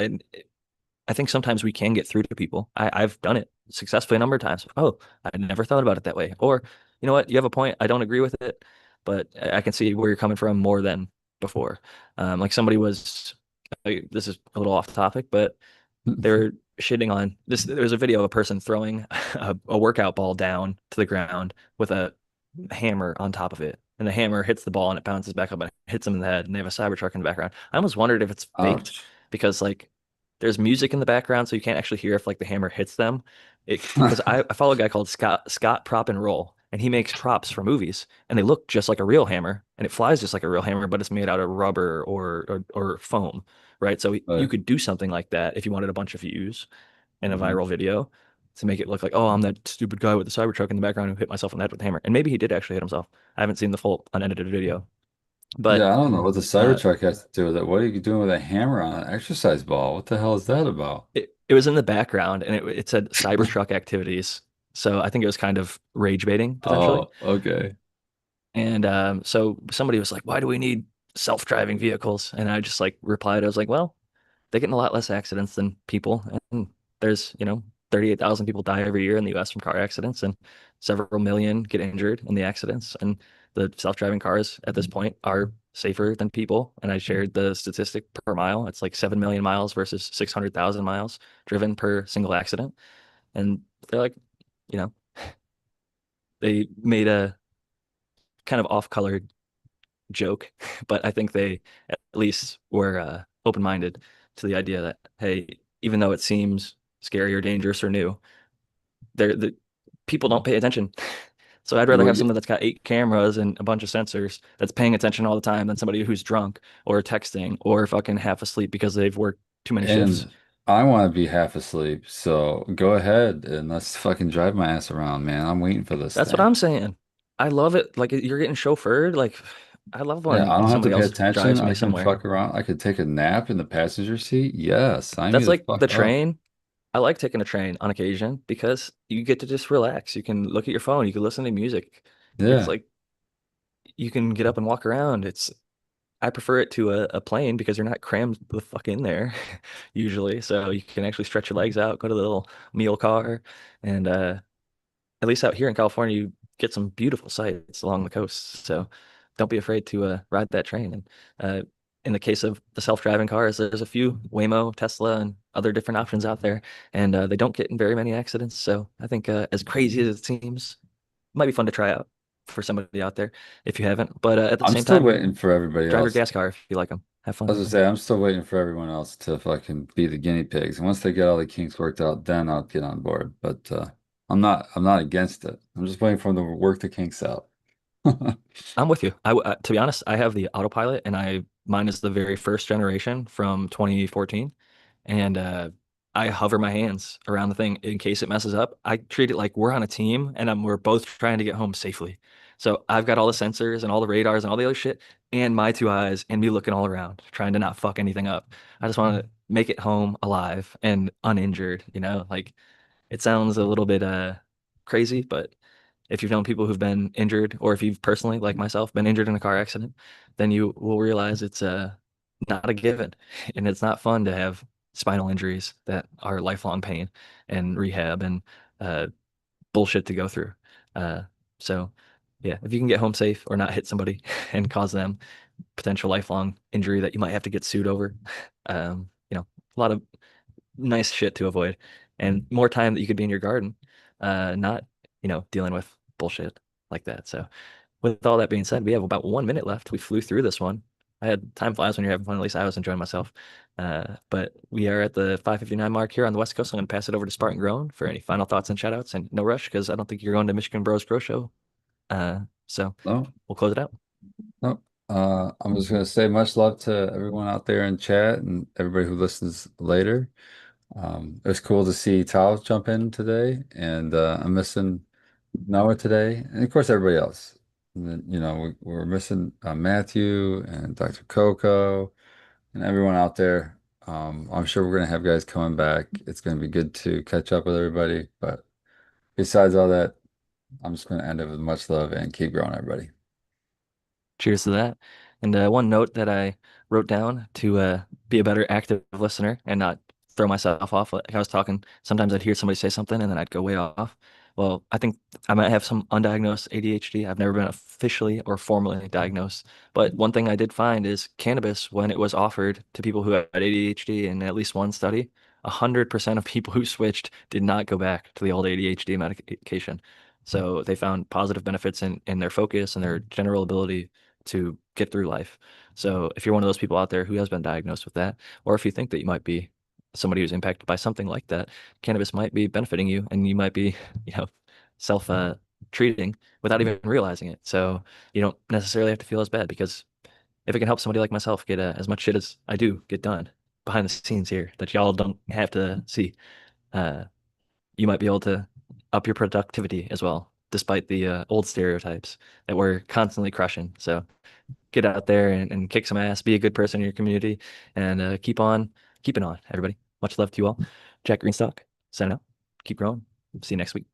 I think sometimes we can get through to people. I've done it successfully a number of times. Oh, I never thought about it that way. Or, you know what, you have a point. I don't agree with it, but I can see where you're coming from more than before. Like somebody was, this is a little off topic, but they were shitting on this. There was a video of a person throwing a workout ball down to the ground with a hammer on top of it. And the hammer hits the ball and it bounces back up and hits them in the head. And they have a Cybertruck in the background. I almost wondered if it's faked Ouch. because like there's music in the background, so you can't actually hear if like the hammer hits them. It because I follow a guy called Scott Prop and Roll, and he makes props for movies, and they look just like a real hammer, and it flies just like a real hammer, but it's made out of rubber or foam, right? So you Right. could do something like that if you wanted a bunch of views in a Mhm. viral video to make it look like, oh, I'm that stupid guy with the Cybertruck in the background who hit myself in the head with a hammer. And maybe he did actually hit himself. I haven't seen the full unedited video, but Yeah, I don't know what the uh, Cybertruck has to do with it. What are you doing with a hammer on an exercise ball? What the hell is that about? it was in the background and it said Cybertruck activities. So I think it was kind of rage baiting potentially. Oh, okay. And so somebody was like, why do we need self-driving vehicles? And I just like replied, I was like, well, they get in a lot less accidents than people. And there's, 38,000 people die every year in the US from car accidents, and several million get injured in the accidents. And the self-driving cars at this point are safer than people. And I shared the statistic per mile. It's like 7 million miles versus 600,000 miles driven per single accident. And they're like, you know, they made a kind of off-colored joke, but I think they at least were open-minded to the idea that, hey, even though it seems scary or dangerous or new, the people don't pay attention. So I'd rather Well, have something that's got 8 cameras and a bunch of sensors that's paying attention all the time than somebody who's drunk or texting or fucking half asleep because they've worked too many shifts. and I want to be half asleep, so go ahead and let's fucking drive my ass around, man. I'm waiting for this That's what thing. I'm saying. I love it. Like you're getting chauffeured. Like I love Yeah, when I don't have to somebody pay else attention. drives I me can somewhere. fuck around. I could take a nap in the passenger seat. Yes, sign me That's the like the fuck up. train. I like taking a train on occasion because you get to just relax. You can look at your phone, you can listen to music. It's Yeah. like you can get up and walk around. I prefer it to a plane because you're not crammed the fuck in there usually. So you can actually stretch your legs out, go to the little meal car, and at least out here in California, you get some beautiful sights along the coast. So don't be afraid to ride that train. And in the case of the self-driving cars, there's a few Waymo, Tesla, and other different options out there, and they don't get in very many accidents. So I think as crazy as it seems, it might be fun to try out for somebody out there if you haven't. But at the I'm same still time, waiting for everybody drive your else. gas car if you like them. Have I fun. was gonna say, I'm still waiting for everyone else to fucking be the guinea pigs. And once they get all the kinks worked out, then I'll get on board. But I'm not against it. I'm just waiting for them to work the kinks out. I'm with you. To be honest, I have the autopilot, and mine is the very first generation from 2014, and I hover my hands around the thing in case it messes up. I treat it like we're on a team, and we're both trying to get home safely. So I've got all the sensors and all the radars and all the other shit, and my 2 eyes, and me looking all around, trying to not fuck anything up. I just want to make it home alive and uninjured. Like it sounds a little bit crazy, but if you've known people who've been injured, or if you've personally, like myself, been injured in a car accident, then you will realize it's not a given, and it's not fun to have spinal injuries that are lifelong pain and rehab and uh, bullshit to go through. Uh, so, yeah, if you can get home safe or not hit somebody and cause them potential lifelong injury that you might have to get sued over, a lot of nice shit to avoid and more time that you could be in your garden, not, dealing with bullshit like that. So, with all that being said, we have about 1 minute left. We flew through this one. I had time flies when you're having fun. At least I was enjoying myself. But we are at the 5:59 mark here on the West Coast. So I'm going to pass it over to Spartan Grown for any final thoughts and shout outs. And no rush because I don't think you're going to Michigan Bros Grow Show. So No, we'll close it out. no. I'm just gonna say much love to everyone out there in chat and everybody who listens later. It was cool to see Tal jump in today, and I'm missing Noah today, and of course everybody else. And then, we're missing Matthew and Dr. Coco and everyone out there. I'm sure we're gonna have guys coming back. It's gonna be good to catch up with everybody. But besides all that, I'm just going to end it with much love and keep growing, everybody. Cheers to that. And one note that I wrote down to be a better active listener and not throw myself off. Like I was talking, sometimes I'd hear somebody say something and then I'd go way off. Well, I think I might have some undiagnosed ADHD. I've never been officially or formally diagnosed. But one thing I did find is cannabis, when it was offered to people who had ADHD in at least one study, 100% of people who switched did not go back to the old ADHD medication. So they found positive benefits in their focus and their general ability to get through life. So if you're one of those people out there who has been diagnosed with that, or if you think that you might be somebody who's impacted by something like that, cannabis might be benefiting you and you might be, you know, self treating without even realizing it. So you don't necessarily have to feel as bad because if it can help somebody like myself get as much shit as I do get done behind the scenes here that y'all don't have to see, uh, you might be able to up your productivity as well, despite the old stereotypes that we're constantly crushing. So get out there and kick some ass, be a good person in your community, and keep on keeping on, everybody. Much love to you all. Jack Greenstock, signing out. Keep growing. See you next week.